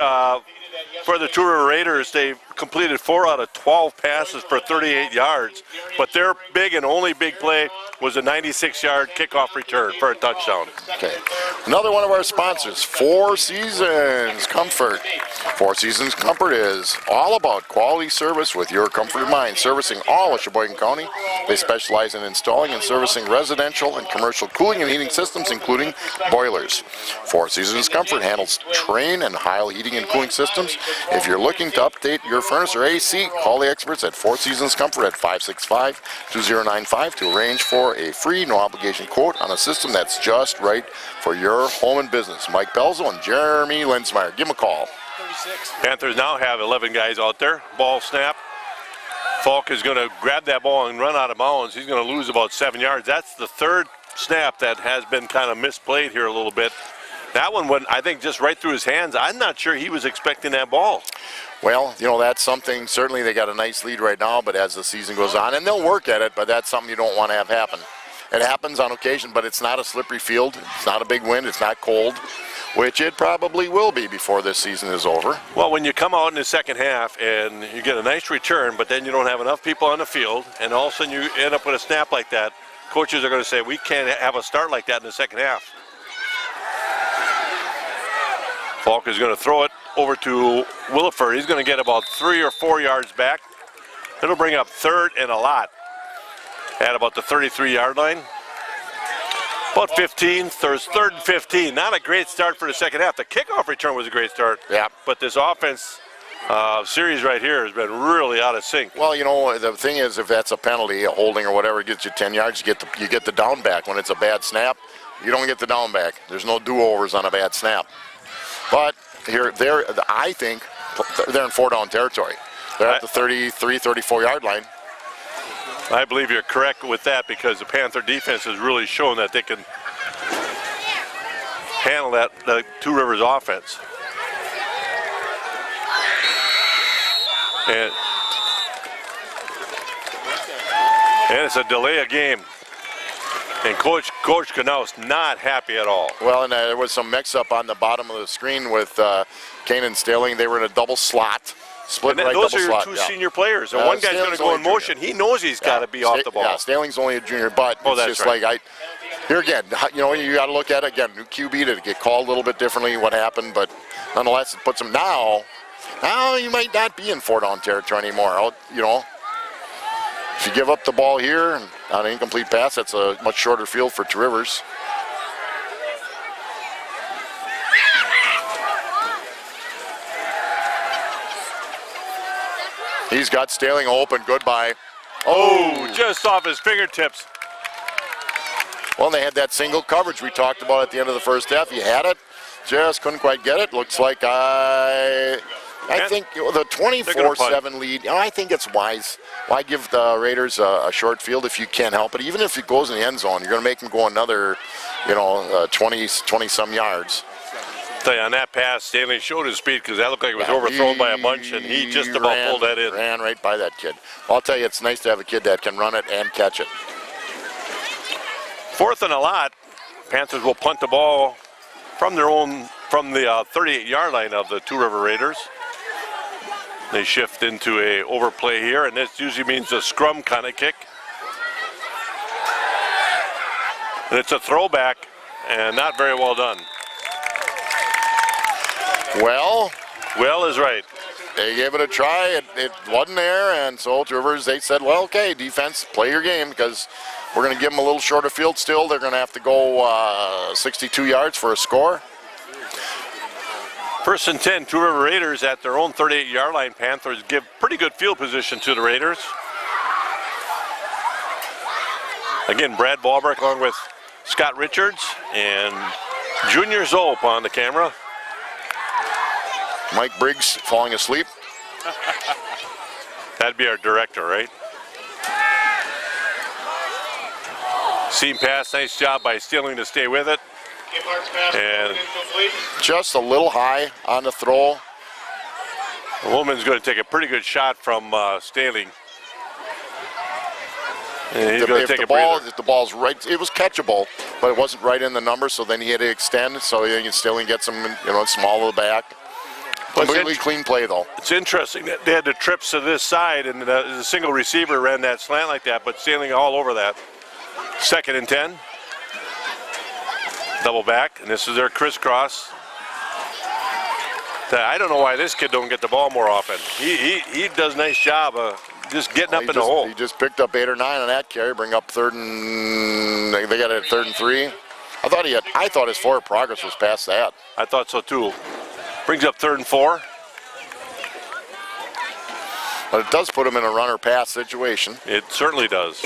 Speaker 1: for the Two River Raiders, they've completed 4 out of 12 passes for 38 yards, but their big and only big play was a 96-yard kickoff return for a touchdown.
Speaker 2: Okay. Another one of our sponsors, Four Seasons Comfort. Four Seasons Comfort is all about quality service with your comfort in mind, servicing all of Sheboygan County. They specialize in installing and servicing residential and commercial cooling and heating systems, including boilers. Four Seasons Comfort handles Trane and Heil heating and cooling systems. If you're looking to update your furnace or AC, call the experts at Four Seasons Comfort at 565-2095 to arrange for a free, no-obligation quote on a system that's just right for your home and business. Mike Belzo and Jeremy Lensmeyer. Give them a call.
Speaker 1: Panthers now have 11 guys out there. Ball snap. Falk is going to grab that ball and run out of bounds. He's going to lose about 7 yards. That's the third snap that has been kind of misplayed here a little bit. That one went, I think, just right through his hands. I'm not sure he was expecting that ball.
Speaker 2: Well, you know, that's something, certainly they got a nice lead right now, but as the season goes on, and they'll work at it, but that's something you don't want to have happen. It happens on occasion, but it's not a slippery field. It's not a big wind. It's not cold, which it probably will be before this season is over.
Speaker 1: Well, when you come out in the second half and you get a nice return, but then you don't have enough people on the field, and all of a sudden you end up with a snap like that, coaches are going to say, we can't have a start like that in the second half. Falk is going to throw it over to Williford. He's going to get about 3 or 4 yards back. It'll bring up third and a lot at about the 33-yard line. About 15, there's third and 15. Not a great start for the second half. The kickoff return was a great start.
Speaker 2: Yeah.
Speaker 1: But this offense series right here has been really out of sync.
Speaker 2: Well, you know, the thing is, if that's a penalty, a holding or whatever, it gets you 10 yards, you get the down back. When it's a bad snap, you don't get the down back. There's no do-overs on a bad snap. But I think they're in 4-down territory. They're at the 33, 34-yard line.
Speaker 1: I believe you're correct with that because the Panther defense has really shown that they can handle the Two Rivers offense. And it's a delay of game. And Coach Canals not happy at all.
Speaker 2: Well, and there was some mix-up on the bottom of the screen with Kane and Staling. They were in a double slot, split right double slot.
Speaker 1: Those are your two senior players. And one guy's going to go in motion. He knows he's got to be off the ball.
Speaker 2: Yeah, Staling's only a junior, but it's just
Speaker 1: right.
Speaker 2: like here again, you know, you got to look at it again. New QB to get called a little bit differently what happened, but nonetheless, it puts him now you might not be in 4-down territory anymore. You know, if you give up the ball here on an incomplete pass, that's a much shorter field for Two Rivers. He's got Staling open. Goodbye.
Speaker 1: Oh, just off his fingertips.
Speaker 2: Well, they had that single coverage we talked about at the end of the first half. He had it, just couldn't quite get it. Looks like I think the 24-7 lead, I think it's wise. Why give the Raiders a short field if you can't help it? Even if it goes in the end zone, you're going to make them go another, 20-some yards.
Speaker 1: Tell you, on that pass, Stanley showed his speed because that looked like it was overthrown by a bunch, and he just about pulled that in.
Speaker 2: Ran right by that kid. I'll tell you, it's nice to have a kid that can run it and catch it.
Speaker 1: 4th and a lot. Panthers will punt the ball from the 38-yard line of the Two River Raiders. They shift into a overplay here, and this usually means a scrum kind of kick. And it's a throwback, and not very well done.
Speaker 2: Well
Speaker 1: is right.
Speaker 2: They gave it a try. It wasn't there, and so Two Rivers, they said, well, okay, defense, play your game, because we're going to give them a little shorter field still. They're going to have to go 62 yards for a score.
Speaker 1: First and 10, Two River Raiders at their own 38-yard line. Panthers give pretty good field position to the Raiders. Again, Brad Ballberg along with Scott Richards and Junior Zolp on the camera.
Speaker 2: Mike Briggs falling asleep.
Speaker 1: That'd be our director, right? Seam pass, nice job by Steeling to stay with it. And
Speaker 2: just a little high on the throw.
Speaker 1: the woman's going to take a pretty good shot from Staling. And he's going to take a breather.
Speaker 2: If the ball's right, it was catchable, but it wasn't right in the number, so then he had to extend, so he can still get some, small of the back. Completely clean play, though.
Speaker 1: It's interesting that they had the trips to this side, and the single receiver ran that slant like that, but Staling all over that. Second and 10. Double back, and this is their crisscross. I don't know why this kid don't get the ball more often. He does a nice job of just getting up in the hole.
Speaker 2: He just picked up 8 or 9 on that carry, bring up third and they got it at 3rd and 3. I thought his forward progress was past that.
Speaker 1: I thought so too. Brings up 3rd and 4.
Speaker 2: But it does put him in a runner pass situation.
Speaker 1: It certainly does.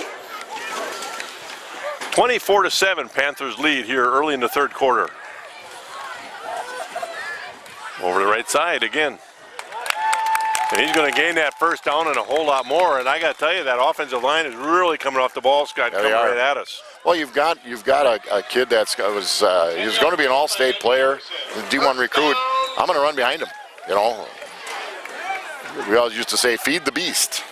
Speaker 1: 24-7, Panthers lead here early in the 3rd quarter. Over the right side again. And he's going to gain that first down and a whole lot more. And I got to tell you, that offensive line is really coming off the ball, Scott, coming right at us.
Speaker 2: Well, you've got a kid he was going to be an all-state player, a D1 recruit. I'm going to run behind him. We always used to say, feed the beast.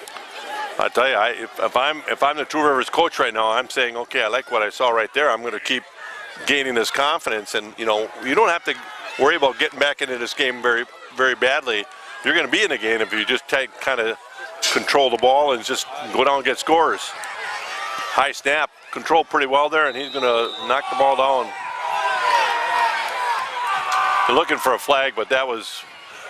Speaker 1: I tell you, if I'm the Two Rivers coach right now, I'm saying, okay, I like what I saw right there. I'm going to keep gaining this confidence, and you don't have to worry about getting back into this game very, very badly. You're going to be in the game if you just kind of control the ball and just go down and get scores. High snap, controlled pretty well there, and he's going to knock the ball down. They're looking for a flag, but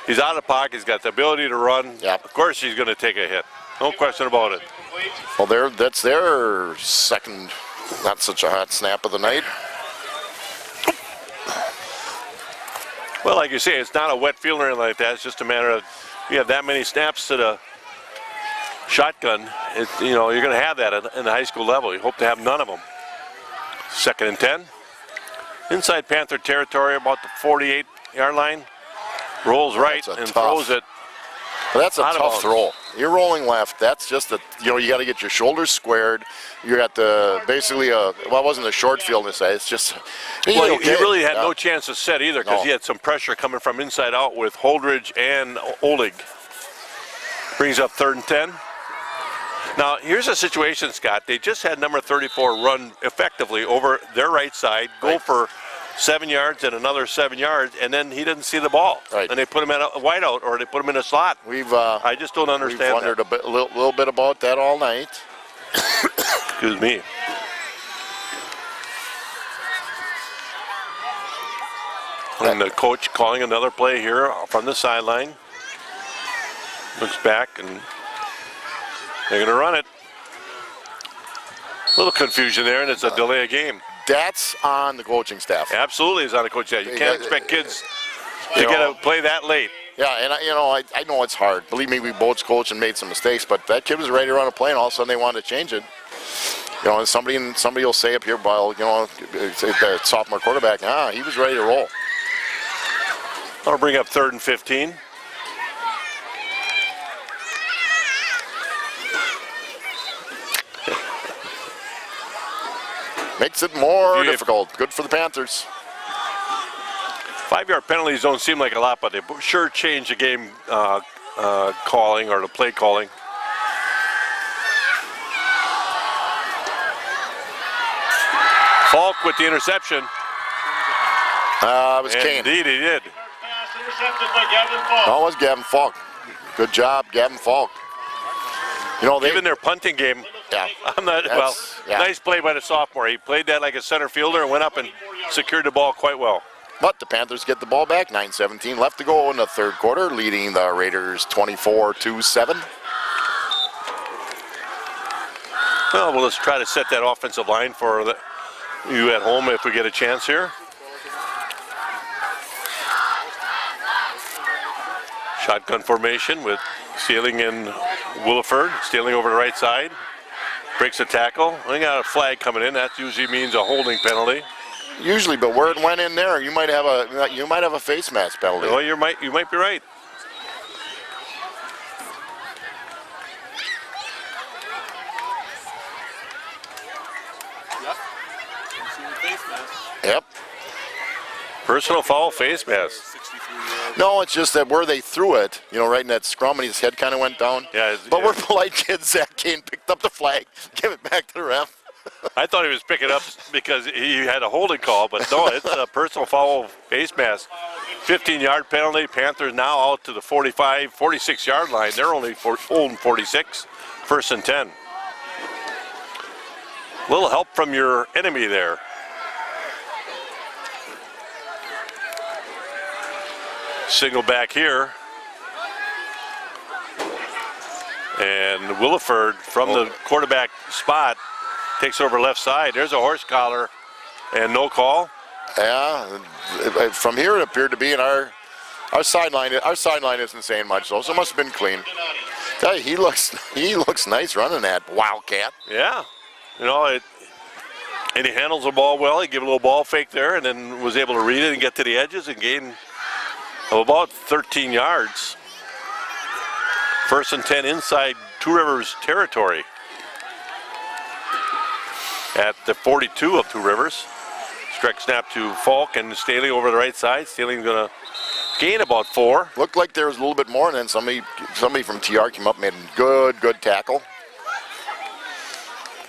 Speaker 1: he's out of the pocket. He's got the ability to run.
Speaker 2: Yep.
Speaker 1: Of course, he's going to take a hit. No question about it.
Speaker 2: Well, that's their second, not such a hot snap of the night.
Speaker 1: Well, like you say, it's not a wet field or anything like that. It's just a matter of you have that many snaps to the shotgun. You're going to have that in the high school level. You hope to have none of them. 2nd and 10. Inside Panther territory, about the 48-yard line. Rolls right and throws it.
Speaker 2: But that's a tough throw. You're rolling left. That's just you got to get your shoulders squared. You're at basically it wasn't a short field to say. It's just.
Speaker 1: He really had no chance to set either because he had some pressure coming from inside out with Holdridge and Olig. Brings up 3rd and 10. Now here's a situation, Scott. They just had number 34 run effectively over their right side, go for 7 yards and another 7 yards, and then he didn't see the ball.
Speaker 2: Right.
Speaker 1: And they put him at a wideout or they put him in a slot. I just don't understand.
Speaker 2: We've wondered a little bit about that all night.
Speaker 1: Excuse me. And the coach calling another play here from the sideline. Looks back and they're going to run it. A little confusion there, and it's a delay of game.
Speaker 2: That's on the coaching staff.
Speaker 1: Absolutely, it's on the coaching staff. You can't expect kids to get a play that late.
Speaker 2: Yeah, and I know it's hard. Believe me, we both coached and made some mistakes, but that kid was ready to run a play, and all of a sudden they wanted to change it. Somebody will say up here, well, the sophomore quarterback, he was ready to roll.
Speaker 1: I'll bring up 3rd and 15.
Speaker 2: Makes it more difficult. Good for the Panthers.
Speaker 1: 5-yard penalties don't seem like a lot, but they sure change the game calling or the play calling. Falk with the interception.
Speaker 2: It was Kane.
Speaker 1: Indeed, he did.
Speaker 3: Pass intercepted by Gavin Falk.
Speaker 2: No, it was Gavin Falk. Good job, Gavin Falk.
Speaker 1: Even their punting game.
Speaker 2: Yeah.
Speaker 1: Nice play by the sophomore. He played that like a center fielder and went up and secured the ball quite well.
Speaker 2: But the Panthers get the ball back. 9:17 left to go in the third quarter, leading the Raiders 24-7.
Speaker 1: Well, let's try to set that offensive line for you at home if we get a chance here. Shotgun formation with Stealing and Williford. Stealing over the right side. Breaks a tackle. We got a flag coming in. That usually means a holding penalty.
Speaker 2: Usually, but where it went in there, you might have a face mask penalty.
Speaker 1: Well, you might be right.
Speaker 2: Yep.
Speaker 1: Personal foul, face mask.
Speaker 2: No, it's just that where they threw it, right in that scrum, and his head kind of went down.
Speaker 1: Yeah.
Speaker 2: But we're polite kids. Zach Kane picked up the flag, give it back to the ref.
Speaker 1: I thought he was picking up because he had a holding call, but no, it's a personal foul, face mask. 15-yard penalty. Panthers now out to the 46-yard line. They're only holding 46. 1st and 10. Little help from your enemy there. Single back here. And Williford from the quarterback spot takes over left side. There's a horse collar and no call.
Speaker 2: Yeah, from here it appeared to be in our sideline. Our sideline isn't saying much though, so it must have been clean. Tell you, he looks nice running that Wildcat.
Speaker 1: Yeah, and he handles the ball well. He gave a little ball fake there and then was able to read it and get to the edges and gain about 13 yards. 1st and 10 inside Two Rivers territory. At the 42 of Two Rivers. Stretch snap to Falk and Staley over the right side. Staley's going to gain about 4.
Speaker 2: Looked like there was a little bit more, and then somebody from TR came up and made a good tackle.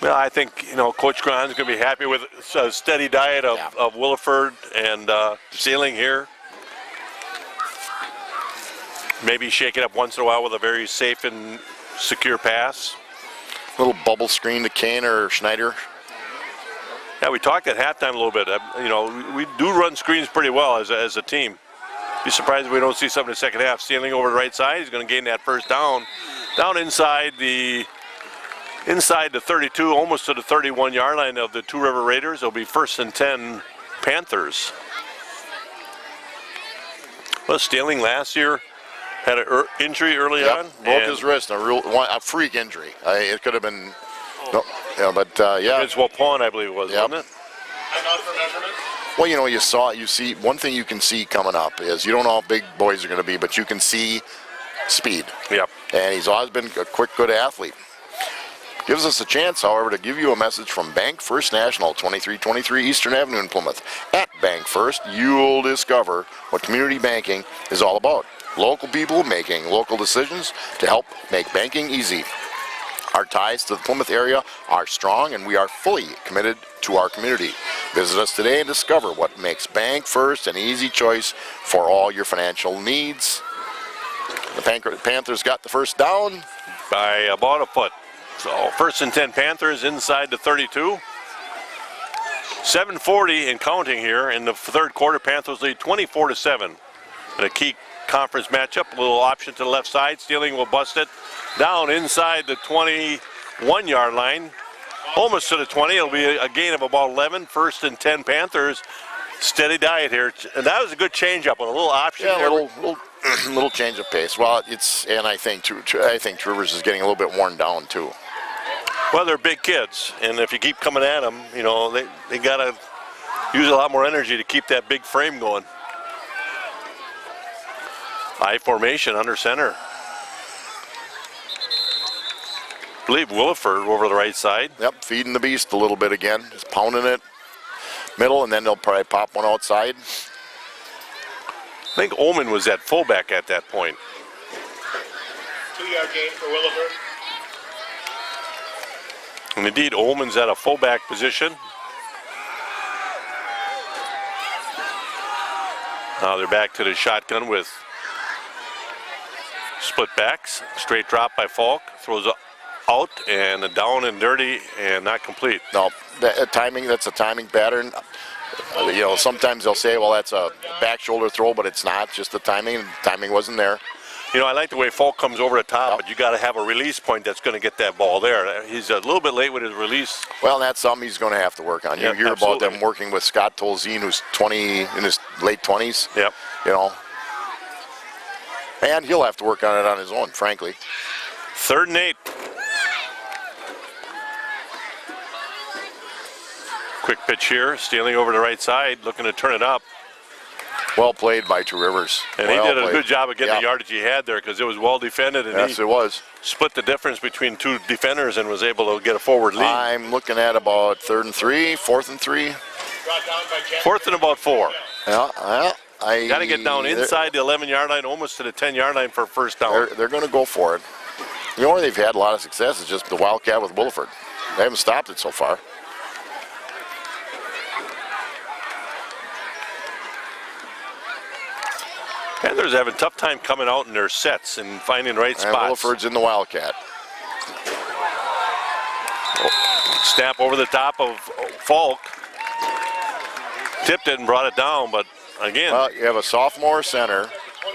Speaker 1: Well, I think, Coach Cron's going to be happy with a steady diet of Williford and Staley here. Maybe shake it up once in a while with a very safe and secure pass.
Speaker 2: Little bubble screen to Kane or Schneider.
Speaker 1: Yeah, we talked at halftime a little bit. We do run screens pretty well as a team. Be surprised if we don't see something in the second half. Stealing over the right side. He's going to gain that first down. Down inside the 32, almost to the 31-yard line of the Two River Raiders. It'll be 1st and 10 Panthers. Well, Stealing last year had an injury early on.
Speaker 2: Broke his wrist, a freak injury. It could have been,
Speaker 1: It's Wapon, I believe it was, wasn't it?
Speaker 2: Well, you see, one thing you can see coming up is you don't know how big boys are going to be, but you can see speed.
Speaker 1: Yep.
Speaker 2: And he's always been a quick, good athlete. Gives us a chance, however, to give you a message from Bank First National, 2323 Eastern Avenue in Plymouth. At Bank First, you'll discover what community banking is all about. Local people making local decisions to help make banking easy. Our ties to the Plymouth area are strong, and we are fully committed to our community. Visit us today and discover what makes Bank First an easy choice for all your financial needs. The Panthers got the first down
Speaker 1: by about a foot. So 1st and 10 Panthers inside the 32. 7:40 and counting here in the third quarter. Panthers lead 24-7. In a key conference matchup, a little option to the left side. Stealing will bust it down inside the 21-yard line. Almost to the 20. It'll be a gain of about 11. 1st and 10 Panthers. Steady diet here. And that was a good change-up with a little option.
Speaker 2: Yeah, a little change of pace. Well, I think Two Rivers is getting a little bit worn down too.
Speaker 1: Well, they're big kids, and if you keep coming at them, they got to use a lot more energy to keep that big frame going. I formation under center. I believe Williford over the right side.
Speaker 2: Yep, feeding the beast a little bit again. Just pounding it. Middle, and then they'll probably pop one outside.
Speaker 1: I think Ullman was at fullback at that point.
Speaker 3: 2-yard gain for Williford.
Speaker 1: And indeed, Ullman's at a fullback position. Now they're back to the shotgun with split backs. Straight drop by Falk. Throws out and down and dirty and not complete.
Speaker 2: No, that's a timing pattern. You know, sometimes they'll say, well, that's a back shoulder throw, but it's not. Just the timing. Timing wasn't there.
Speaker 1: You know, I like the way Falk comes over the top, but you got to have a release point that's going to get that ball there. He's a little bit late with his release.
Speaker 2: Well, and that's something he's going to have to work on. You
Speaker 1: Yep,
Speaker 2: hear
Speaker 1: absolutely.
Speaker 2: about them working with Scott Tolzien, who's 20 in his late 20s.
Speaker 1: Yep.
Speaker 2: You know, and he'll have to work on it on his own, frankly.
Speaker 1: 3rd and 8. Quick pitch here, stealing over the right side, looking to turn it up.
Speaker 2: Well played by Two Rivers.
Speaker 1: And
Speaker 2: well
Speaker 1: he did a
Speaker 2: played.
Speaker 1: good job of getting
Speaker 2: Yep.
Speaker 1: the yardage he had there because it was well defended, and
Speaker 2: Yes,
Speaker 1: he
Speaker 2: it was.
Speaker 1: split the difference between 2 defenders and was able to get a forward lead.
Speaker 2: I'm looking at about 3rd and 3, 4th and 3.
Speaker 3: Brought down by Ken.
Speaker 1: 4th and about 4.
Speaker 2: Yeah, I
Speaker 1: Got to get down inside the 11-yard line, almost to the 10-yard line for first down.
Speaker 2: They're going to go for it. You know where they've had a lot of success is just the Wildcat with Williford. They haven't stopped it so far.
Speaker 1: Panthers having a tough time coming out in their sets and finding right
Speaker 2: And
Speaker 1: spots.
Speaker 2: Williford's in the Wildcat.
Speaker 1: Snap over the top of Falk. Tipped it and brought it down, but again,
Speaker 2: Well, you have a sophomore center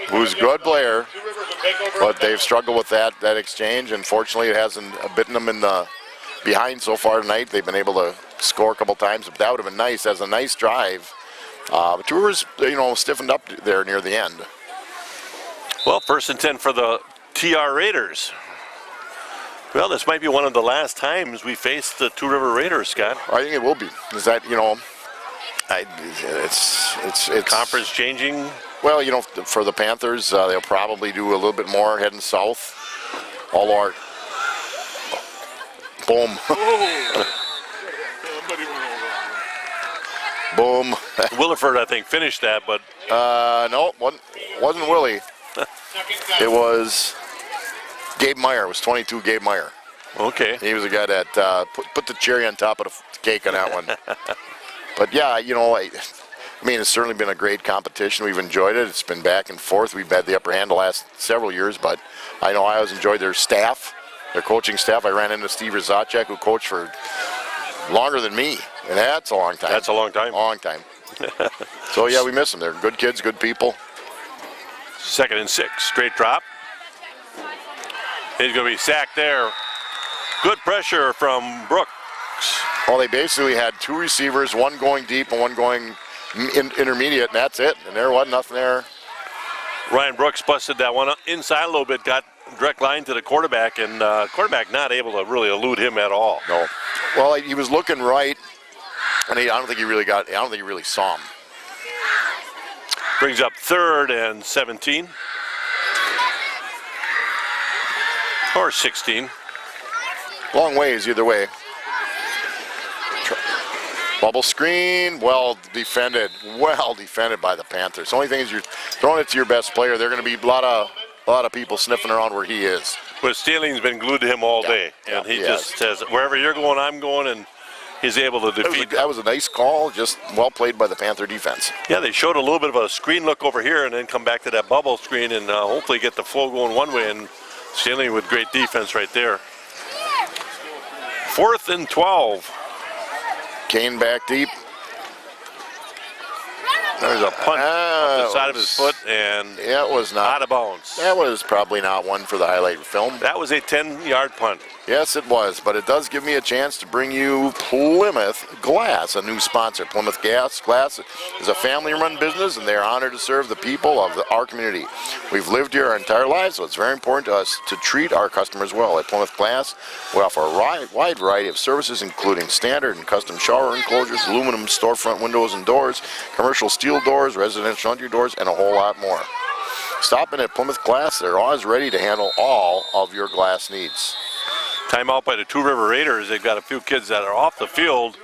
Speaker 2: who's a good player,
Speaker 3: Two Rivers will take over.
Speaker 2: but they've struggled with that exchange. Unfortunately, it hasn't bitten them in the behind so far tonight. They've been able to score a couple times, but that would have been nice. As a nice drive. But Two Rivers, you know, stiffened up there near the end.
Speaker 1: well, 1st and 10 for the TR Raiders. Well, this might be one of the last times we face the Two River Raiders, Scott.
Speaker 2: I think it will be. Is that, you know, it's
Speaker 1: Conference changing.
Speaker 2: Well, you know, for the Panthers, they'll probably do a little bit more heading south. All our boom, boom.
Speaker 1: Williford, I think, finished that, but
Speaker 2: No, wasn't Willie. It was Gabe Meyer. It was 22 Gabe Meyer.
Speaker 1: okay.
Speaker 2: He was the guy that put the cherry on top of the cake on that one. But yeah, you know, I mean, it's certainly been a great competition. We've enjoyed it. It's been back and forth. We've had the upper hand the last several years, but I know I always enjoyed their staff, their coaching staff. I ran into Steve Rizachek, who coached for longer than me, and that's a long time.
Speaker 1: That's a long time.
Speaker 2: Long time. So yeah, we miss them. They're good kids, good people.
Speaker 1: 2nd and 6, straight drop. He's going to be sacked there. Good pressure from Brooks.
Speaker 2: Well, they basically had 2 receivers, one going deep and one going intermediate, and that's it. And there wasn't nothing there.
Speaker 1: Ryan Brooks busted that one inside a little bit, got direct line to the quarterback, and quarterback not able to really elude him at all.
Speaker 2: No. Well, he was looking right, and I don't think he really saw him.
Speaker 1: Brings up 3rd and 17. Or 16.
Speaker 2: Long ways either way. Bubble screen, well defended by the Panthers. The only thing is you're throwing it to your best player. They're going to be a lot of people sniffing around where he is.
Speaker 1: But Steeling's been glued to him all day,
Speaker 2: Yeah,
Speaker 1: and he
Speaker 2: he
Speaker 1: just says, wherever you're going, I'm going, and he's able to defeat.
Speaker 2: That was a nice call, just well played by the Panther defense.
Speaker 1: Yeah, they showed a little bit of a screen look over here and then come back to that bubble screen and hopefully get the flow going one way, and Steeling with great defense right there. 4th and 12.
Speaker 2: Kane back deep.
Speaker 1: There's a punt off the
Speaker 2: that
Speaker 1: side of his
Speaker 2: was-
Speaker 1: foot and
Speaker 2: Yeah, it was
Speaker 1: out
Speaker 2: not.
Speaker 1: of bounds.
Speaker 2: That was probably not one for the highlight film.
Speaker 1: That was a 10-yard punt.
Speaker 2: Yes, it was, but it does give me a chance to bring you Plymouth Glass, a new sponsor. Plymouth Glass is a family-run business, and they are honored to serve the people of our community. We've lived here our entire lives, so it's very important to us to treat our customers well. At Plymouth Glass, we offer a wide variety of services, including standard and custom shower enclosures, aluminum storefront windows and doors, commercial steel doors, residential entry doors, and a whole lot more. Stop in at Plymouth Glass. They're always ready to handle all of your glass needs.
Speaker 1: Timeout by the Two River Raiders. They've got a few kids that are off the field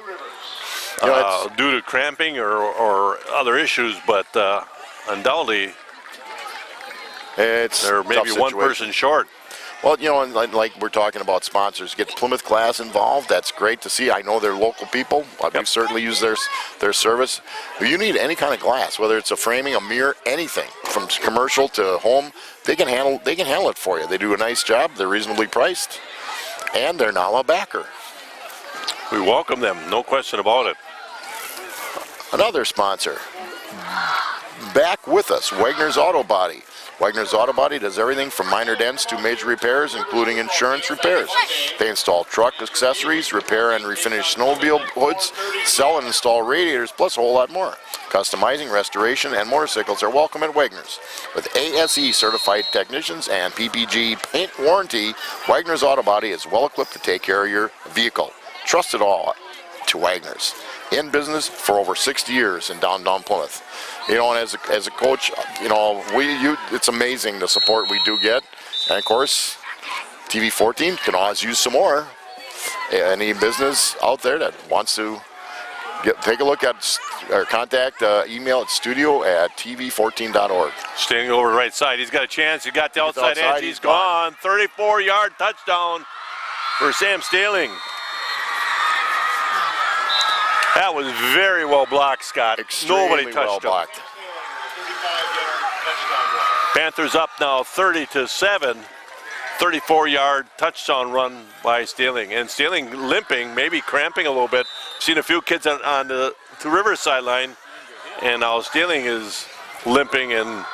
Speaker 2: You know, it's-
Speaker 1: due to cramping or other issues, but undoubtedly
Speaker 2: It's
Speaker 1: they're
Speaker 2: a
Speaker 1: maybe
Speaker 2: tough
Speaker 1: one
Speaker 2: situation.
Speaker 1: person short.
Speaker 2: Well, you know, and like we're talking about sponsors, get Plymouth Glass involved. That's great to see. I know they're local people. We've certainly used their service. If you need any kind of glass, whether it's a framing, a mirror, anything from commercial to home, they can handle it for you. They do a nice job. They're reasonably priced, and they're now a backer.
Speaker 1: We welcome them, no question about it.
Speaker 2: Another sponsor. Back with us, Wagner's Auto Body. Wagner's Auto Body does everything from minor dents to major repairs, including insurance repairs. They install truck accessories, repair and refinish snowmobile hoods, sell and install radiators, plus a whole lot more. Customizing, restoration, and motorcycles are welcome at Wagner's. With ASE certified technicians and PPG paint warranty, Wagner's Auto Body is well equipped to take care of your vehicle. Trust it all to Wagner's. In business for over 60 years in downtown Plymouth. You know, and as a coach, you know, it's amazing the support we do get. And of course, TV14 can always use some more. Any business out there that wants to take a look at or contact, email at studio@tv14.org.
Speaker 1: Standing over the right side. He's got a chance. He got the outside edge. He's gone. 34-yard touchdown for Sam Staling. That was very well blocked, Scott. Nobody touched him. Panthers up now 30-7. 34-yard touchdown run by Staling. And Staling limping, maybe cramping a little bit. Seen a few kids on the Two Rivers sideline, and now Staling is limping. And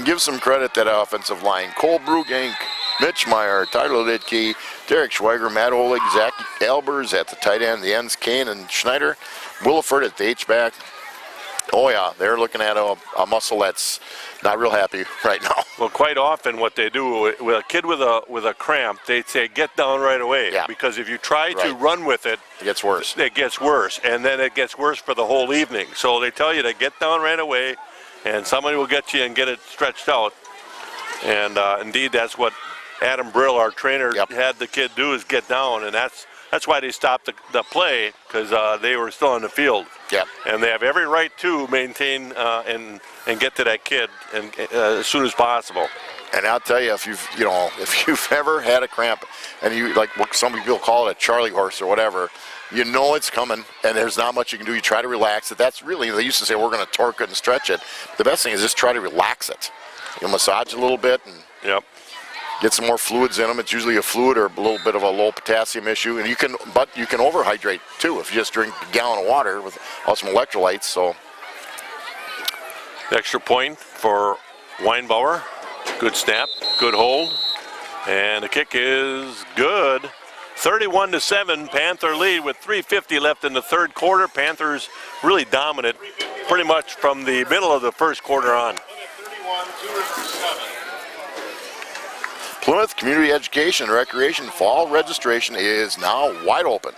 Speaker 2: give some credit to that offensive line. Cole Brugink, Mitch Meyer, Tyler Lidke, Derek Schweiger, Matt Oleg, Zach Albers at the tight end, the ends, Kane and Schneider, Williford at the H-back. Oh yeah, they're looking at a muscle that's not real happy right now.
Speaker 1: Well, quite often what they do with a kid with a cramp, they say get down right away.
Speaker 2: Yeah.
Speaker 1: Because if you try to run with it,
Speaker 2: it gets worse.
Speaker 1: It gets worse, and then it gets worse for the whole evening. So they tell you to get down right away, and somebody will get you and get it stretched out. And indeed, that's what Adam Brill, our trainer, had the kid do, is get down, and that's why they stopped the play, because they were still on the field.
Speaker 2: Yep.
Speaker 1: And they have every right to maintain and get to that kid as soon as possible.
Speaker 2: And I'll tell you, if you've ever had a cramp, and you, like what some people call it, a Charlie horse or whatever, you know it's coming, and there's not much you can do. You try to relax it. That's really, they used to say we're going to torque it and stretch it. The best thing is just try to relax it. You massage it a little bit and get some more fluids in them. It's usually a fluid or a little bit of a low potassium issue, and you can overhydrate too if you just drink a gallon of water with some electrolytes. So,
Speaker 1: extra point for Weinbauer. Good snap, good hold, and the kick is good. 31-7, Panther lead with 3:50 left in the third quarter. Panthers really dominant, pretty much from the middle of the first quarter on.
Speaker 2: Plymouth Community Education and Recreation Fall registration is now wide open.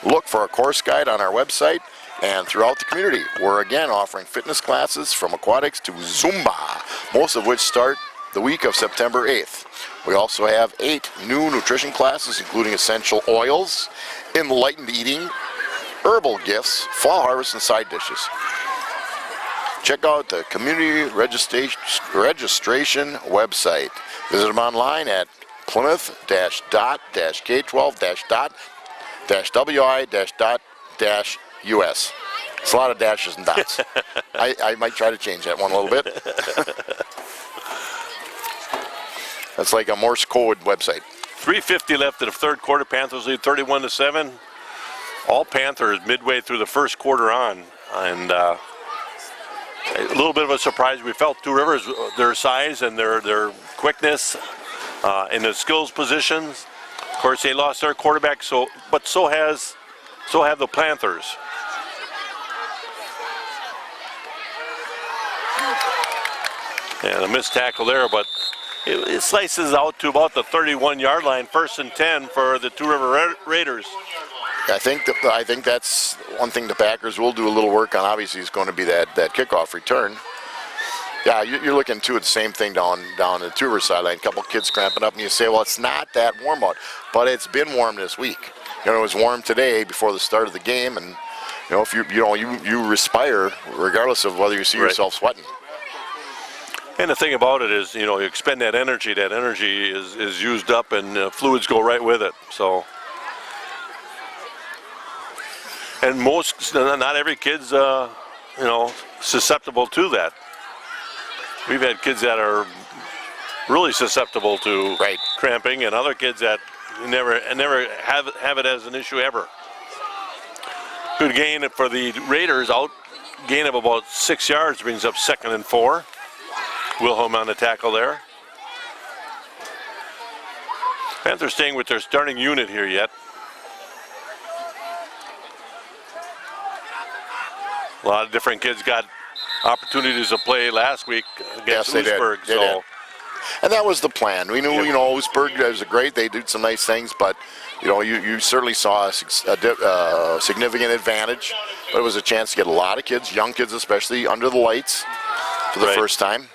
Speaker 2: Look for a course guide on our website and throughout the community. We're again offering fitness classes from aquatics to Zumba, most of which start the week of September 8th. We also have 8 new nutrition classes, including essential oils, enlightened eating, herbal gifts, fall harvest, and side dishes. Check out the community registration website. Visit them online at plymouth-dot-k12-wi-us. It's a lot of dashes and dots. I might try to change that one a little bit. That's like a Morse code website.
Speaker 1: 3:50 left in the third quarter. Panthers lead 31-7. All Panthers midway through the first quarter on, and a little bit of a surprise. We felt Two Rivers, their size and their quickness in the skills positions. Of course, they lost their quarterback, but so have the Panthers. And a missed tackle there, but it slices out to about the 31-yard line, 1st and 10 for the Two River Raiders.
Speaker 2: I think that's one thing the Packers will do a little work on. Obviously, is going to be that kickoff return. Yeah, you're looking too at the same thing down the Two River sideline. A couple kids cramping up, and you say, well, it's not that warm out, but it's been warm this week. You know, it was warm today before the start of the game, and you know, if you respire regardless of whether you see yourself sweating.
Speaker 1: And the thing about it is, you expend that energy. That energy is used up, and fluids go right with it. So, and not every kid's, susceptible to that. We've had kids that are really susceptible to cramping, and other kids that never have it as an issue ever. Good gain for the Raiders out gain of about 6 yards brings up 2nd and 4. Wilhelm on the tackle there. Panthers staying with their starting unit here yet. A lot of different kids got opportunities to play last week against
Speaker 2: Yes, they
Speaker 1: Oostburg.
Speaker 2: did. They did. And that was the plan. We knew, Oostburg was great. They did some nice things, but, you certainly saw a significant advantage. But it was a chance to get a lot of kids, young kids especially, under the lights for the first time.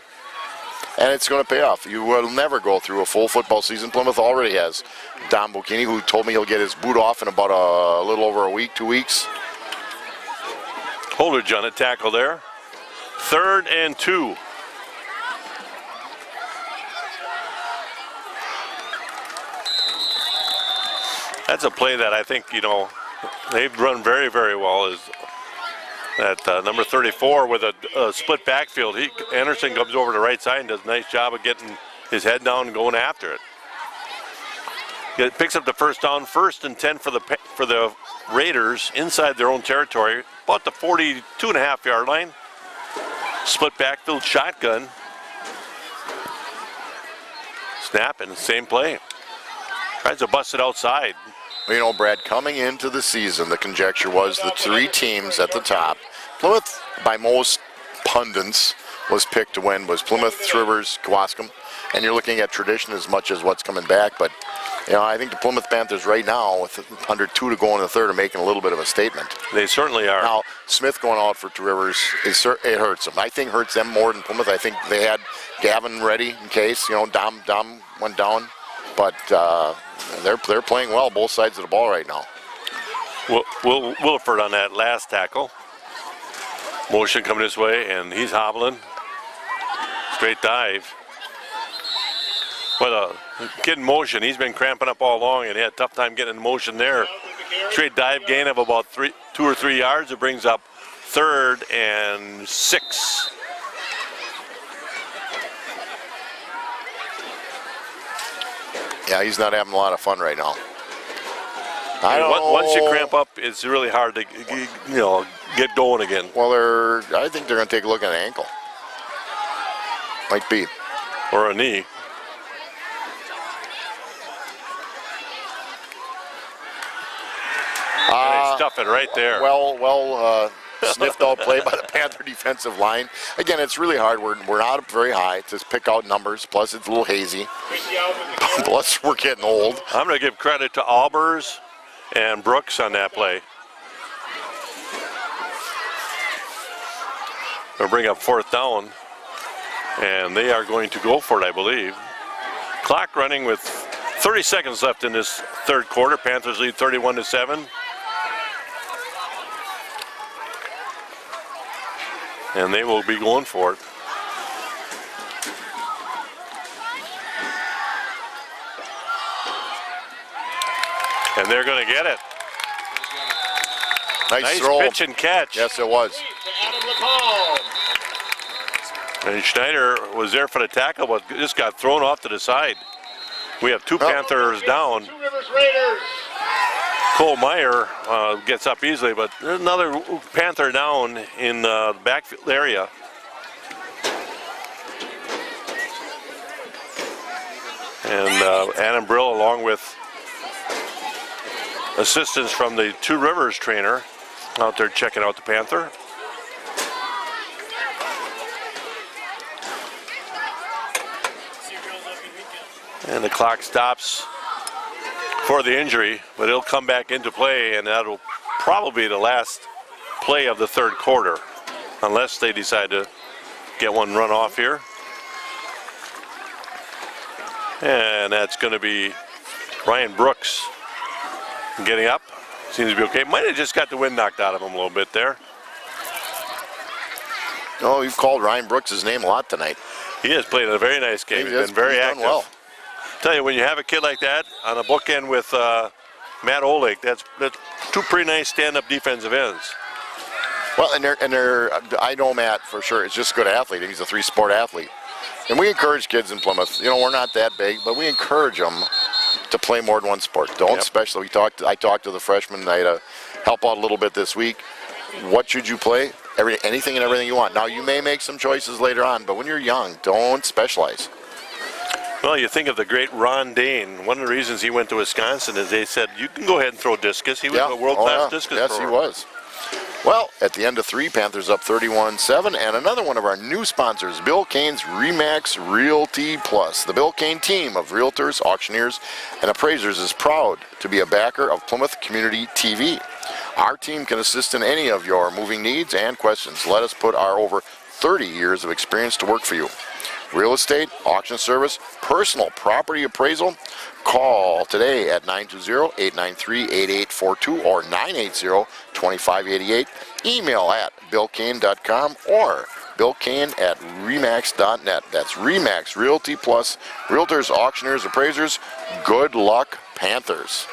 Speaker 2: And it's going to pay off. You will never go through a full football season. Plymouth already has Don Bocchini, who told me he'll get his boot off in about a little over a week, 2 weeks.
Speaker 1: Holdridge on a tackle there. 3rd and 2. That's a play that I think, they've run very, very well. Is that number 34 with a split backfield. Anderson comes over to the right side and does a nice job of getting his head down and going after it. It picks up the first down, 1st and 10 for the Raiders inside their own territory, about the 42.5-yard line. Split backfield shotgun. Snap and same play. Tries to bust it outside.
Speaker 2: Brad, coming into the season, the conjecture was the 3 teams at the top. Plymouth, by most pundits, was picked to win, was Plymouth, Rivers, Kewaskum. And you're looking at tradition as much as what's coming back. But, I think the Plymouth Panthers right now, with under 2 to go in the third, are making a little bit of a statement.
Speaker 1: They certainly are.
Speaker 2: Now, Smith going out for Rivers, it hurts them. I think hurts them more than Plymouth. I think they had Gavin ready in case, Dom went down. But they're playing well both sides of the ball right now.
Speaker 1: Williford on that last tackle. Motion coming this way, and he's hobbling. Straight dive. But a kid in motion, he's been cramping up all along, and he had a tough time getting in motion there. Straight dive gain of about 2 or 3 yards. It brings up 3rd and 6.
Speaker 2: Yeah, he's not having a lot of fun right now.
Speaker 1: Once you cramp up, it's really hard to get going again.
Speaker 2: Well, I think they're going to take a look at an ankle. Might be.
Speaker 1: Or a knee. And they stuff it right there.
Speaker 2: Well, sniffed out play by the Panther defensive line. Again, it's really hard. We're not up very high to pick out numbers. Plus, it's a little hazy. Plus, we're getting old.
Speaker 1: I'm going to give credit to Albers and Brooks on that play. They'll bring up 4th down, and they are going to go for it, I believe. Clock running with 30 seconds left in this third quarter. Panthers lead 31-7. And they will be going for it. And they're going to get it.
Speaker 2: Nice throw.
Speaker 1: Pitch and catch.
Speaker 2: Yes, it was.
Speaker 1: And Schneider was there for the tackle, but just got thrown off to the side. We have 2 Panthers down. Cole Meyer gets up easily, but there's another Panther down in the backfield area. And Adam Brill, along with assistance from the Two Rivers trainer, out there checking out the Panther. And the clock stops for the injury, but it'll come back into play, and that'll probably be the last play of the third quarter, unless they decide to get one run off here. And that's going to be Ryan Brooks getting up. Seems to be okay. Might have just got the wind knocked out of him a little bit there.
Speaker 2: Oh, you've called Ryan Brooks' name a lot tonight.
Speaker 1: He has played a very nice game. He's been very active.
Speaker 2: Well.
Speaker 1: Tell you, when you have a kid like that on a bookend with Matt Oleg, that's 2 pretty nice stand-up defensive ends.
Speaker 2: Well, and they're I know Matt for sure. He's just a good athlete. He's a 3-sport athlete. And we encourage kids in Plymouth. You know, we're not that big, but we encourage them to play more than one sport. Don't especially. I talked to the freshmen. I had to help out a little bit this week. What should you play? anything and everything you want. Now, you may make some choices later on, but when you're young, don't specialize.
Speaker 1: Well, you think of the great Ron Dane. One of the reasons he went to Wisconsin is they said, you can go ahead and throw discus. He was a world-class discus
Speaker 2: Yes,
Speaker 1: thrower.
Speaker 2: he was. Well, at the end of 3, Panthers up 31-7, and another one of our new sponsors, Bill Kane's RE/MAX Realty Plus. The Bill Kane team of realtors, auctioneers, and appraisers is proud to be a backer of Plymouth Community TV. Our team can assist in any of your moving needs and questions. Let us put our over 30 years of experience to work for you. Real estate, auction service, personal property appraisal. Call today at 920-893-8842 or 980-2588. Email at billkane.com or billkane@remax.net. That's RE/MAX Realty Plus. Realtors, auctioneers, appraisers. Good luck, Panthers.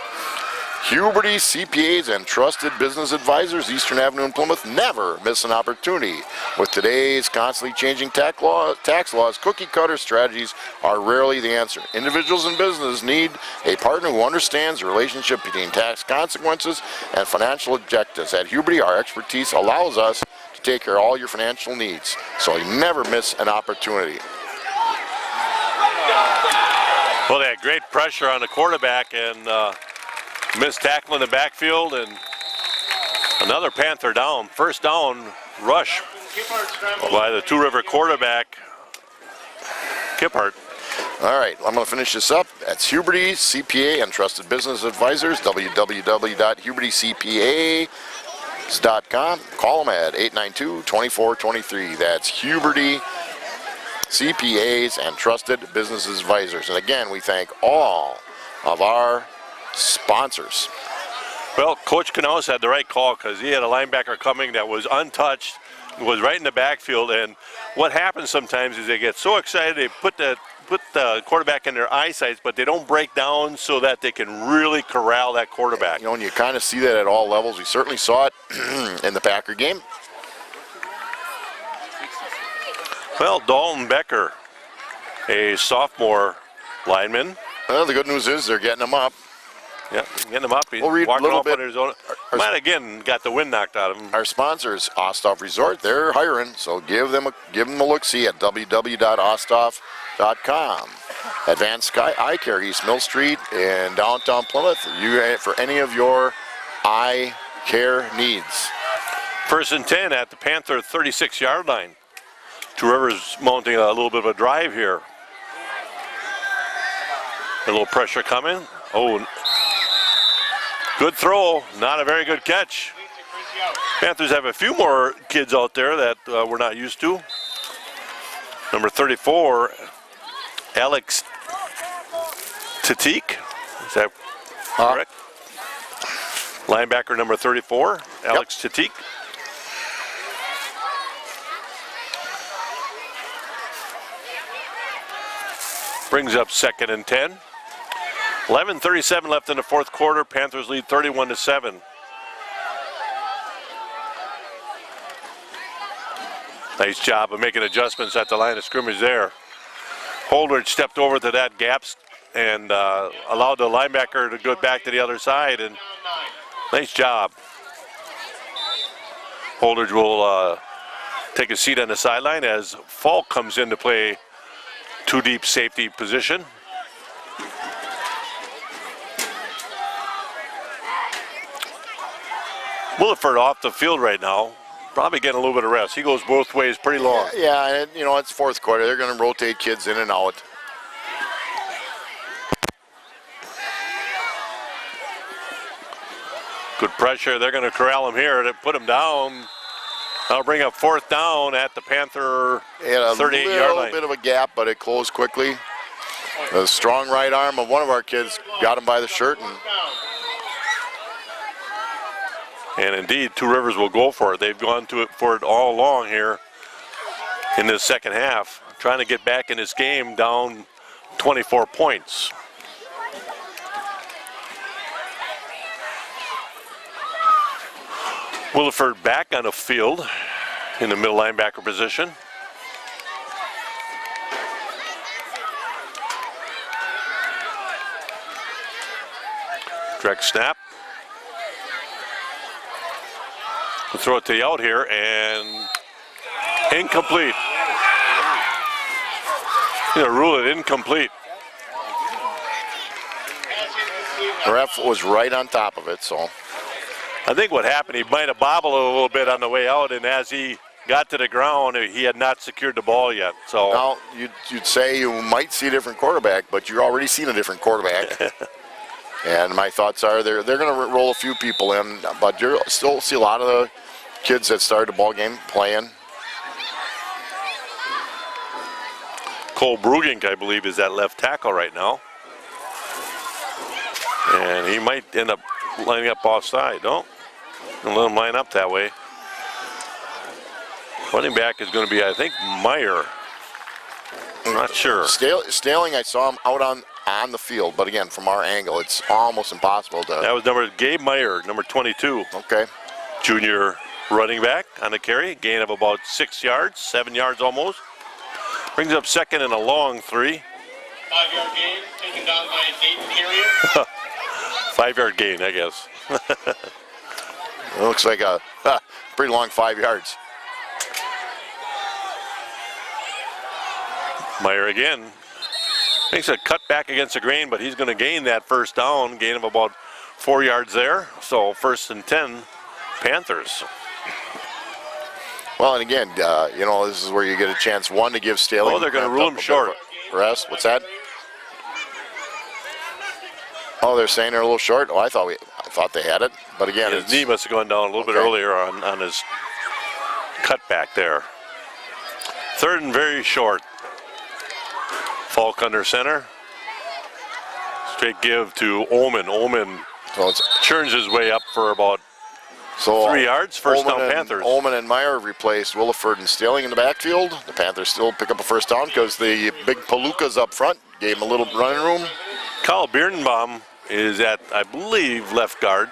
Speaker 2: Huberty CPAs and trusted business advisors, Eastern Avenue in Plymouth. Never miss an opportunity. With today's constantly changing tax laws, cookie-cutter strategies are rarely the answer. Individuals and businesses need a partner who understands the relationship between tax consequences and financial objectives. At Huberty, our expertise allows us to take care of all your financial needs, so you never miss an opportunity.
Speaker 1: Well, they had great pressure on the quarterback and missed tackle in the backfield, and another Panther down. First down rush by the Two River quarterback, Kiphart.
Speaker 2: All right, I'm going to finish this up. That's Huberty CPA and Trusted Business Advisors, www.hubertycpa.com. Call them at 892-2423. That's Huberty CPAs and Trusted Business Advisors. And again, we thank all of our sponsors.
Speaker 1: Well, Coach Knaus had the right call because he had a linebacker coming that was untouched, was right in the backfield, and what happens sometimes is they get so excited they put the quarterback in their eyesight, but they don't break down so that they can really corral that quarterback.
Speaker 2: You know, and you kind of see that at all levels. We certainly saw it in the Packer game.
Speaker 1: Well, Dalton Becker, a sophomore lineman.
Speaker 2: Well, the good news is they're getting them up.
Speaker 1: Yeah, getting him up. He's
Speaker 2: We'll read a
Speaker 1: walking
Speaker 2: little
Speaker 1: off
Speaker 2: bit.
Speaker 1: on his own. Might again got the wind knocked out of him.
Speaker 2: Our sponsors, Osthoff Resort, they're hiring, so give them a look-see at www.osthoff.com. Advanced Eye Care, East Mill Street in downtown Plymouth. For any of your eye care needs.
Speaker 1: 1st and 10 at the Panther 36-yard line. Two Rivers mounting a little bit of a drive here. A little pressure coming. Oh, good throw, not a very good catch. Panthers have a few more kids out there that we're not used to. Number 34, Alex Tatik. Is that correct? Linebacker number 34, Alex Tatik. Brings up 2nd and 10. 11:37 left in the fourth quarter. Panthers lead 31-7. Nice job of making adjustments at the line of scrimmage there. Holdridge stepped over to that gap and allowed the linebacker to go back to the other side. And nice job. Holdridge will take a seat on the sideline as Falk comes in to play two deep safety position. Williford off the field right now, probably getting a little bit of rest. He goes both ways pretty long.
Speaker 2: Yeah, and you know, it's fourth quarter. They're going to rotate kids in and out.
Speaker 1: Good pressure. They're going to corral him here to put him down. That'll bring up 4th down at the Panther 38-yard line.
Speaker 2: A little bit of a gap, but it closed quickly. The strong right arm of one of our kids got him by the shirt.
Speaker 1: And indeed, Two Rivers will go for it. They've gone for it all along here in this second half, trying to get back in this game down 24 points. Williford back on the field in the middle linebacker position. Direct snap. We'll throw it to the out here and incomplete. You're gonna rule it incomplete.
Speaker 2: The ref was right on top of it, so.
Speaker 1: I think what happened, he might have bobbled a little bit on the way out, and as he got to the ground, he had not secured the ball yet. So
Speaker 2: Now, you'd say you might see a different quarterback, but you're already seeing a different quarterback. And my thoughts are they're going to roll a few people in, but you'll still see a lot of the kids that started the ball game playing.
Speaker 1: Cole Brugink, I believe, is at left tackle right now. And he might end up lining up offside. No, and let him line up that way. Running back is going to be, I think, Meyer. I'm not sure.
Speaker 2: Staling, I saw him out on the field, but again, from our angle, it's almost impossible to.
Speaker 1: That was Gabe Meyer, number 22.
Speaker 2: Okay.
Speaker 1: Junior running back on the carry, gain of about 6 yards, 7 yards almost. Brings up second and a long 3.
Speaker 3: 5-yard gain taken down by Dayton Carrier.
Speaker 1: 5-yard gain, I guess.
Speaker 2: It looks like a pretty long 5 yards.
Speaker 1: Meyer again. Makes a cut back against the grain, but he's going to gain that first down, gain of about 4 yards there. So 1st and 10, Panthers.
Speaker 2: Well, and again, this is where you get a chance, one, to give Staling.
Speaker 1: Oh, they're going to rule him short.
Speaker 2: Rest. What's that? Oh, they're saying they're a little short. Oh, I thought they had it, but again,
Speaker 1: His knee must have gone down a little bit earlier on his cutback there. 3rd and very short. Falk under center. Straight give to Ullman. Ullman churns his way up for about 3 yards. First down, Panthers.
Speaker 2: Ullman and Meyer replaced Williford and Staling in the backfield. The Panthers still pick up a first down because the big Palookas up front gave them a little running room.
Speaker 1: Kyle Birnbaum is at, I believe, left guard.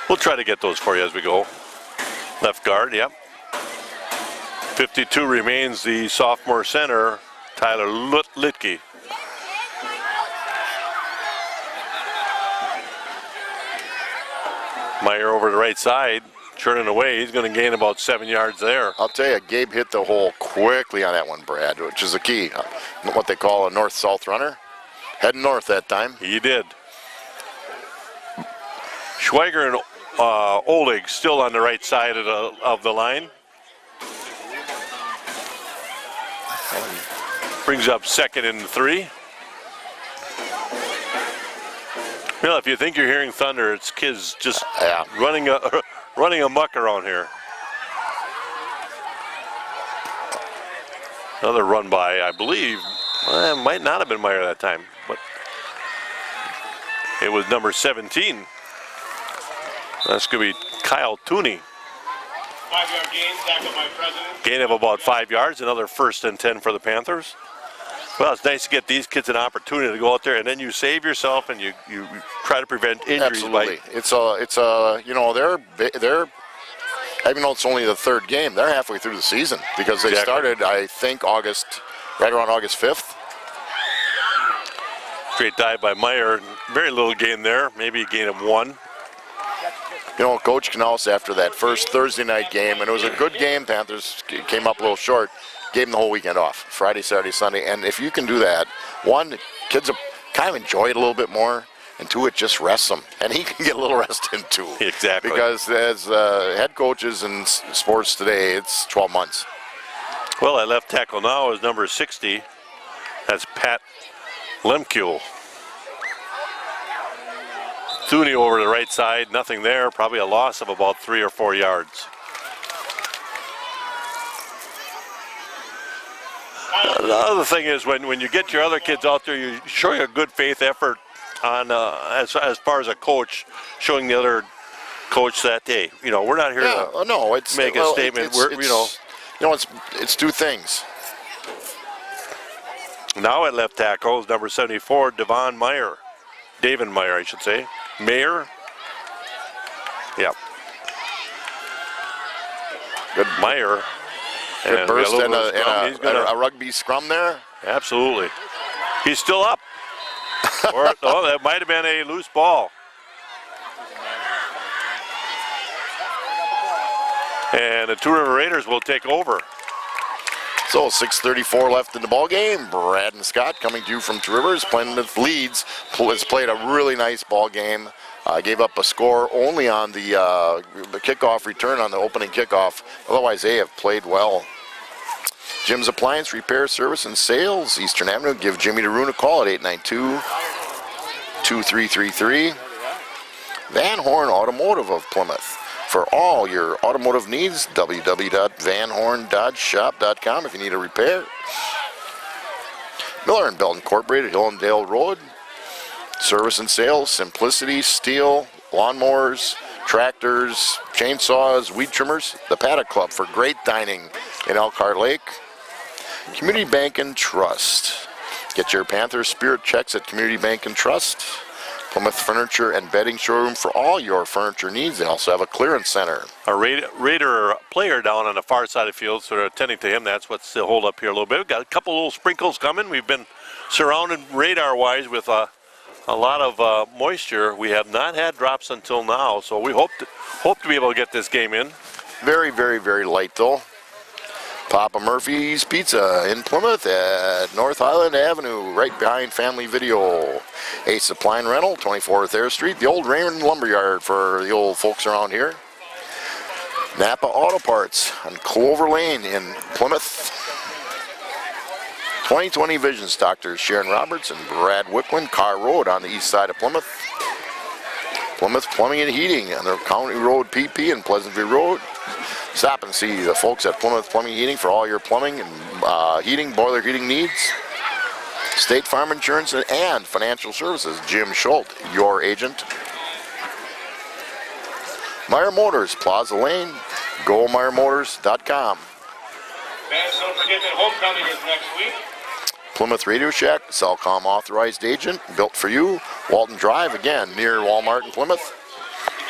Speaker 1: We'll try to get those for you as we go. Left guard, yep. 52 remains the sophomore center, Tyler Litke. Meyer over the right side, churning away. He's going to gain about 7 yards there.
Speaker 2: I'll tell you, Gabe hit the hole quickly on that one, Brad, which is the key. What they call a north-south runner. Heading north that time.
Speaker 1: He did. Schweiger and Olig still on the right side of the line. Brings up 2nd and 3. Well, if you think you're hearing thunder, it's kids just running amok around here. Another run by, I believe, it might not have been Meyer that time, but it was number 17. That's going to be Kyle Tooney.
Speaker 3: 5-yard gain, tackled by President.
Speaker 1: Gain of about 5 yards, another 1st and 10 for the Panthers. Well, it's nice to get these kids an opportunity to go out there, and then you save yourself and you try to prevent injuries.
Speaker 2: Absolutely. It's they're even though it's only the 3rd game, they're halfway through the season because they started, I think, right around August 5th.
Speaker 1: Great dive by Meyer. Very little gain there, maybe a gain of 1.
Speaker 2: Coach Knaus, after that first Thursday night game, and it was a good game, Panthers came up a little short, gave them the whole weekend off, Friday, Saturday, Sunday. And if you can do that, 1, kids kind of enjoy it a little bit more, and 2, it just rests them. And he can get a little rest in too.
Speaker 1: Exactly.
Speaker 2: Because as head coaches in sports today, it's 12 months.
Speaker 1: Well, at left tackle now is number 60. That's Pat Lemke. Thuney over the right side, nothing there, probably a loss of about 3 or 4 yards. The other thing is when you get your other kids out there, you're showing a good faith effort on as far as a coach, showing the other coach that, hey, we're not here to make a statement.
Speaker 2: It's 2 things.
Speaker 1: Now at left tackle is number 74, David Meyer, I should say. Mayer. Yep. Good Meyer.
Speaker 2: Good burst and a rugby scrum there.
Speaker 1: Absolutely. He's still up. That might have been a loose ball. And the Two River Raiders will take over.
Speaker 2: So 6:34 left in the ball game. Brad and Scott coming to you from Two Rivers. Plymouth leads. Has played a really nice ball game. Gave up a score only on the kickoff return on the opening kickoff. Otherwise, they have played well. Jim's Appliance Repair Service and Sales, Eastern Avenue. Give Jimmy DeRune a call at 892-2333. Van Horn Automotive of Plymouth. For all your automotive needs, www.vanhorndodgeshop.com if you need a repair. Miller and Belt Incorporated, Hillendale Road. Service and sales, Simplicity, Steel, lawnmowers, tractors, chainsaws, weed trimmers. The Paddock Club for great dining in Elkhart Lake. Community Bank and Trust. Get your Panther Spirit checks at Community Bank and Trust. Plymouth Furniture and Bedding Showroom for all your furniture needs. They also have a clearance center.
Speaker 1: A Raider player down on the far side of the field, so they're attending to him. That's what's the hold up here a little bit. We've got a couple little sprinkles coming. We've been surrounded radar-wise with a lot of moisture. We have not had drops until now, so we hope to be able to get this game in.
Speaker 2: Very, very, very light though. Papa Murphy's Pizza in Plymouth at North Highland Avenue, right behind Family Video. Ace Supply and Rental, 24th Air Street, the old Raymond Lumberyard for the old folks around here. Napa Auto Parts on Clover Lane in Plymouth. 2020 Visions Doctors Sharon Roberts and Brad Wicklund, Carr Road on the east side of Plymouth. Plymouth Plumbing and Heating on the County Road PP and Pleasantview Road. Stop and see the folks at Plymouth Plumbing and Heating for all your plumbing and heating, boiler heating needs. State Farm Insurance and Financial Services, Jim Schultz, your agent. Meyer Motors, Plaza Lane, GoMeyerMotors.com.
Speaker 3: Fans, don't forget that homecoming is next week.
Speaker 2: Plymouth Radio Shack, Cellcom authorized agent, built for you. Walton Drive, again, near Walmart in Plymouth.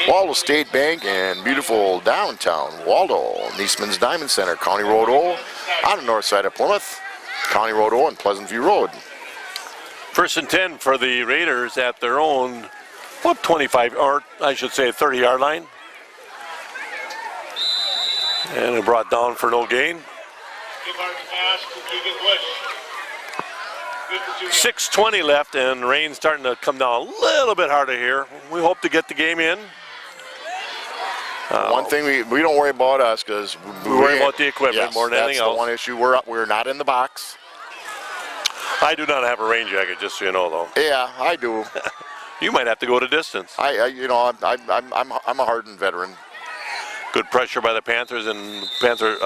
Speaker 2: Waldo State Bank and beautiful downtown Waldo. Niesman's Diamond Center, County Road O, on the north side of Plymouth. County Road O and Pleasantview Road.
Speaker 1: 1st and 10 for the Raiders at their own, 25, or I should say 30-yard line. And it brought down for no gain. 6:20 left, and rain's starting to come down a little bit harder here. We hope to get the game in.
Speaker 2: One thing we don't worry about us because
Speaker 1: we worry about the equipment more than anything else.
Speaker 2: That's the one issue. We're not in the box.
Speaker 1: I do not have a rain jacket, just so you know, though.
Speaker 2: Yeah, I do.
Speaker 1: You might have to go to distance.
Speaker 2: I'm a hardened veteran.
Speaker 1: Good pressure by the Panthers, and Panther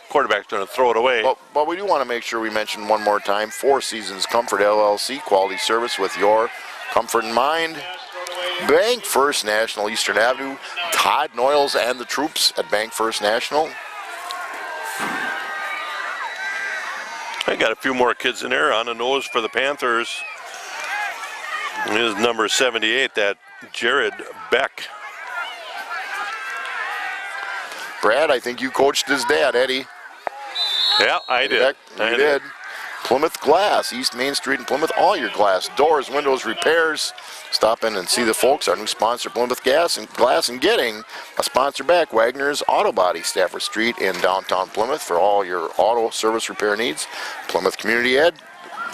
Speaker 1: quarterback's going to throw it away.
Speaker 2: But we do want to make sure we mention one more time, Four Seasons Comfort LLC, quality service with your comfort in mind. Bank First National, Eastern Avenue, Todd Noyles and the troops at Bank First National.
Speaker 1: I got a few more kids in there on the nose for the Panthers. Is number 78, that Jared Beck.
Speaker 2: Brad, I think you coached his dad, Eddie.
Speaker 1: Yeah, I did.
Speaker 2: You did. Plymouth Glass, East Main Street in Plymouth. All your glass, doors, windows, repairs. Stop in and see the folks. Our new sponsor, Plymouth Glass, and getting a sponsor back, Wagner's Auto Body, Stafford Street in downtown Plymouth for all your auto service repair needs. Plymouth Community Ed,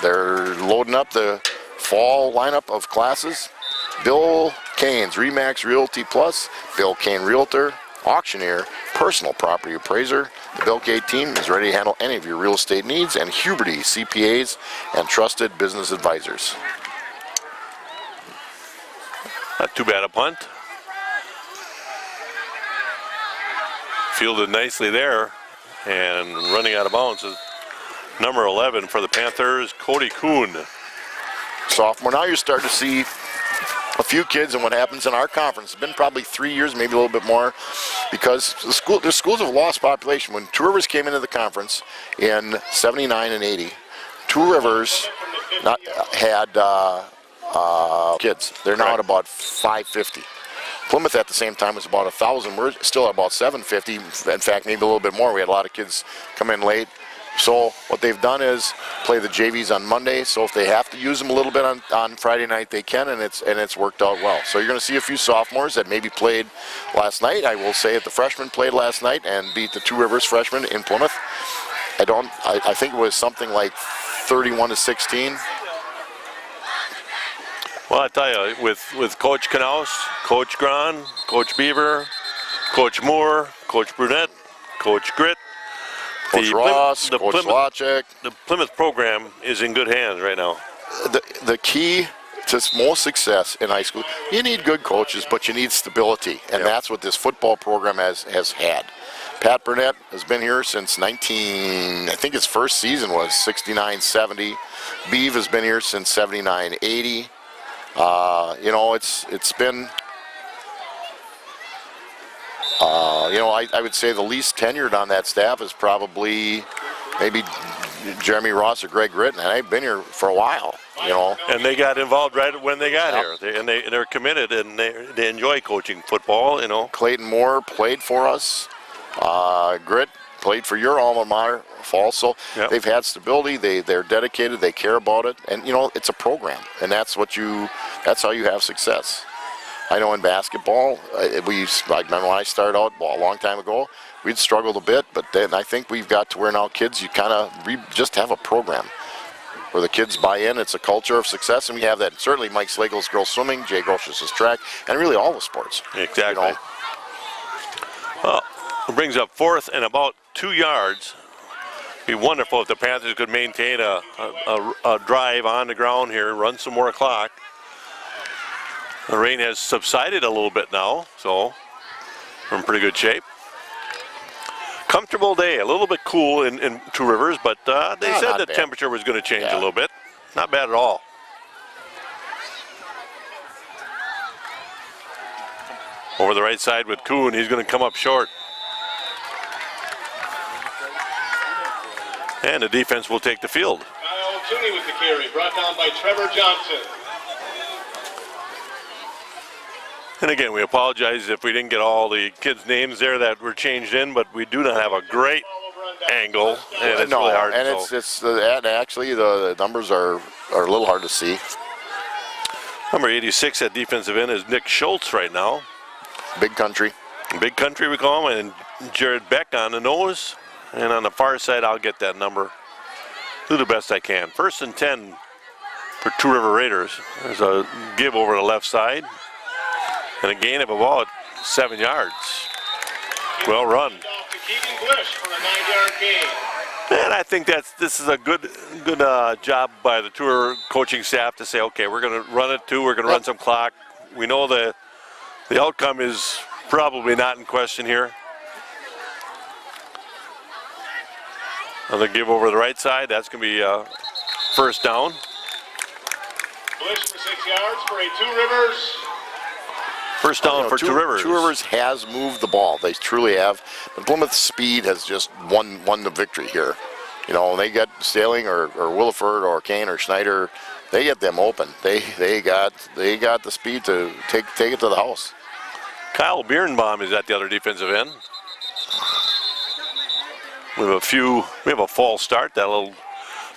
Speaker 2: they're loading up the fall lineup of classes. Bill Kane's Remax Realty Plus, Bill Kane Realtor, auctioneer, personal property appraiser. The Bill Kane team is ready to handle any of your real estate needs, and Huberty CPAs and trusted business advisors.
Speaker 1: Not too bad a punt. Fielded nicely there, and running out of bounds is number 11 for the Panthers, Cody Kuhn.
Speaker 2: Sophomore. Now you're starting to see a few kids, and what happens in our conference. It's been probably 3 years, maybe a little bit more, because the schools have lost population. When Two Rivers came into the conference in 79 and 80, Two Rivers had kids. They're now at about 550. Plymouth at the same time was about 1,000. We're still at about 750. In fact, maybe a little bit more. We had a lot of kids come in late. So what they've done is play the JVs on Monday. So if they have to use them a little bit on Friday night, they can, and it's worked out well. So you're going to see a few sophomores that maybe played last night. I will say that the freshmen played last night and beat the Two Rivers freshmen in Plymouth. I think it was something like 31-16.
Speaker 1: Well, I tell you, with Coach Knaus, Coach Gran, Coach Beaver, Coach Moore, Coach Brunette, Coach Grit,
Speaker 2: Coach Ross, Coach Lachek.
Speaker 1: The Plymouth program is in good hands right now.
Speaker 2: The key to most success in high school, you need good coaches, but you need stability, and that's what this football program has had. Pat Burnett has been here since I think his first season was 69-70. Beav has been here since 79-80. You know, it's been, you know, I would say the least tenured on that staff is probably maybe Jeremy Ross or Greg Gritton, and I've been here for a while, you know.
Speaker 1: And they got involved right when they got here, they're committed, and they enjoy coaching football, you know.
Speaker 2: Clayton Moore played for us. Grit played for your alma mater also.
Speaker 1: Yep.
Speaker 2: They've had stability. They're dedicated. They care about it, and you know it's a program, and that's how you have success. I know in basketball, I remember when I started out a long time ago, we'd struggled a bit, but then I think we've got to where now kids, you kind of just have a program where the kids buy in. It's a culture of success, and we have that. Certainly Mike Slagle's girls swimming, Jay Grosh's track, and really all the sports.
Speaker 1: Exactly.
Speaker 2: You know?
Speaker 1: Well, it brings up 4th and about 2 yards. It'd be wonderful if the Panthers could maintain a drive on the ground here, run some more clock. The rain has subsided a little bit now, so we're in pretty good shape. Comfortable day, a little bit cool in Two Rivers, but they said the temperature was going to change a little bit. Not bad at all. Over the right side with Kuhn, he's going to come up short. And the defense will take the field.
Speaker 3: Kyle Tooney with the carry, brought down by Trevor Johnson.
Speaker 1: And again, we apologize if we didn't get all the kids' names there that were changed in, but we do not have a great angle, and it's really hard.
Speaker 2: And actually the numbers are a little hard to see.
Speaker 1: Number 86 at defensive end is Nick Schultz right now.
Speaker 2: Big country.
Speaker 1: Big country we call him, and Jared Beck on the nose. And on the far side, I'll get that number. Do the best I can. 1st and 10 for Two River Raiders. There's a give over the left side. And a gain of about 7 yards. Well run. And I think this is a good job by the tour coaching staff to say, okay, we're going to run it too. We're going to run some clock. We know the outcome is probably not in question here. Another give over the right side. That's going to be 1st down.
Speaker 3: Bush for 6 yards for a Two Rivers.
Speaker 1: 1st down for Two Rivers.
Speaker 2: Two Rivers has moved the ball. They truly have. But Plymouth's speed has just won the victory here. You know, they got Staling or Williford or Kane or Schneider. They get them open. They got the speed to take it to the house.
Speaker 1: Kyle Birnbaum is at the other defensive end. We have a false start that'll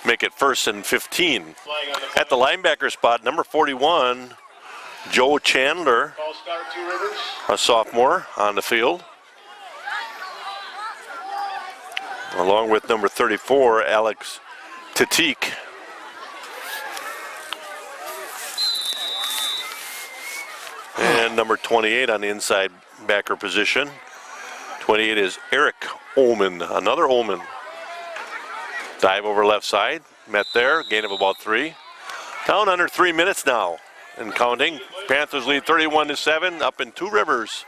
Speaker 1: make it 1st and 15. At the linebacker spot, number 41, Joe Chandler, a sophomore, on the field. Along with number 34, Alex Tatik. And number 28 on the inside backer position. 28 is Eric Ullman, another Ullman. Dive over left side, met there, gain of about 3. Down under 3 minutes now and counting. Panthers lead 31-7 up in Two Rivers.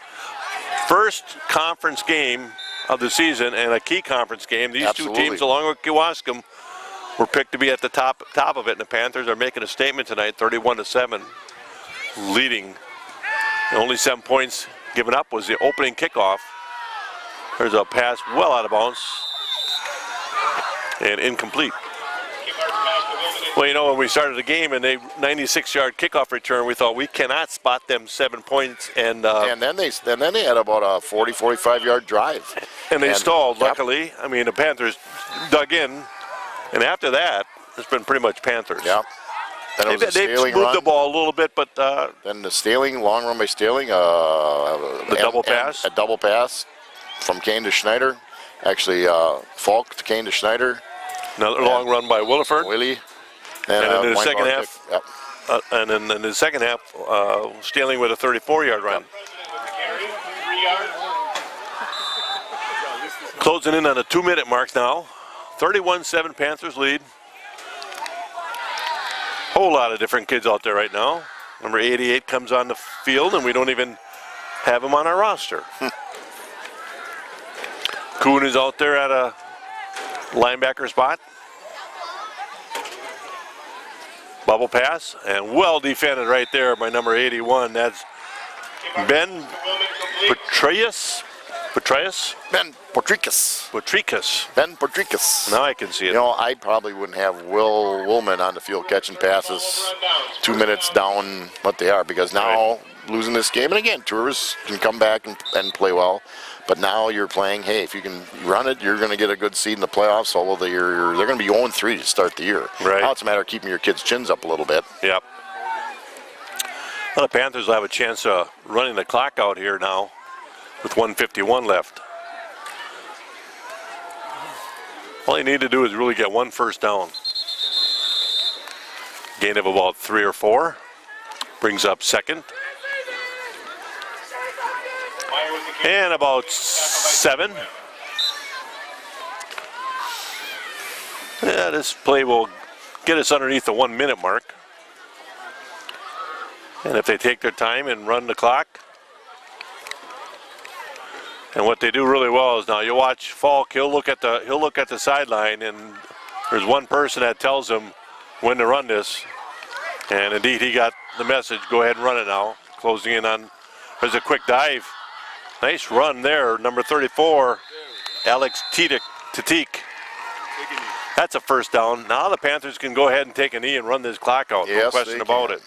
Speaker 1: First conference game of the season and a key conference game. These two teams, along with Kewaskum, were picked to be at the top of it, and the Panthers are making a statement tonight, 31-7, leading. The only 7 points given up was the opening kickoff. There's a pass well out of bounds and incomplete.
Speaker 3: Kickoff pass to Wilman
Speaker 1: Well, you know, when we started the game and they 96-yard kickoff return, we thought we cannot spot them 7 points, and
Speaker 2: then they had about a 45-yard drive.
Speaker 1: they stalled.
Speaker 2: Yep.
Speaker 1: Luckily, I mean, the Panthers dug in, and after that, it's been pretty much Panthers.
Speaker 2: Yeah. Then it was a
Speaker 1: They've
Speaker 2: Staling
Speaker 1: moved
Speaker 2: run.
Speaker 1: the ball a little bit, but
Speaker 2: Then the Staling, long run by Staling.
Speaker 1: The double pass?
Speaker 2: A double pass from Kane to Schneider. Actually, Falk to Kane to Schneider.
Speaker 1: another long run by Williford.
Speaker 2: Willie.
Speaker 1: And then in the
Speaker 2: point
Speaker 1: second
Speaker 2: guard
Speaker 1: half,
Speaker 2: kick. Yep.
Speaker 1: and then in the second half, Staling with a 34-yard run.
Speaker 3: Carry, 3 yards.
Speaker 1: Closing in on the 2-minute mark now. 31-7 Panthers lead. Whole lot of different kids out there right now. Number 88 comes on the field, and we don't even have him on our roster. Kuhn is out there at a linebacker spot. Bubble pass, and well defended right there by number 81. That's Ben Petraeus.
Speaker 2: Ben Portricus. Ben Portricus.
Speaker 1: Now I can see it.
Speaker 2: You know, I probably wouldn't have Will Woolman on the field catching passes 2 minutes down what they are, because now losing this game, and again, Tours can come back and play well, but now you're playing, hey, if you can run it, you're going to get a good seed in the playoffs, although they're going to be 0-3 to start the year.
Speaker 1: Right.
Speaker 2: Now it's a matter of keeping your kids' chins up a little bit.
Speaker 1: Yep. Well, the Panthers will have a chance of running the clock out here now with 1:51 left. All you need to do is really get one first down. Gain of about 3 or 4. Brings up second. And about 7. Yeah, this play will get us underneath the 1 minute mark. And if they take their time and run the clock. And what they do really well is, now you watch Falk, he'll look at the sideline, and there's one person that tells him when to run this. And indeed he got the message, go ahead and run it now. Closing in on, there's a quick dive. Nice run there, number 34, Alex Tatik. That's a first down. Now the Panthers can go ahead and take a knee and run this clock out.
Speaker 2: Yes,
Speaker 1: no question
Speaker 2: they
Speaker 1: about
Speaker 2: can.
Speaker 1: it.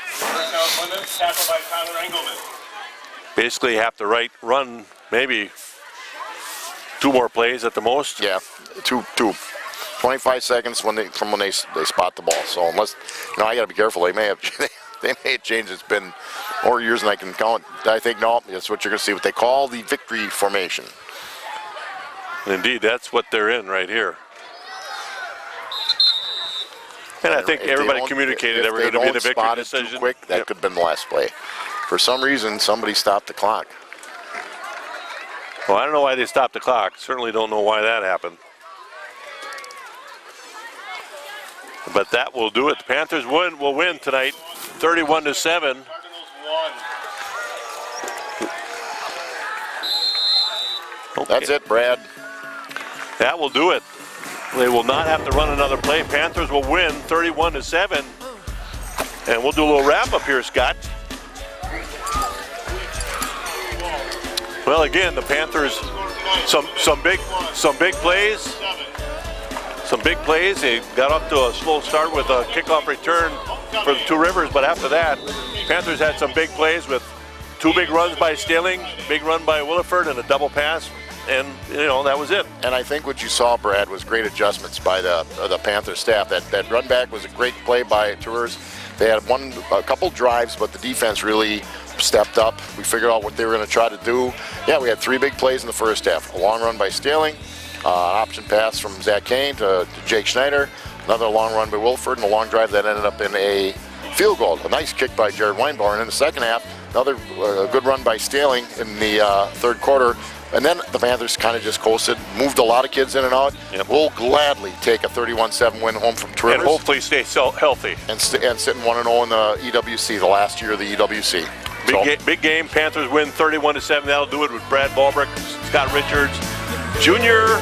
Speaker 3: First down, Plymouth, tackled by Tyler Engelman.
Speaker 1: Basically have to run maybe 2 more plays at the most.
Speaker 2: Yeah, two. 25 seconds from when they spot the ball. So unless, I got to be careful. They may have changed. It's been more years than I can count. I think no, that's what you're going to see. What they call the victory formation.
Speaker 1: Indeed, that's what they're in right here. And I think
Speaker 2: If they
Speaker 1: everybody
Speaker 2: don't-
Speaker 1: communicated
Speaker 2: if
Speaker 1: they were
Speaker 2: they
Speaker 1: going to be
Speaker 2: don't
Speaker 1: the victory
Speaker 2: spot it
Speaker 1: decision.
Speaker 2: too quick, that
Speaker 1: Yep.
Speaker 2: could have been the last play. For some reason, somebody stopped the clock.
Speaker 1: Well, I don't know why they stopped the clock. Certainly don't know why that happened. But that will do it. The Panthers will win tonight, 31-7.
Speaker 3: Cardinals 1.
Speaker 2: That's it, Brad.
Speaker 1: That will do it. They will not have to run another play. Panthers will win 31-7. And we'll do a little wrap up here, Scott. Well, again, the Panthers, some big plays. Some big plays. They got up to a slow start with a kickoff return for the Two Rivers, but after that, Panthers had some big plays with 2 big runs by Staling, big run by Williford, and a double pass, and that was it.
Speaker 2: And I think what you saw, Brad, was great adjustments by the Panther staff. That run back was a great play by Tours. They had a couple drives, but the defense really stepped up. We figured out what they were going to try to do. Yeah, we had 3 big plays in the first half. A long run by Staling, an option pass from Zach Kane to Jake Schneider, another long run by Wilford, and a long drive that ended up in a field goal. A nice kick by Jared Weinbauer. And in the second half, another good run by Staling in the third quarter. And then the Panthers kind of just coasted, moved a lot of kids in and out.
Speaker 1: Yep.
Speaker 2: We'll gladly take a 31-7 win home from Tours.
Speaker 1: And hopefully stay healthy.
Speaker 2: And sitting 1-0 in the EWC, the last year of the EWC.
Speaker 1: Big game. Panthers win 31-7. That'll do it with Brad Balbrick, Scott Richards, Junior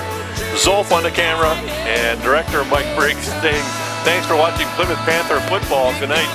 Speaker 1: Zolf on the camera, and Director Mike Briggs saying thanks for watching Plymouth Panther football tonight.